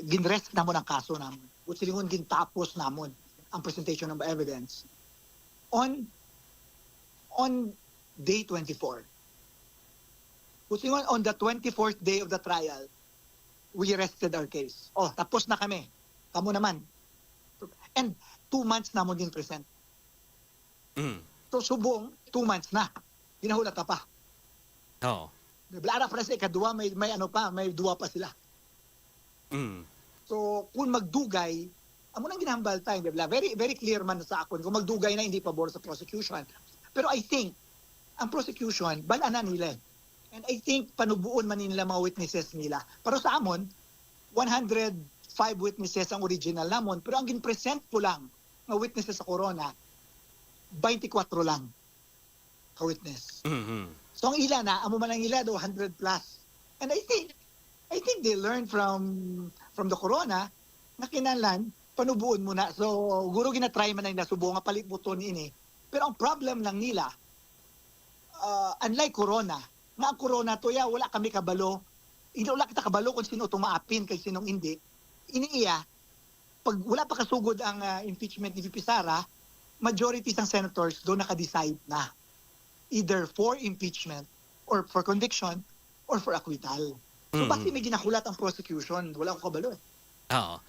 Speaker 4: ginrest namon ang kaso namon. Ut silingon gintapos namon ang presentation of evidence on day 24. On the 24th day of the trial, we rested our case. Tapos na kami. Kamo naman. And 2 months namon din present. So subong 2 months na. Ginahulat pa. Blara press kadua may duwa pa sila. So kung magdugay, amo nang ginahambal tayo, very very clear man sa akon kung magdugay na hindi pabor sa prosecution. Pero I think ang prosecution bala na nila. And I think panubuon man nila mga witnesses nila. Pero sa amon, 105 witnesses ang original namon. Pero ang gin-present ko lang ng witnesses sa corona, 24 lang ka-witness. So ang ila na, amo man ang ila, 100 plus. And I think they learned from the corona na kinahanglan panubuon muna. So guro ginatry man na subo nga palit buton ini. Pero ang problem lang nila, unlike corona, nga ang corona to wala kami kabalo. Wala kita kabalo kung sino tumaapin kay sinong hindi. Iniiya, pag wala pa kasugod ang impeachment ni VP Sara, majority ng senators doon naka-decide na. Either for impeachment or for conviction or for acquittal. So bakit may ginakulat ang prosecution? Wala akong kabalo eh.
Speaker 18: Oo.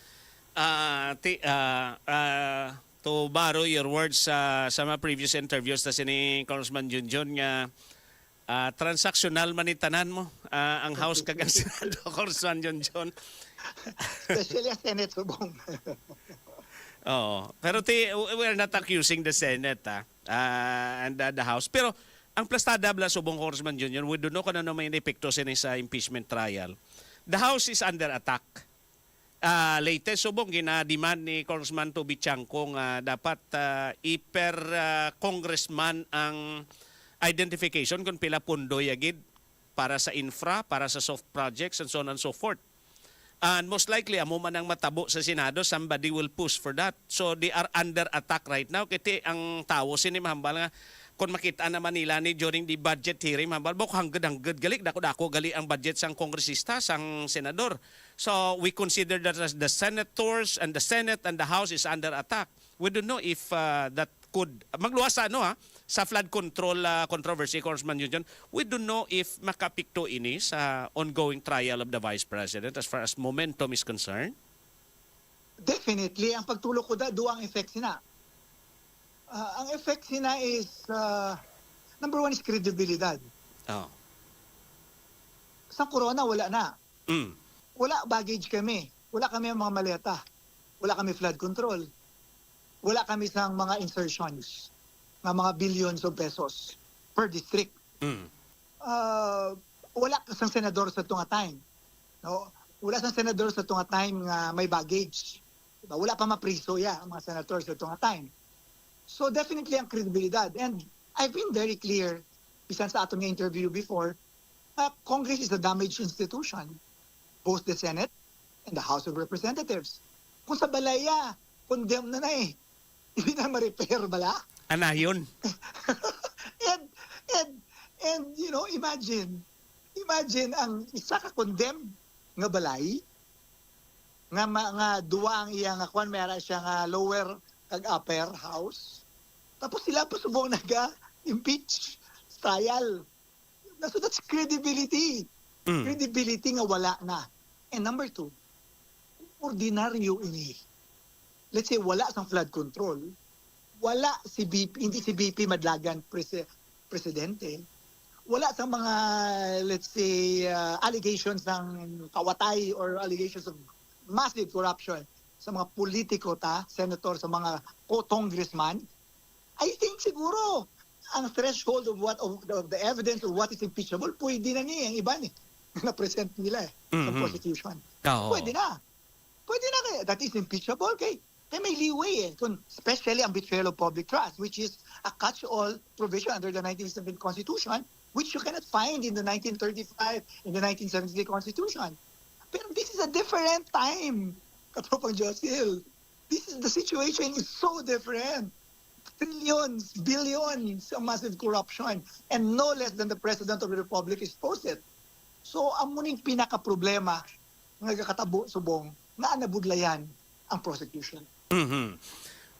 Speaker 18: To borrow your words sa mga previous interviews na ni Congressman Junjun nga transactional man itanan mo ang House kag ang Senado, Congressman Junjun.
Speaker 4: Especially ang Senate subong.
Speaker 18: Oo. Pero we're not accusing the Senate and the House. Pero ang plastada bla subong Congressman Junjun, we don't know kung ano may epekto sa impeachment trial. The House is under attack. Latest subong ginademand ni Congressman Toby Chanco nga dapat congressman ang identification kung pila pundo yagid para sa infra, para sa soft projects and so on and so forth. And most likely amo man ang matabo sa Senado, somebody will push for that. So they are under attack right now. Kiti ang tawo sini mahambal nga kung makita naman nila ni during the budget hearing, mahambal bok hanggad gali dako gali ang budget sang kongresista, sang senador. So we consider that as the senators and the Senate and the House is under attack. We don't know if that could magluwas sa flood control controversy, Congressman Junjun. We don't know if makapikto ini sa ongoing trial of the Vice President as far as momentum is concerned.
Speaker 4: Definitely, ang pagtulog ko duang effect sina. Ang effect sina is number one is credibility.
Speaker 18: Oh.
Speaker 4: Sa corona wala na. Wala baggage kami. Wala kami ang mga maleta. Wala kami flood control. Wala kami sang mga insertions ng mga billions of pesos per district. Wala sang senador sa tunga time. No? Wala sang senador sa tunga time nga may baggage. Diba? Wala pa mapriso ang mga senador sa tunga time. So definitely ang credibilidad. And I've been very clear, bisan sa atong interview before, Congress is a damaged institution. Both the Senate and the House of Representatives. Kung sa balaya, condemn na eh. Hindi na ma-repair bala.
Speaker 18: Anayon.
Speaker 4: and you know, imagine ang isa ka condemn nga balay nga duwa ang iya nga kwan mayara siya nga lower kag upper house. Tapos sila pa subong impeach trial. So that's credibility. Credibility nga wala na. And number two, ordinaryo ini. Let's say wala sang flood control. Wala si BP, hindi si BP madlagan presidente. Wala sa mga, let's say, allegations ng kawatay or allegations of massive corruption sa mga politiko senator, sa mga congressman. I think siguro ang threshold of the evidence of what is impeachable, pwede na niya ang iba na-present nila sa prosecution. Pwede na. That is impeachable. Okay. Kaya may leeway especially ang betrayal of public trust, which is a catch-all provision under the 1970 Constitution, which you cannot find in the 1935, in the 1973 Constitution. Pero this is a different time, Katropang Josil. The situation is so different. Trillions, billions of massive corruption, and no less than the President of the Republic is posted. So, ang muning pinaka-problema ng nagkakatabo subong na anabudlayan ang prosecution.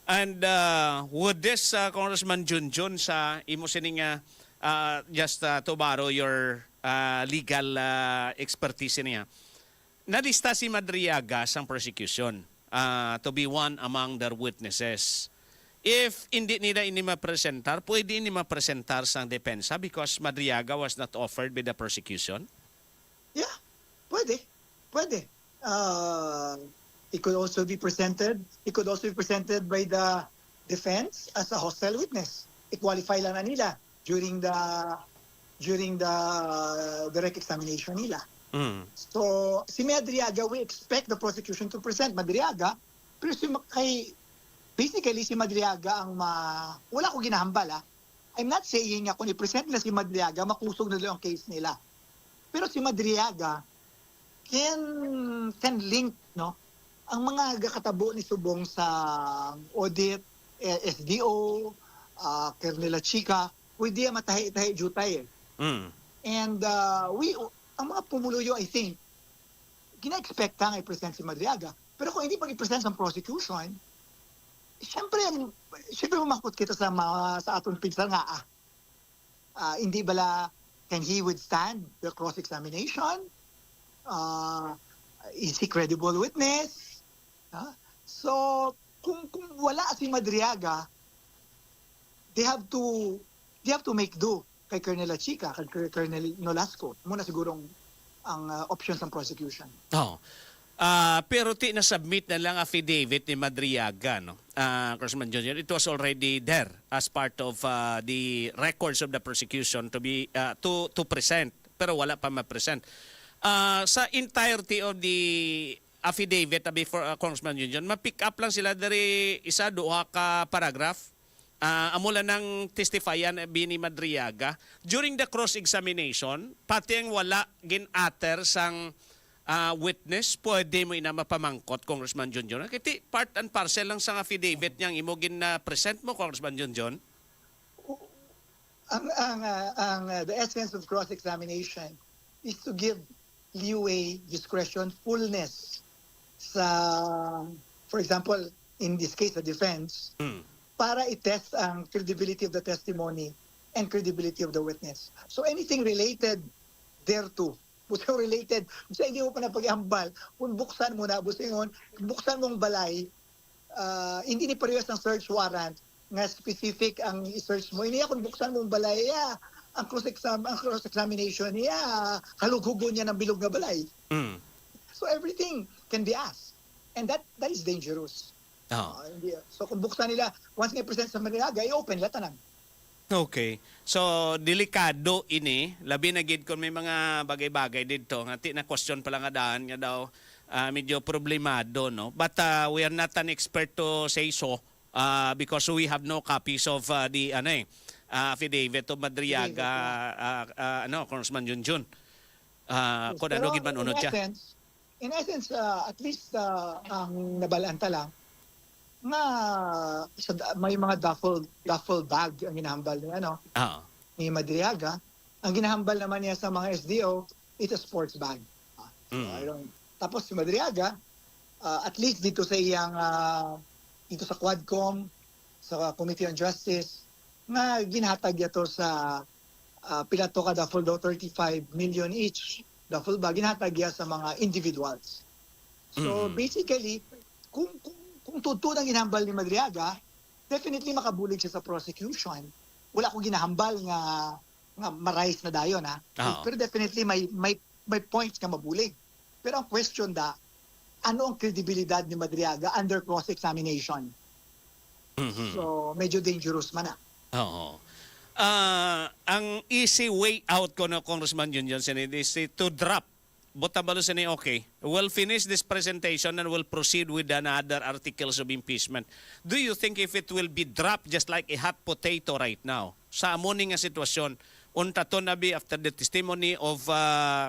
Speaker 18: And would this Congressman Junjun sa imo sining just to borrow your legal expertise niya, nalista si Madriaga sang prosecution to be one among their witnesses. If hindi nila ini mapresentar, pwede ini mapresentar sang depensa because Madriaga was not offered by the prosecution?
Speaker 4: Yeah, pwede. It could also be presented. It could also be presented by the defense as a hostile witness. I-qualify lang na nila during the during the direct examination nila.
Speaker 18: Mm.
Speaker 4: So, si Madriaga, we expect the prosecution to present Madriaga, pero basically, si Madriaga wala ko ginahambal, I'm not saying kung i-present nila si Madriaga, makusog na lang ang case nila. Pero si Madriaga can link, no, ang mga gakatabo ni Subong sa audit, SDO, Kernela Chica, with diya matahi-tahi jutay.
Speaker 18: Mm.
Speaker 4: And ang mga pumuluyo, I think, gina-expect nga i-present si Madriaga. Pero kung hindi pag-i-present sa prosecution, siyempre mamakot kita sa atong pinsal nga, hindi bala, can he withstand the cross-examination? Is he credible witness? So, kung wala si Madriaga, they have to make do kay Colonel Chica, kay Colonel Nolasco. Muna sigurong ang options ng prosecution.
Speaker 18: Oh. Pero na-submit na lang affidavit ni Madriaga, no? Congressman Junior. It was already there as part of the records of the prosecution to be to present, pero wala pa ma-present. Sa entirety of the affidavit before Congressman Junior, ma-pick up lang sila dari isa duha ka paragraph. Amula ng testifyan ni Madriaga during the cross-examination, pati ang wala gin-atter sang witness, pwede mo ina mapamangkot, Congressman John John. Kiti part and parcel lang sang affidavit niyang imo gin-present mo, Congressman John John.
Speaker 4: The essence of cross-examination is to give leeway, discretion, fullness sa, for example, in this case, the defense, para i-test ang credibility of the testimony and credibility of the witness. So anything related thereto, buto related, buto hindi mo pa napag-ihambal, kung buksan mo na, buksan mong balay, hindi ni parehas ng search warrant nga specific ang i-search mo. Hindi kung buksan mong balay, ang cross-examination niya, halughugon niya ng bilog na balay. So everything can be asked. And that is dangerous. So kung buksan nila, once nga-present sa Madriaga, i-open lahat na.
Speaker 18: Okay. So, delikado ini. Labi na gid kung may mga bagay-bagay dito. Ngati na question pa lang nga daan nga daw medyo problemado, no? But we are not an expert to say so because we have no copies of the affidavit of Madriaga, Congressman Junjun. Kung ano gid man unod siya.
Speaker 4: In essence, at least ang nabalanta lang, nga may mga duffel bag ang ginahambal niya, ni Madriaga. Ang ginahambal naman niya sa mga SDO, it's a sports bag. Tapos si Madriaga, at least dito sa iyang dito sa Quadcom, sa Committee on Justice, nga ginhatag ito sa pilato ka duffel daw 35 million each duffel bag, ginhatag niya sa mga individuals. So basically, kung tuto ng ginahambal ni Madriaga, definitely makabulig siya sa prosecution. Wala ko ginahambal nga marais na dayon, Pero definitely may points nga mabulig. Pero ang question ano ang kredibilidad ni Madriaga under cross-examination? So, medyo dangerous man
Speaker 18: Oo. Ang easy way out ko na Congressman Junjun is to drop. Botabalo sa ni okay. We'll finish this presentation and we'll proceed with another articles of impeachment. Do you think if it will be dropped just like a hot potato right now, sa amon nga sitwasyon, unta to nabi after the testimony of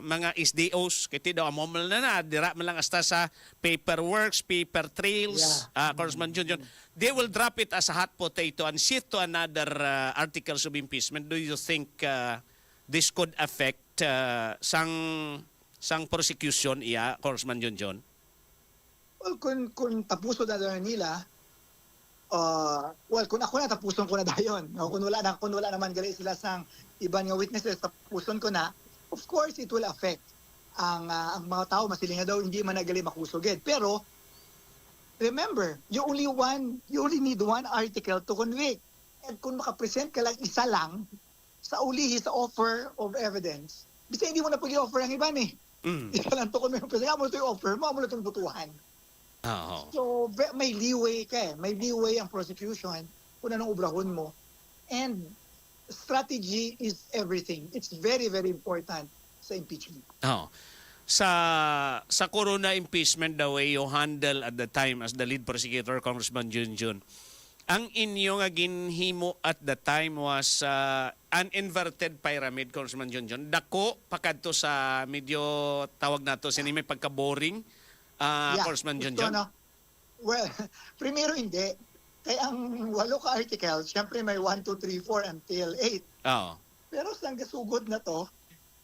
Speaker 18: mga SDOs, kiti daw amomel na dira man lang hasta sa paperworks, paper trails, Congressman Junjun, they will drop it as a hot potato and shift to another articles of impeachment. Do you think this could affect sang prosecution Congressman John?
Speaker 4: Well, kung tapuso na nila, kung ako na tapuson ko na dayon. Kung wala naman gali sila sang ibang nga witnesses, tapuson ko na, of course it will affect ang mga tao masilinga daw hindi man nagali makusugid. Pero remember, you only need one article to convict. And kung makapresent ka lang isa lang sa ulihi sa offer of evidence, bisa hindi mo na pag-i-offer ang iba Isa lang to kung may present mo ito i-offer mo itong butuhan. So may leeway ka May leeway ang prosecution kung anong obrahon mo. And strategy is everything. It's very, very important sa impeachment.
Speaker 18: Oh. Sa corona impeachment, the way you handle at the time as the lead prosecutor, Congressman Junjun, ang inyo nga ginhimo at the time was an inverted pyramid, Congressman Junjun. Dako pakadto sa medyo tawag nato sini may pagka-boring, Congressman Junjun.
Speaker 4: No? Well, primero hindi. Kaya ang 8 ka articles, syempre may 1, 2, 3, 4 until 8.
Speaker 18: Oo.
Speaker 4: Pero sa gasugod na to,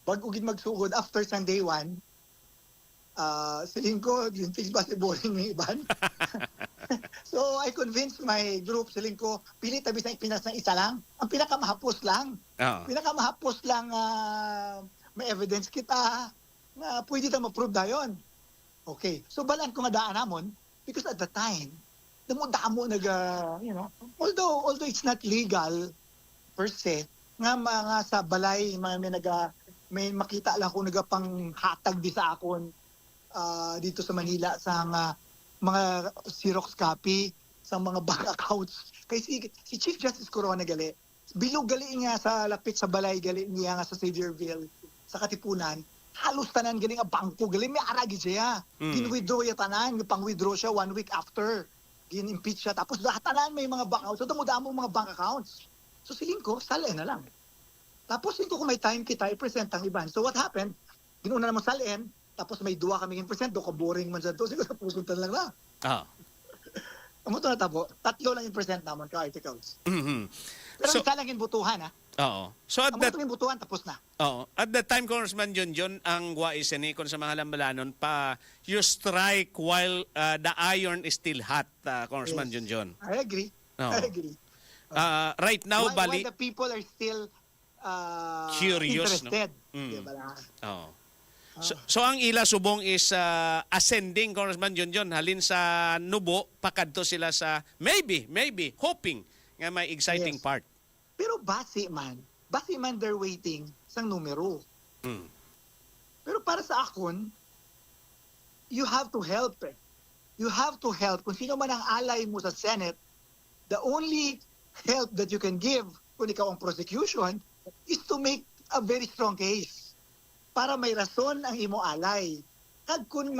Speaker 4: bago gid magsugod after sang day 1, siling ko, yung things ba si boring ng iban? So I convinced my group, siling ko, pili tabi sa pinas ng isa lang. Ang pinakamahapos lang. Pinakamahapos lang may evidence kita na pwede tayo ma-prove na yun. Okay. So balaan ko nga daan namon because at the time, damo although it's not legal per se, nga mga sa balay, may makita lang ko nagapanghatag di sa akon dito sa Manila sa mga Xerox copy sa mga bank accounts. Kasi si Chief Justice Corona gali, bilog gali nga sa lapit sa balay gali niya nga sa Xavierville, sa Katipunan, halos tanan gali nga bangko gali, may aragi siya. Gin-withdraw ya tanan, pang-withdraw siya 1 week after. Gin-impeach siya. Tapos tanan may mga bank accounts. So damo-damo mga bank accounts. So siling ko, salin na lang. Tapos hindi ko kung may time kita, i-present ang iban. So what happened? Ginuna naman salin, tapos may 2 kami in-present, do ka boring man sa to. Siguro sa pusuntan lang na. Amo to natabo, 3 lang in-present naman ka articles. Pero so, isa lang butuhan ha.
Speaker 18: Oo. So at that
Speaker 4: butuhan tapos na.
Speaker 18: Oo. At that time, Congressman Junjun, ang wais ni kon sa mga lambalanon pa you strike while the iron is still hot, Congressman Junjun.
Speaker 4: I agree. I agree.
Speaker 18: Right now,
Speaker 4: while the people are still
Speaker 18: curious,
Speaker 4: interested.
Speaker 18: Oo. So ang ila subong is ascending, Congressman Junjun, halin sa nubo, pakadto sila sa maybe, hoping nga may exciting part.
Speaker 4: Pero base man they're waiting sang numero. Pero para sa akon, you have to help. You have to help. Kung sino man ang alay mo sa Senate, the only help that you can give kung ikaw ang prosecution is to make a very strong case para may rason ang imo alay. Kag kun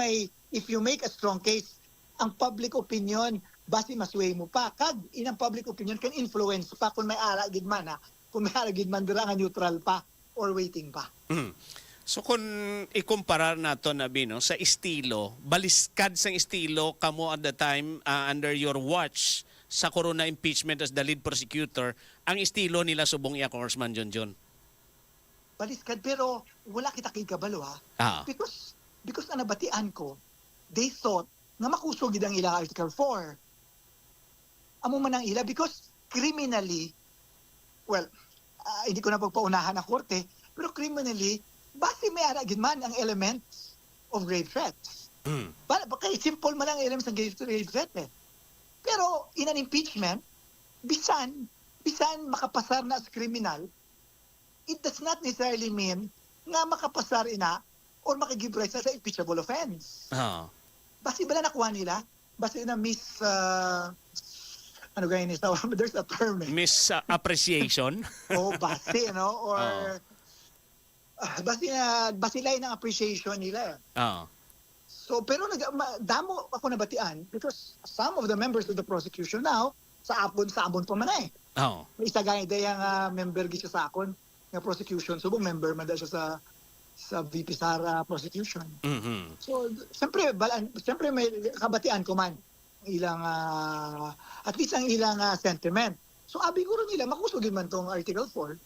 Speaker 4: if you make a strong case, ang public opinion base masway mo pa. Kag inang public opinion can influence pa kung may ara gid man kung may ara gid man dira nga neutral pa or waiting pa.
Speaker 18: So kung ikumpara nato na bino sa estilo, baliskad sang estilo kamo at the time under your watch sa corona impeachment as the lead prosecutor, ang estilo nila subong iya, Congressman Junjun.
Speaker 4: Baliskad pero wala kita kigabalo because anabatian ko, they thought nga makusog gid ang ila Article 4. Amo man ang ila because criminally, well, hindi ko na pagpaunahan ang korte, pero criminally, base may ara gid man ang elements of grave threats. Kaya simple man ang elements ng grave threat Pero in an impeachment, bisan makapasar na as criminal, it does not necessarily mean nga makapasar ina or makagive rise sa impeachable offense. Basi ba na nakuha nila? Basi na ano ganyan is there's a term
Speaker 18: Misappreciation?
Speaker 4: Basi, no? Or basi lang ang appreciation nila. So, pero damo ako nabatian because some of the members of the prosecution now, sa abon pa man May isa ganyan dayang member siya sa akon nga prosecution. Subong member man da siya sa VP SARA prosecution. So, siyempre may kabatian ko man ilang at least ang ilang sentiment. So, abi guro nila makusugin man tong Article 4.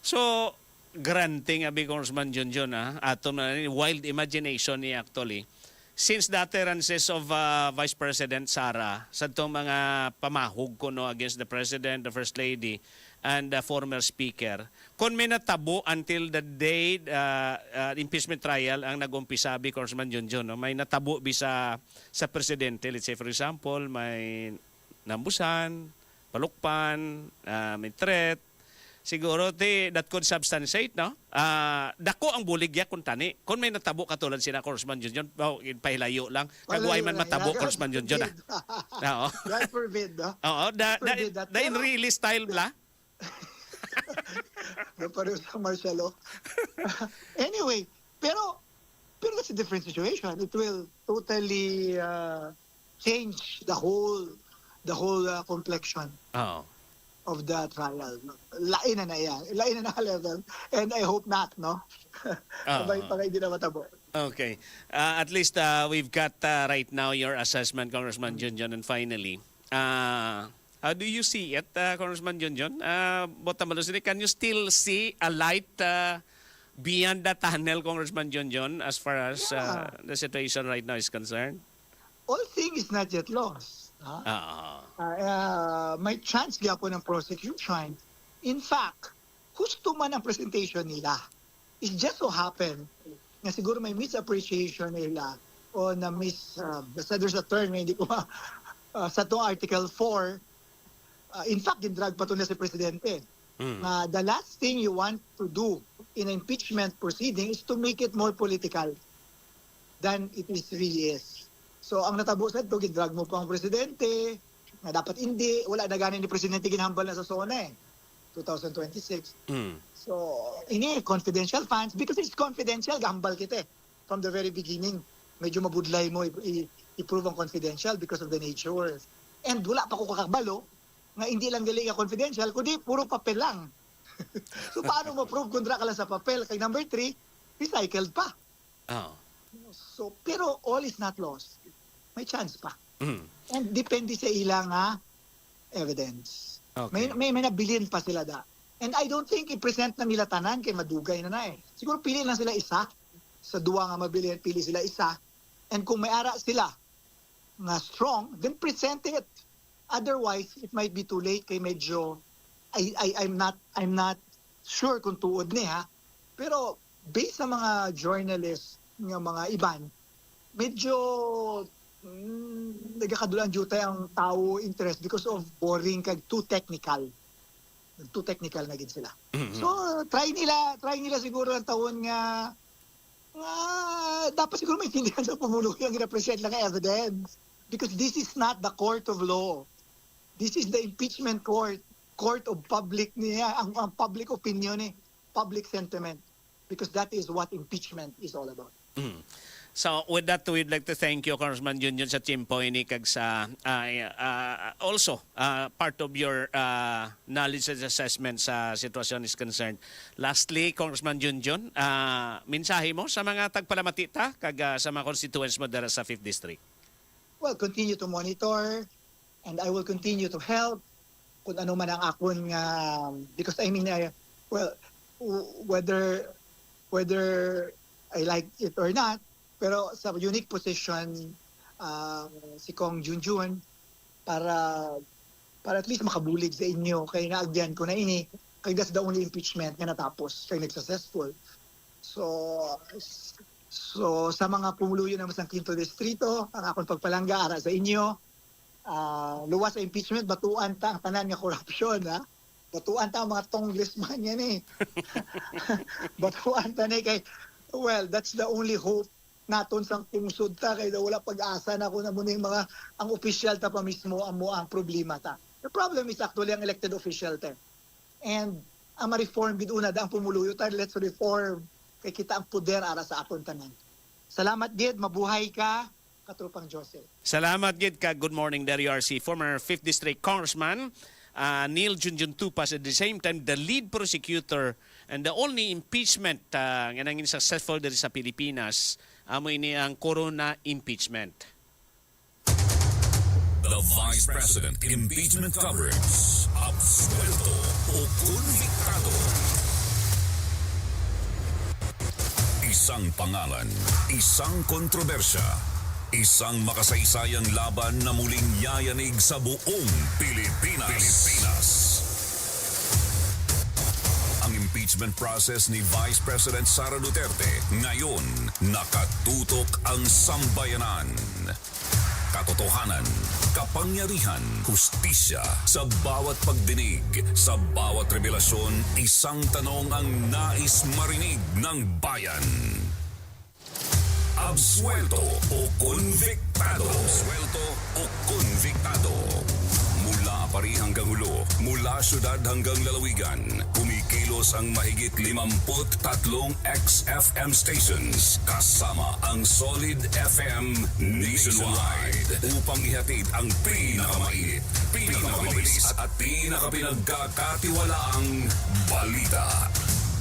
Speaker 18: So, granting abi Congressman Junjun ato na wild imagination ni actually since the utterances of Vice President SARA sa itong mga pamahug ko against the President, the First Lady, and the former Speaker, kung may natabo until the day impeachment trial ang nag-umpisa, Congressman Junjun, may natabo sa Presidente, let's say for example, may nambusan, palukpan, may threat, siguro that could substantiate, no? Dako ang buligya kung tani. Kung may natabo katulad sina Congressman Junjun, pahilayo lang. Kagway man matabo, Congressman Junjun.
Speaker 4: God forbid, no?
Speaker 18: Oo, in really style bla.
Speaker 4: Napareho sa martial law. Anyway, pero that's a different situation. It will totally change the whole complexion
Speaker 18: Oo.
Speaker 4: of the trial. Lain na yan. Lain na level. And I hope not, no? Sabay pa kayo hindi na matabo.
Speaker 18: Okay. At least we've got right now your assessment, Congressman Junjun. And finally, how do you see it, Congressman Junjun? Can you still see a light beyond the tunnel, Congressman Junjun, as far as the situation right now is concerned?
Speaker 4: All things is not yet lost. May chance gyapon ng prosecution. In fact, gusto man ang presentation nila. It just so happen na siguro may misappreciation nila o na basta there's a term hindi ko sa to Article 4, in fact, dindrag pa to na si Presidente. The last thing you want to do in an impeachment proceeding is to make it more political than it really is. So, ang natabo sa ito, gindrag mo pa ang Presidente, na dapat hindi, wala na ganin ni Presidente ginhambal na sa SONA 2026. So, ini confidential funds, because it's confidential, gahambal kita from the very beginning. Medyo mabudlay mo i-prove ang confidential because of the nature. And wala pa ko kakabalo, nga hindi lang gali ka confidential, kundi puro papel lang. So, paano ma-prove kung dra ka lang sa papel? Kay number 3, recycled pa. So, pero all is not lost. May chance pa. And depende sa ilang evidence.
Speaker 18: Okay.
Speaker 4: May nabilin pa sila da. And I don't think i-present na nila tanan kay madugay na eh. Siguro pili lang sila isa. Sa duwa nga mabilin, pili sila isa. And kung may ara sila na strong, then present it. Otherwise, it might be too late kay medyo I'm not sure kung tuod niya. Pero based sa mga journalists ng mga iban, medyo nagkakadulan jutay ang tao interest because of boring kag too technical na gid sila. So try nila siguro ang taon nga dapat siguro maintindihan sa Pangulo yung represent lang evidence, because this is not the court of law. This is the impeachment court of public niya, ang public opinion public sentiment, because that is what impeachment is all about.
Speaker 18: So with that, we'd like to thank you, Congressman Junjun, sa timpo ini kag sa also part of your knowledge and assessment sa sitwasyon is concerned. Lastly, Congressman Junjun, mensahe mo sa mga tagpalamatita kag sa mga constituents mo dara sa 5th District.
Speaker 4: Well, continue to monitor, and I will continue to help kung ano man ang akon nga, because I mean, whether I like it or not, pero sa unique position si Kong Junjun para at least makabulig sa inyo kay naagyan ko na ini kay that's the only impeachment nga natapos kay nag-successful. So sa mga pumuluyo naman sa 5th Distrito, ang akong pagpalangga ara sa inyo, luwas sa impeachment, batuan ta ang tanan nga corruption, ha? Batuan ta ang mga congressman yan batuan ta kay, well, that's the only hope naton sang pungsod ta kay wala pag-asa na ko na muna yung mga ang official ta pa mismo ang problema ta. The problem is actually ang elected official ta. And ang ma-reform gid una da ang pumuluyo ta, let's reform kay kita ang poder ara sa aton tanan. Salamat gid, mabuhay ka, Katrupang Joseph.
Speaker 18: Salamat gid ka. Good morning there you are, si former 5th District Congressman Neil Junjun Tupas, at the same time the lead prosecutor and the only impeachment nga nangin successful diri sa Pilipinas, amo ini ang Corona impeachment.
Speaker 2: The Vice President Impeachment Coverage. Absuelto o konbiktado. Isang pangalan, isang kontrobersya, isang makasaysayang laban na muling yayanig sa buong Pilipinas. Ang impeachment process ni Vice President Sara Duterte ngayon nakatutok ang sambayanan. Katotohanan, kapangyarihan, hustisya, sa bawat pagdinig, sa bawat revelasyon, isang tanong ang nais marinig ng bayan. Absuelto o konbiktado? Absuelto o konbiktado? Mula pari hanggang hulo, Mula syudad hanggang lalawigan, kumikilos ang mahigit 53 XFM stations kasama ang Solid FM nationwide upang ihatid ang pinakamainit, pinakamabilis at pinakapinagkakatiwalaang balita.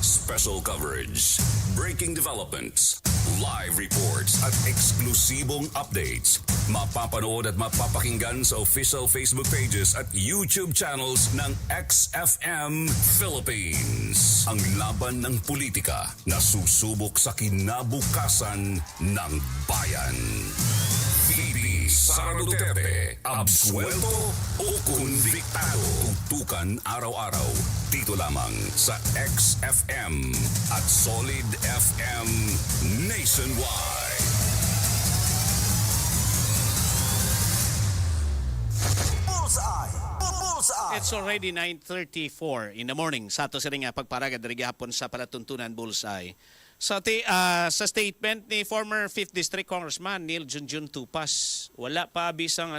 Speaker 2: Special coverage, breaking developments, live reports at eksklusibong updates. Mapapanood at mapapakinggan sa official Facebook pages at YouTube channels ng XFM Philippines. Ang laban ng politika na susubok sa kinabukasan ng bayan. VP Sara Duterte, absuelto o konbiktado? Tutukan araw-araw dito lamang sa XFM at Solid FM Nationwide.
Speaker 18: It's already 9:34 in the morning. Sa ato sa nga pagparagad diri gihapon sa palatuntunan Bullseye. Sa statement ni former 5th District Congressman Neil Junjun Tupas, wala pa bisang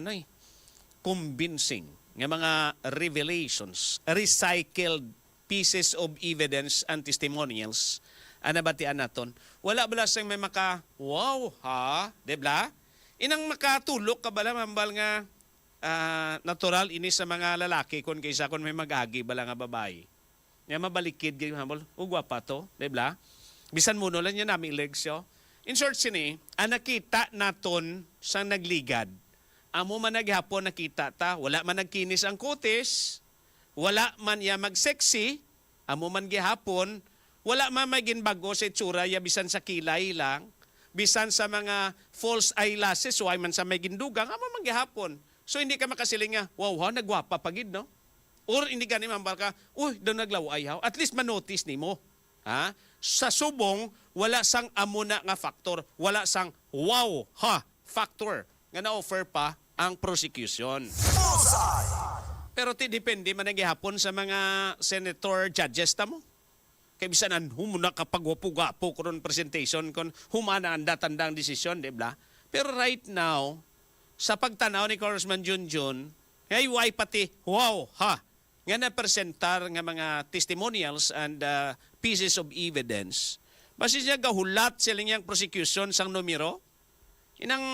Speaker 18: convincing nga mga revelations, recycled pieces of evidence and testimonials anabatian naton. Wala bala sang may wow ha, debla? Inang makatulok ka bala mambal nga natural ini sa mga lalaki kon kaysa kon may mag-agi bala nga babae. Nga mabalikid gyud hambal, ugwa pa to, debla? Bisan mo lang niya namin legs yo. In short sini, ang nakita naton sa nagligad. Amo man naghapon nakita ta, wala man nagkinis ang kutis, wala man ya mag-sexy, amo man gihapon, wala man maging bago sa itsura ya bisan sa kilay lang, bisan sa mga false eyelashes, why man sa may gindugang, amo man gihapon. So hindi ka makasiling nga, wow ha, nagwapa pagid no? Or hindi ka ni mambal ka, uy, doon naglaway ha, at least manotice ni mo. Ha? Sa subong, wala sang amuna nga factor, wala sang wow ha factor nga na-offer pa ang prosecution. Pero depende man naghihapon sa mga senator judges tamo. Kaya bisan humuna kapag wapo-gapo kuron presentation kon humana ang datandang desisyon, di ba? Pero right now, sa pagtanaw ni Congressman Junjun, ay pati wow ha nga na-presentar nga mga testimonials and pieces of evidence. Basi siya gahulat sila niyang prosecution sang numero. Inang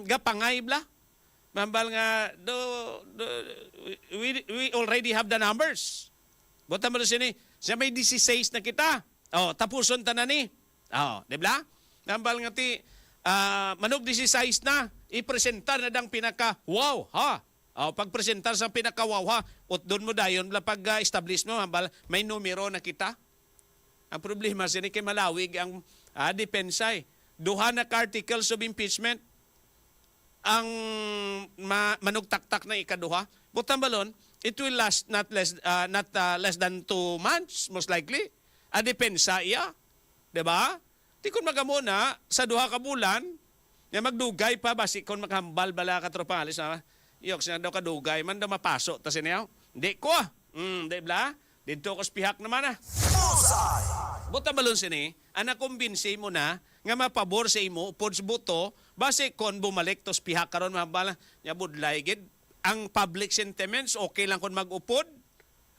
Speaker 18: gapangay bla. Mambal nga, we already have the numbers. Buta mo sini, siya may 16 na kita. Oh, tapuson ta na ni. Oh, di ba? Mambal nga ti, manog 16 na, ipresentar na dang pinaka, wow, ha? Oh, pagpresentar sa pinaka-wow, ha? At doon mo dayon, pag-establish mo, mambal, may numero na kita. Ang problema, sini kay malawig ang depensay. Duha na articles of impeachment ang manugtaktak na ikaduha. Butang balon, it will last not less than 2 months, most likely. Depensa iya. Diba? Di kung magamo na, sa duha ka bulan, na magdugay pa, basi kung maghambal bala ka tropa, alis na, iyok siya daw kadugay, man daw mapaso, tas niyaw, hindi ko di ba? Dito ko spihak naman Buta balon sini, kumbinsi mo na, nga mapabor sa imo, pods buto, base kon bumalik to spihak karon mabala, nya budlay gid ang public sentiments, okay lang kung mag-upod,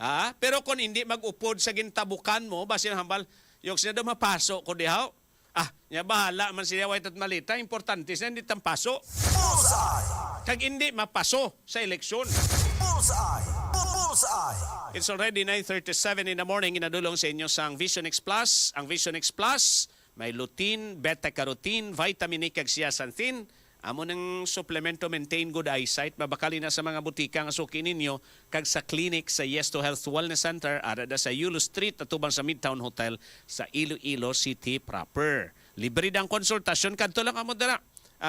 Speaker 18: ha? Pero kung hindi mag-upod sa gintabukan mo, base hambal, yok siya daw mapaso ko dihaw. Nya bahala man siya wait at malita, importante siya hindi tampaso. Kag hindi mapaso sa eleksyon. It's already 9:37 in the morning. Inadulong sa inyo sa Vision X Plus. Ang Vision X Plus, may lutein, beta-carotene, vitamin A kag zeaxanthin. Amo ng suplemento maintain good eyesight. Mabakali na sa mga butika nga suki ninyo kag sa clinic sa Yes to Health Wellness Center arada sa Yulo Street atubang sa Midtown Hotel sa Iloilo City proper. Libre dang konsultasyon kadto lang amo dara.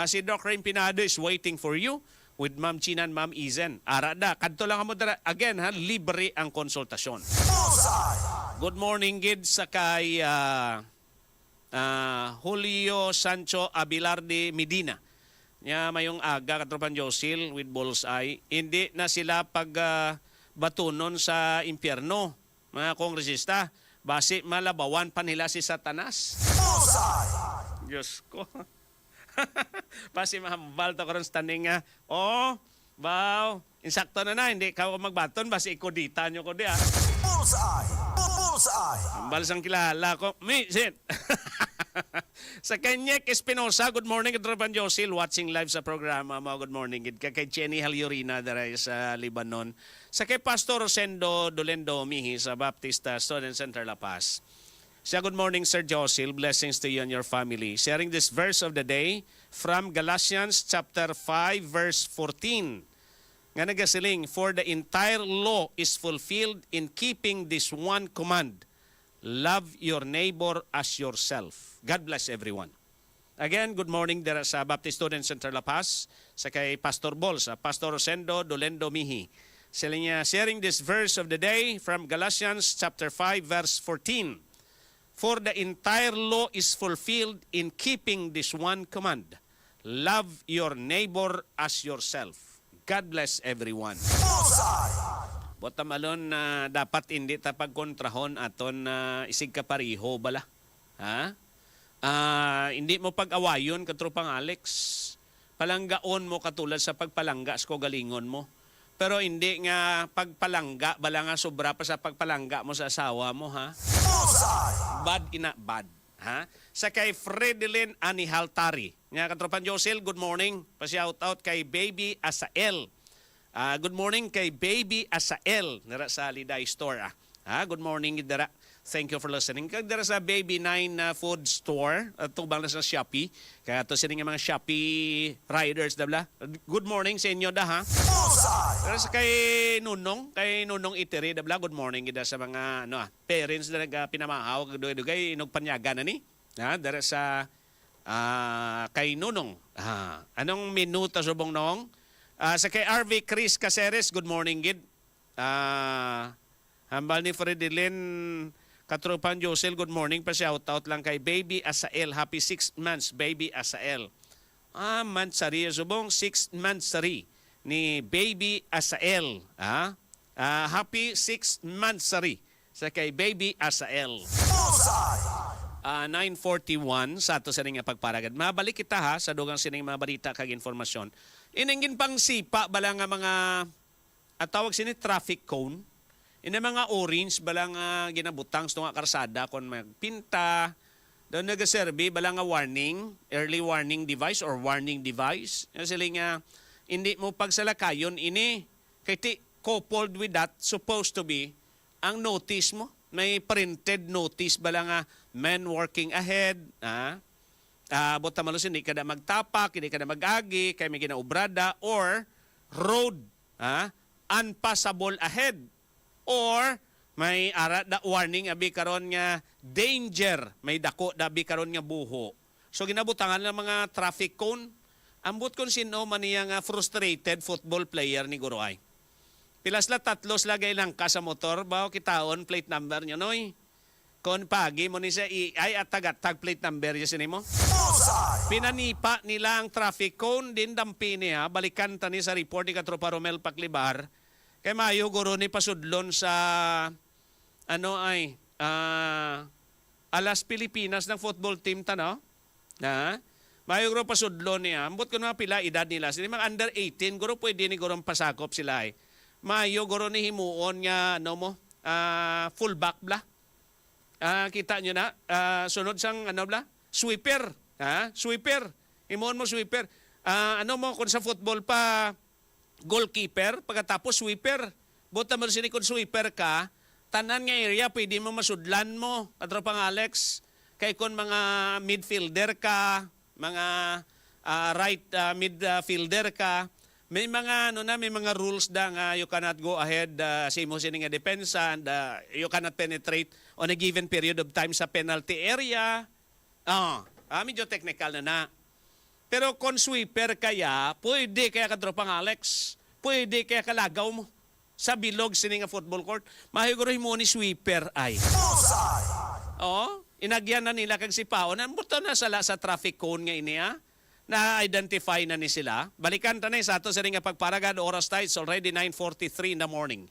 Speaker 18: Si Doc Rain Pinado is waiting for you with Ma'am Chinan, Ma'am Izen. Arada kadto lang amo dara. Again ha, libre ang konsultasyon. Good morning gid sa kay Julio Sancho Abilarde Medina. Nya mayong aga katropan Josil with Bullseye. Hindi na sila batunon sa impyerno, mga kongresista. Basi malabawan pa nila si Satanas. Diyos ko. Basi mahambal to karon standing nga. Oh, wow. Insakto na, hindi ka magbaton, basta ikodita nyo ko diya.
Speaker 3: Bullseye! Bullseye!
Speaker 18: Ambal sang kilala ko. Misit! Sa Kenyek Espinosa, good morning, Katropan Josil, watching live sa programa mo. Good morning, kay Jenny Halyurina daray sa Lebanon. Sa kay Pastor Rosendo Dolendo Mihi sa Baptista Student Center La Paz. Siya, good morning, Sir Josil. Blessings to you and your family. Sharing this verse of the day from Galatians chapter 5, verse 14. Nga nagasiling, for the entire law is fulfilled in keeping this one command, love your neighbor as yourself. God bless everyone. Again, good morning there sa Baptist Student Center La Paz, sa kay Pastor Bol, sa Pastor Rosendo Dolendo Mihi. Sila niya sharing this verse of the day from Galatians chapter 5, verse 14. For the entire law is fulfilled in keeping this one command, love your neighbor as yourself. God bless everyone. Bota malon na dapat hindi ta pagkontrahon aton isig ka pariho bala. Ha? Hindi mo pag-awayon katropang Alex. Palanggaon mo katulad sa pagpalangga sa galingon mo. Pero hindi nga pagpalangga bala nga sobra pa sa pagpalangga mo sa asawa mo, ha? Bad ina bad. Ha? Sa kay Fredelyn Anihaltari. Nga katropan Josil, good morning. Pa-shout out kay Baby Asael. Good morning kay Baby Asael. Nara sa Liday Store. Good morning dara. Thank you for listening. Kag dara sa Baby 9 Food Store. Tubang na sa Shopee. Kaya ito sila mga Shopee riders. Dabla. Good morning sa inyo da, ha? Dara sa kay Nunong Iteri. Dabla. Good morning ida sa mga parents na pinamahaw. Dugay inugpanyaga na ni. Dara sa kay Nunong. Anong minuto subong noong? Sa kay RV Chris Caceres, good morning gid. Hambal ni Fredelyn Katropan Josel, good morning. Pa-shoutout lang kay Baby Asael. Happy 6 months, Baby Asael. Mansari subong 6 monthsary ni Baby Asael. Happy 6 monthsary sa kay Baby Asael. 9:41 sa ato sa nga pagparagad. Mabalik kita ha sa dugang sining mga balita kag informasyon. Iningin pang sipa bala nga mga tawag sini traffic cone. Ina mga orange bala nga ginabutang sa nga karsada kon magpinta. Daw nagaserbi bala nga warning, early warning device or warning device. Sila nga hindi mo pagsalakayon ini kay coupled with that supposed to be ang notice mo. May printed notice bala nga men working ahead, bota malos hindi ka na magtapak, hindi ka na mag-agi, kay may ginaubrada, or road, unpassable ahead, or may warning abi karon nga danger, may dako dabi karon nga buho. So ginabutangan ng mga traffic cone, ambot kon sino man niya nga frustrated football player ni Guroay. Pilas la tatlos lagay lang ka sa motor, bao kitaon plate number nyo, noy. Kon pagi mo ni sa ay at tag plate number niya sinimo. Pinanipa nila ang traffic cone, din dampi niya, balikan tani sa report ni Katropa Romel Paklibar, kay mayo guro ni pasudlon sa Alas Pilipinas ng football team tano. Mayo guro pasudlon niya, ambot ko na pila edad nila, sila mga under 18, guro pwede ni guro pasakop sila ay. Mayo guro ni himuon nga fullback bla. Kita nyo na sunod sang sweeper, sweeper. Himuon mo sweeper. Kung sa football pa goalkeeper, pagkatapos sweeper. Buta mo sini kung sweeper ka, tanan nga area pwede mo masudlan mo. Katropang Alex, kay kung mga midfielder ka, mga right midfielder ka, may mga may mga rules da nga you cannot go ahead sa imo sini nga depensa and you cannot penetrate on a given period of time sa penalty area. Medyo technical na. Pero kung sweeper kaya, pwede kaya kadropang Alex, pwede kaya kalagaw mo sa bilog sini nga football court. Mahiguro mo ni sweeper ay. Inagyan na nila kag sipaon. Buto na sala sa traffic cone nga ini na-identify na ni sila. Balikan tanay sa ato sa ring pagparagad oras tayo. It's already 9:43 in the morning.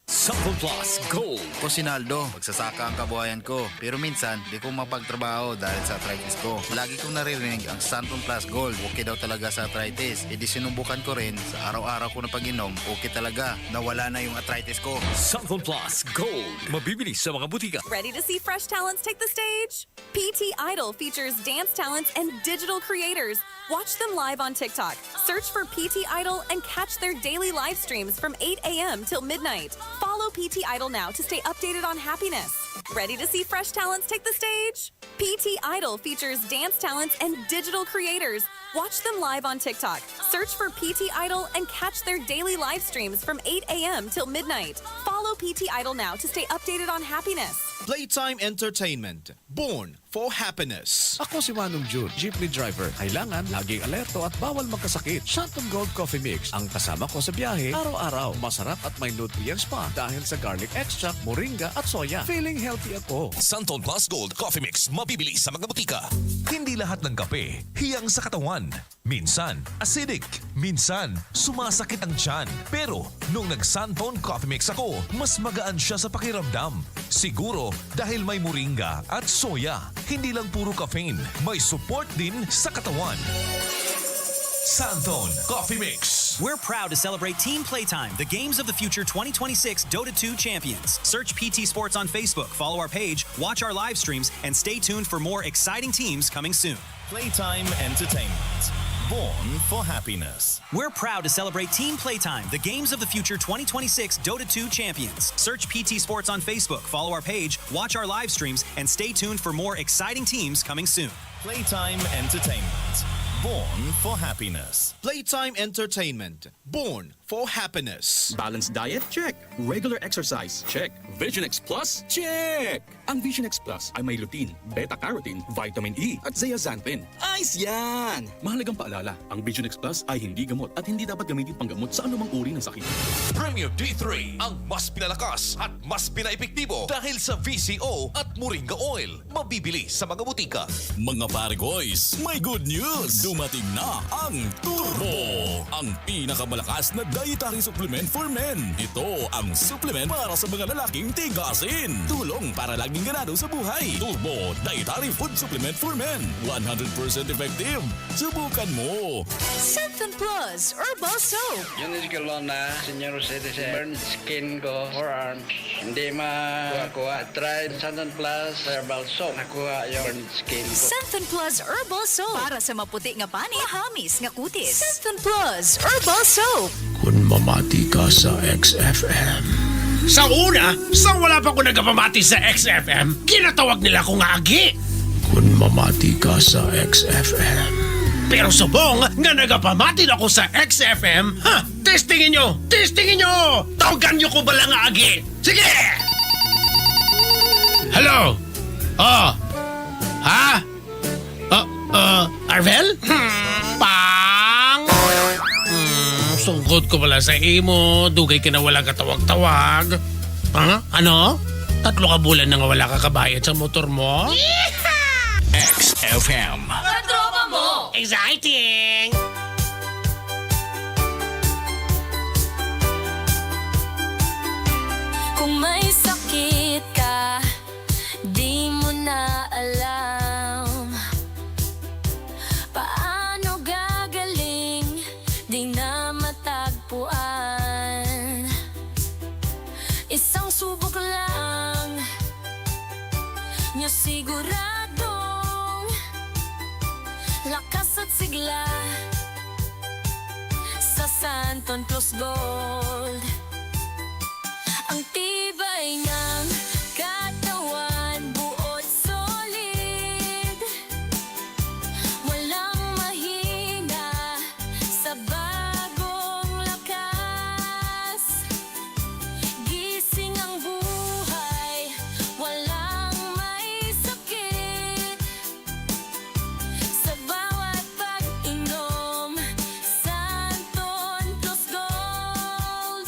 Speaker 25: Sa
Speaker 10: Santon Plus Gold.
Speaker 7: Ako si Naldo, magsasaka ang kabuhayan ko. Pero minsan, di ko mapagtrabaho dahil sa arthritis ko. Lagi kong naririnig ang Santon Plus Gold. Okay daw talaga sa arthritis. E di sinubukan ko rin. Sa araw-araw ko na pag-inom, okay talaga. Nawala na yung arthritis ko.
Speaker 10: Santon Plus Gold. Mabibili sa mga butika.
Speaker 11: Ready to see fresh talents take the stage? PT Idol features dance talents and digital creators. Watch them live on TikTok. Search for PT Idol and catch their daily live streams from 8 a.m. till midnight. Follow PT Idol now to stay updated on happiness. Ready to see fresh talents take the stage? PT Idol features dance talents and digital creators. Watch them live on TikTok. Search for PT Idol and catch their daily live streams from 8 a.m. till midnight. Follow PT Idol now to stay updated on happiness.
Speaker 8: Playtime Entertainment. Born for happiness.
Speaker 21: Ako si Manong June, jeepney driver. Kailangan laging alerto at bawal magkasakit. Santon Gold Coffee Mix ang kasama ko sa biyahe araw-araw. Masarap at may nutrients pa dahil sa garlic extract, moringa at soya. Feeling healthy ako.
Speaker 3: Santon Plus Gold Coffee Mix, mabibili sa mga butika. Hindi lahat ng kape hiyang sa katawan. Minsan, acidic. Minsan, sumasakit ang tiyan. Pero, nung nag-Santon Coffee Mix ako, mas magaan siya sa pakiramdam. Siguro, dahil may moringa at soya. Hindi lang puro caffeine, may support din sa katawan. Santon Coffee Mix.
Speaker 13: We're proud to celebrate Team Playtime, the Games of the Future 2026 Dota 2 champions. Search PT Sports on Facebook, follow our page, watch our live streams, and stay tuned for more exciting teams coming soon.
Speaker 25: Playtime Entertainment. Born for happiness.
Speaker 13: We're proud to celebrate Team Playtime, the Games of the Future 2026 Dota 2 champions. Search PT Sports on Facebook, follow our page, watch our live streams, and stay tuned for more exciting teams coming soon.
Speaker 25: Playtime Entertainment. Born for happiness.
Speaker 8: Playtime Entertainment. Born for happiness.
Speaker 19: Balanced diet? Check. Regular exercise? Check. Vision X Plus? Check. Ang Vision X Plus ay may lutein, beta-carotene, vitamin E at zeaxanthin. Ayos yan! Mahalagang paalala, ang Vision X Plus ay hindi gamot at hindi dapat gamitin panggamot sa anumang uri ng sakit.
Speaker 3: Premium D3 ang mas pinalakas at mas pinaepektibo dahil sa VCO at Moringa Oil. Mabibili sa mga butika.
Speaker 2: Mga pare boys, may good news! Dumating na ang Turbo! Ang pinakamalakas na dietary supplement for men. Ito ang supplement para sa mga lalaking tigasin. Tulong para laging ganado sa buhay. Turbo Dietary Food Supplement for Men. 100% effective. Subukan mo.
Speaker 12: Santon Plus Herbal Soap.
Speaker 20: Yun is ko na senior citizen. Burn skin ko, forearms. Hindi makuha. Tried Santon Plus Herbal Soap. Nakuha yung burn skin ko.
Speaker 12: Santon Plus Herbal Soap. Para sa maputi nga pani, mahamis nga kutis. Santon Plus Herbal Soap.
Speaker 22: Kung mamati ka sa XFM.
Speaker 16: Sa una, sa wala pa ko nagpamati sa XFM, kinatawag nila akong agi.
Speaker 22: Kung mamati ka sa XFM.
Speaker 16: Pero subong nga nagapamati na ako sa XFM, testingin nyo! Tawagan nyo ko bala nga agi. Sige! Hello? Oh. Ha? Arvel? Pang! Sungkot ko pala sa imo, dugay ka na wala katawag-tawag. Ano? 3 ka bulan na nga wala ka kabayad sa motor mo?
Speaker 10: XFM.
Speaker 16: Katropa mo! Exciting!
Speaker 12: Kung may sakit ka, di mo na alam paano gagaling, di na matagpuan. Isang subok lang, nyo siguradong lakas at sigla sa Santon Plus Gold. Ang tibay ng katawan, buot solid. Walang mahina sa bagong lakas. Gising ang buhay, walang may sakit. Sa bawat pag-inom, Santon Plus Gold.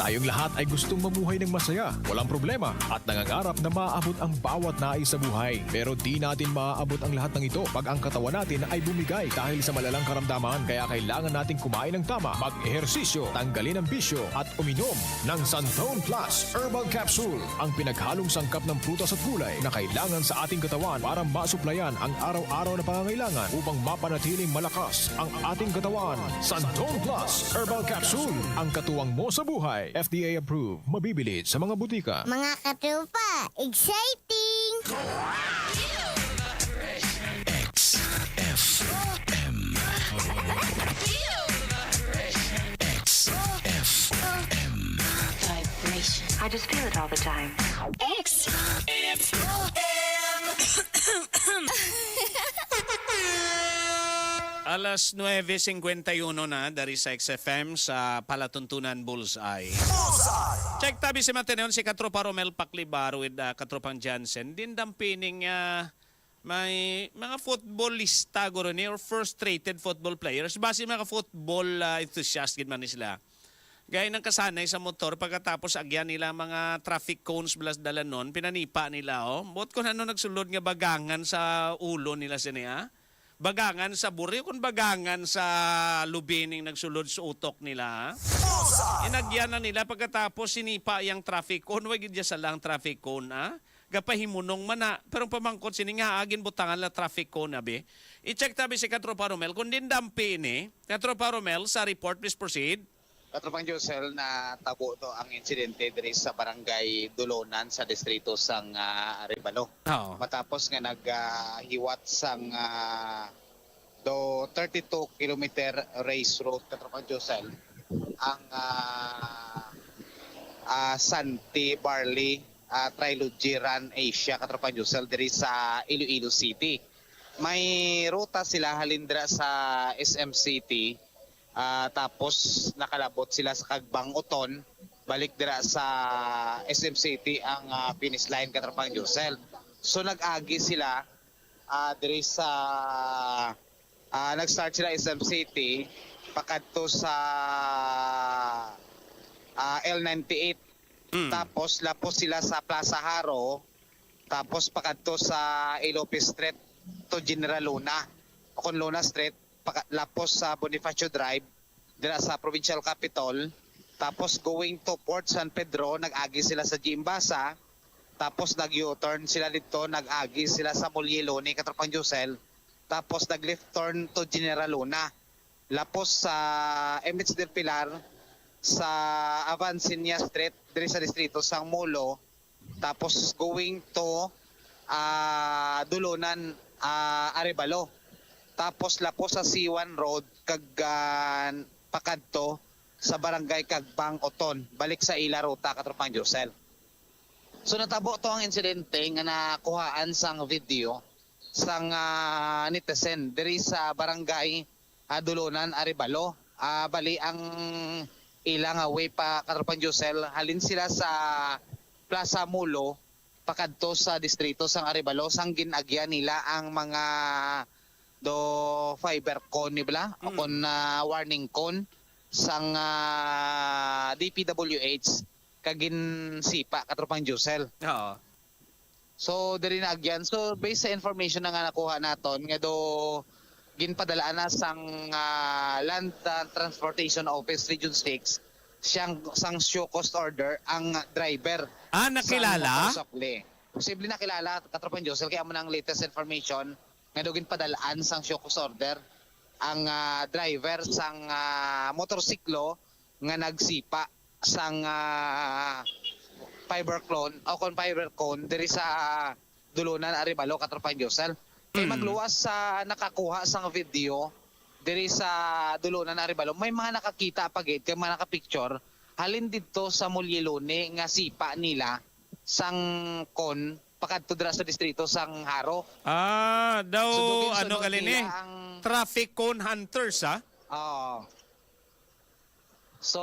Speaker 21: Tayong lahat ay gustong mamuhay ng masaya, walang problema, at nangangarap na maaabot ang bawat nais sa buhay. Pero di natin maaabot ang lahat ng ito pag ang katawan natin ay bumigay dahil sa malalang karamdaman. Kaya kailangan natin kumain ng tama, mag-ehersisyo, tanggalin ang bisyo, at uminom ng Santon Plus Herbal Capsule, ang pinaghalong sangkap ng prutas at gulay na kailangan sa ating katawan para masuplayan ang araw-araw na pangangailangan upang mapanatiling malakas ang ating katawan. Santon Plus Herbal Capsule, ang katuwang mo sa buhay. FDA approved. Mabibili sa mga butika.
Speaker 5: Mga katropa, exciting!
Speaker 2: XFM. XFM.
Speaker 1: Vibration. I just feel it all the time.
Speaker 18: Alas 9:51 na dari sa XFM sa Palatuntunan Bullseye. Check tabi si Mateneon si Katropa Romel Paklibar with Katropang Jansen. Din dampining may mga footballista guro ni or frustrated football players. Base mga football enthusiast gid man sila. Gaya ng kasanay sa motor pagkatapos agyan nila mga traffic cones belas dalanon, pinanipa nila Bot kung ano nagsulod nga bagangan sa ulo nila siniya. Bagangan sa buri kung bagangan sa lubining nagsulod sa utok nila. Inagyan na nila pagkatapos sinipa yung traffic cone. Wag gid sa lang traffic cone gapahimunong mana. Pero pamangkot sininga agin butangan la traffic cone abi. I-check tabi si Katropa Romel kung din dampi ni. Katropa Romel sa report, please proceed.
Speaker 6: Katropang Josel, na tabo to ang insidente diri sa barangay Dulonan sa distrito sang Arevalo. Matapos nga naghiwat sang do 32 kilometer race road Katropang Josel ang Santi Barley Trilogy Run Asia Katropang Josel diri sa Iloilo City. May ruta sila halindra sa SM City. Tapos nakalabot sila sa Kagbang Uton, balik dira sa SM City ang finish line Katropang Josel. So nag-agi sila diri sa nag-start sila SM City pakadto sa L98. Tapos lapos sila sa Plaza Haro, tapos pakadto sa Ilope Street to General Luna o kon Luna Street, lapos sa Bonifacio Drive dira sa Provincial Capitol, tapos going to Port San Pedro, nag-agi sila sa Jimbasa, tapos nag-U-turn sila dito, nag-agi sila sa Mulyeloni, Katropang Josel, tapos nag-left turn to General Luna, lapos sa MH del Pilar, sa Avancinia Street, diri sa distrito sang Molo, tapos going to Dulonan, Arevalo. Tapos lapos sa C1 Road pakadto sa barangay Kagbang Oton, balik sa ila ruta Katropang Josel. So natabo to ang insidente nga nakuhaan sang video sang netizen diri sa barangay Dulonan Arevalo. Bali ang ilang way pa Katropang Josel, halin sila sa Plaza Mulo pakadto sa distrito sang Arevalo, sang ginagyan nila ang mga do fiber cone nila o kon warning cone sang DPWH kagin sipa Katropang Josel. So diri na agyan. So based sa information na nga nakuha naton nga do ginpadalaan na sang Land Transportation Office Region 6 sang show cost order ang driver.
Speaker 18: Nakilala?
Speaker 6: Posible nakilala Katropang Josel, kaya mo nang latest information nga dugin padalaan sang show cause order ang driver sang motorsiklo nga nagsipa sang fiber cone diri sa Dulonan Arevalo Katropang Josel. Kay magluwas sa nakakuha sang video diri sa Dulonan Arevalo, may mga nakakita pagit kay mga nakapicture halin dito sa Mulyeloni nga sipa nila sang kon pakadto dira sa distrito sang Haro.
Speaker 18: Daw so, ano kalini? Traffic cone hunters
Speaker 6: So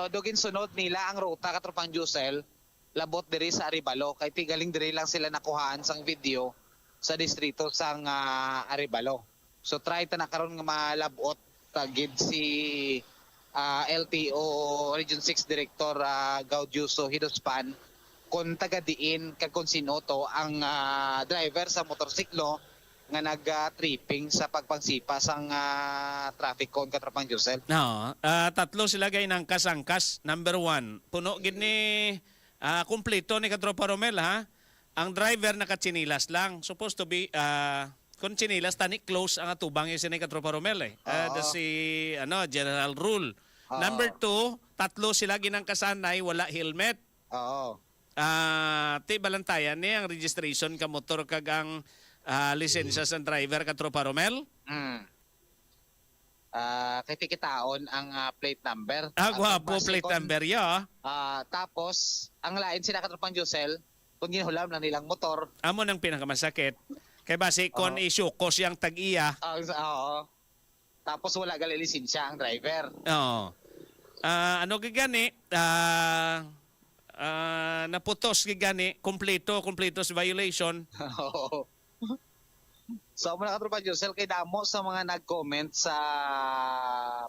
Speaker 6: dugin sunod nila ang ruta Katropang Josel labot diri sa Arevalo, kay tigaling diri lang sila nakuhaan sang video sa distrito sang Arevalo. So try ta na karon nga malabot tagid si LTO Region 6 Director Gaudiuso Hidospan kung taga-diin kag kung sino to ang driver sa motorsiklo nga nag-tripping sa pagpangsipa sang traffic cone Katrapang Josel.
Speaker 18: No, tatlo sila gay ng kasangkas. Number 1, puno gid ni kumpleto ni Katropa Romel ha. Ang driver nakatsinilas lang. Supposed to be kung chinilas tani close ang atubang yung ni Katropa Romel eh. Si general rule. Number 2, tatlo sila ginang kasanay wala helmet.
Speaker 6: Oo.
Speaker 18: Ti balantayan ni ang registration ka motor kag ang lisensya sa driver Katropa Romel.
Speaker 6: Kay tikitaon ang plate number.
Speaker 18: Gwapo plate number ya.
Speaker 6: Tapos ang lain sila Katrapang Josel kung ginulam lang nilang motor.
Speaker 18: Amo nang pinakamasakit. Kay base kon issue ko siyang tag-iya.
Speaker 6: Oo. Tapos wala gali lisensya ang driver.
Speaker 18: Oo. Ano gigani? Naputos gigani, kompleto sa violation.
Speaker 6: Oo. So mga Katropa Josel kay damo sa mga nag-comment sa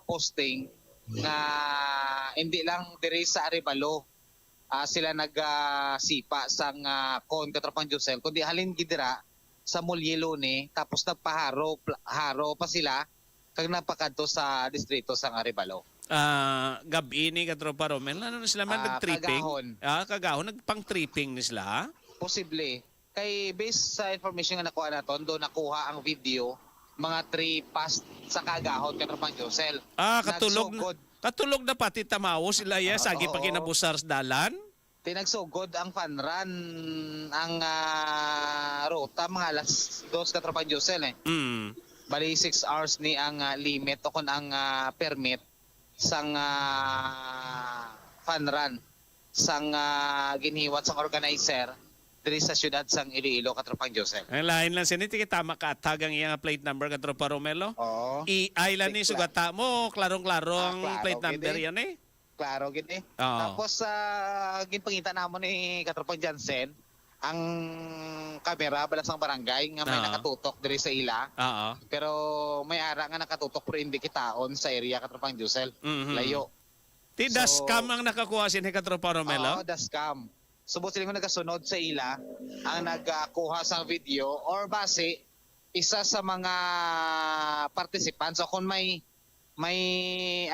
Speaker 6: posting na hindi lang diri sa Arevalo sila nagsipa sang con Katrapang Josel kundi halin gidira sa Mulyelone tapos nagpaharo pa sila kag napakadto sa distrito sang Arevalo.
Speaker 18: Gabi ni Katropa Romel, ano na sila man nag-tripping? Kagahon, nagpang-tripping ni sila?
Speaker 6: Posible. Kay based sa information nga nakuha naton, doon nakuha ang video mga 3 past sa kagahon Katrapang Josel.
Speaker 18: Katulog na pati tamawo sila sagi pa kinabusar sa dalan?
Speaker 6: Tinagsugod ang fun run ang ruta mga alas 2 Katrapang Josel eh. Bali 6 hours ni ang limit o kung ang permit sang fun run sang ginhiwat sang organizer diri sa syudad sang Iloilo Katrapang Josel.
Speaker 18: Ang lain lang siniti kita makatag ang iyang plate number Katropa Romelo.
Speaker 6: Oo.
Speaker 18: I-island ni sugata mo klarong-klaro ang plate number yan eh.
Speaker 6: Klaro gid eh. Tapos ginpangita namon ni Katropang Jansen ang kamera balas ng barangay nga may nakatutok diri sa ila. Pero may ara nga nakatutok pero hindi kitaon sa area Katropang Josel. Layo.
Speaker 18: Ti dashcam ang nakakuha si Katropa Romelo?
Speaker 6: Oo, dashcam. Subot sila nga nagasunod sa ila ang nagkuha sa video or base isa sa mga participants o kung may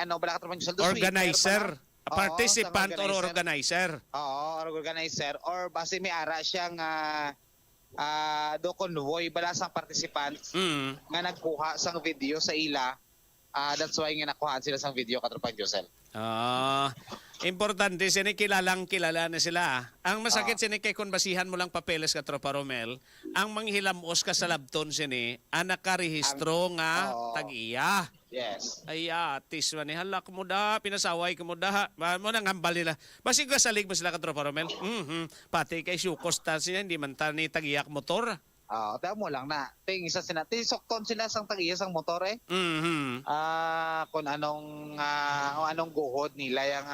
Speaker 6: bala Katrapang Josel
Speaker 18: organizer. Participant or organizer?
Speaker 6: Oo, organizer. Or base may ara siyang do convoy bala sang participants nga nagkuha sang video sa ila. That's why nga nakuhaan sila sang video Katrapang Josel.
Speaker 18: Importante sini kilala na sila. Ang masakit sini kay kung basihan mo lang papeles Katropa Romel, ang manghilamos ka sa labton sini, anak ka rehistro nga tag-iya.
Speaker 6: Yes.
Speaker 18: Ay atis man ni halak mo da, pinasaway ko mo da. Mo nang hambal nila. Basig ka salig mo sila Katropa Romel. Pati kay sukos ta siya hindi man ta ni tag-iyak motor.
Speaker 6: Tayo mo lang na. Ting isa sila. Sokton sila sang tag-iya sang motor eh. Kung anong guhod nila yung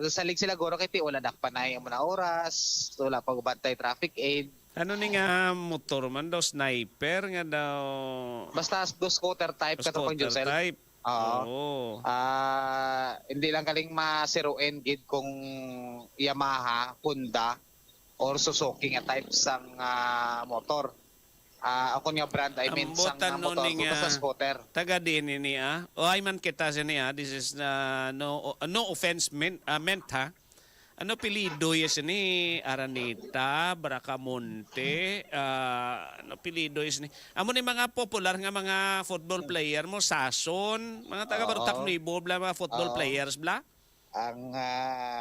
Speaker 6: salig sila goro kay ti wala dakpanay ang mga oras, wala pagbantay traffic aid.
Speaker 18: Ano ni nga motor man daw sniper nga daw.
Speaker 6: Basta do scooter type Katrapang Josel.
Speaker 18: Type.
Speaker 6: Oo. Hindi lang kaling masiruin gid kung Yamaha, Honda or Suzuki nga type sang motor. Ako nga brand, I mean sang motor sa scooter.
Speaker 18: Taga din ni o ay man kita siya this is no offense meant ha. Ano pilido yes ni Aranita, Bracamonte, ano pilido yes ni. Amo ni mga popular nga mga football player mo, Sason, mga taga Barutak Nuevo bla mga football players bla.
Speaker 6: Ang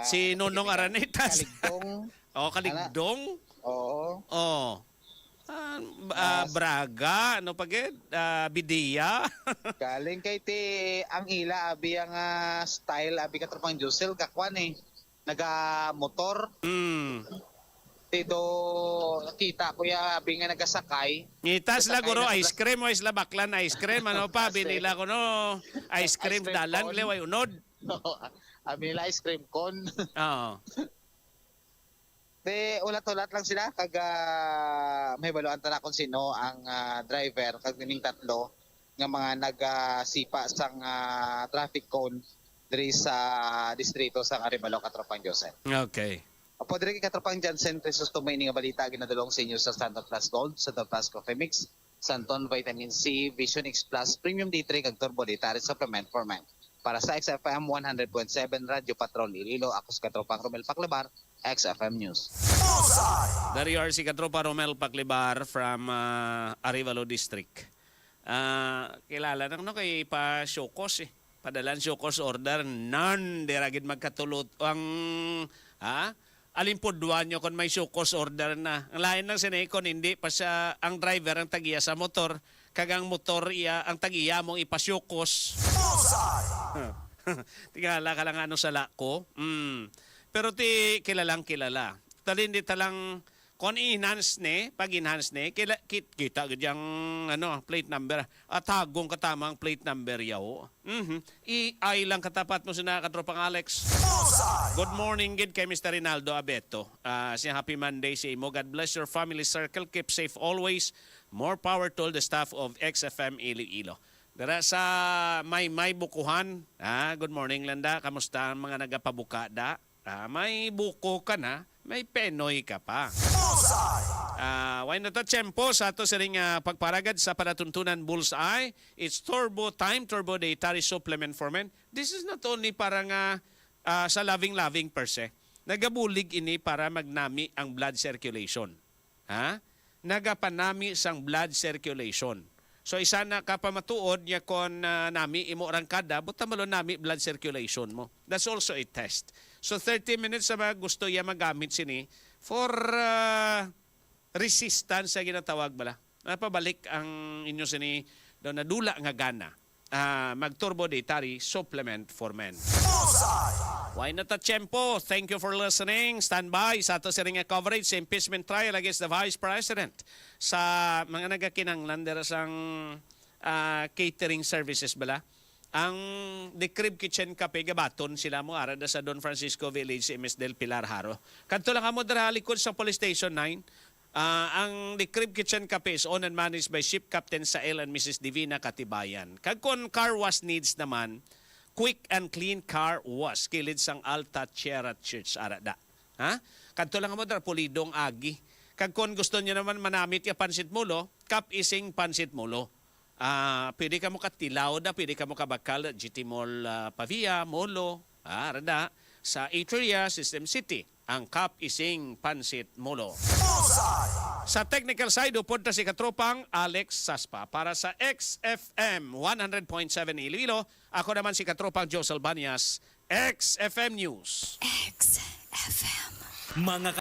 Speaker 18: si Nonong Aranita.
Speaker 6: Kaligdong.
Speaker 18: Kaligdong.
Speaker 6: Oo.
Speaker 18: Braga, ano pagid? Bidia.
Speaker 6: Galing kay ti ang ila abi ang style abi Katrapang Josel kakwan eh. Naga-motor. Tito nakita ko ya abi nga nagasakay.
Speaker 18: Ngitas la guro ice cream o isla baklan ice cream ano pa binila ko no ice cream dalan leway unod.
Speaker 6: Abi nila ice cream con.
Speaker 18: Oo.
Speaker 6: Ulat-ulat lang sila kag may baluan ta na kung sino ang driver kag ning tatlo nga mga nagasipa sang traffic cone diri sa distrito sa Arevalo, Katropang Joseph.
Speaker 18: Okay.
Speaker 6: Apo diri kay Katropang Jansen Presos tumay nga balita ginadulong sa inyo sa Santon Plus Gold, Santon Plus Coffee Mix, Santon Vitamin C, Vision X Plus, Premium D3 kag Turbo Dietary Supplement for Men. Para sa XFM 100.7 Radyo Patrol Iloilo, ako si Katropang Romel Paclabar, XFM News.
Speaker 18: Dari si Katropa Romel Paclibar from Arevalo District. Kilala nang no kay pa Shokos eh. Padalan Shokos order nan diragid magkatulot ang alimpudwan nyo kon may Shokos order na. Ang lain ng sinekon hindi pa sa ang driver ang tagiya sa motor kagang motor iya ang tagiya mong ipasyokos. Tingala ka lang ano sa lako. Pero ti kilalang kilala. Talin di talang kon enhance ne, pag enhance ne, kita gyang plate number. At hagong katamang plate number yaw. I lang katapat mo sa Katropang Alex. Good morning gid kay Mr. Rinaldo Abeto. Siya happy Monday sa imo. God bless your family circle. Keep safe always. More power to the staff of XFM Iloilo. Dara sa may bukuhan. Good morning Landa. Kamusta ang mga nagapabuka da? May buko ka na, may penoy ka pa. Why not a tiyempo sa ato sa ring pagparagad sa palatuntunan Bullseye. It's Turbo Time, Turbo Dietary Supplement for Men. This is not only para nga sa loving per se. Nagabulig ini para magnami ang blood circulation. Nagapanami sang blood circulation. So isa na kapamatuod niya kon nami imo rangkada, buta malo nami blood circulation mo. That's also a test. So 30 minutes sa mga gusto ya magamit sini for resistance sa ginatawag bala. Napabalik ang inyo sini do nadula nga gana. Mag-Turbo Dietary Supplement for Men. Why not a tiyempo? Thank you for listening. Stand by sa ato sa ring coverage sa impeachment trial against the Vice President sa mga nagakinanglan dera sang catering services bala. Ang The Crib Kitchen Cafe gabaton sila mo ara sa Don Francisco Village sa MS del Pilar Haro. Kadto lang amo dira likod sa Police Station 9. Ang The Crib Kitchen Cafe is owned and managed by Ship Captain Sael and Mrs. Divina Katibayan. Kag kon car wash needs naman, quick and clean car wash kilid sang Alta Tierra Church arada. Kadto lang amo dira pulidong agi. Kag kon gusto niyo naman manamit ya pansit mulo, kap ising pansit mulo. Pwede ka mo katilaw da, pwede ka mo kabakal, GT Mall Pavia, Molo, arada, sa Eateria, System City, ang Kap Ising Pansit Molo. Sa technical side, upunta si Katropang Alex Saspa. Para sa XFM 100.7 Iloilo, ako naman si Katropang Joe Salbanias, XFM News.
Speaker 12: XFM.
Speaker 9: Mga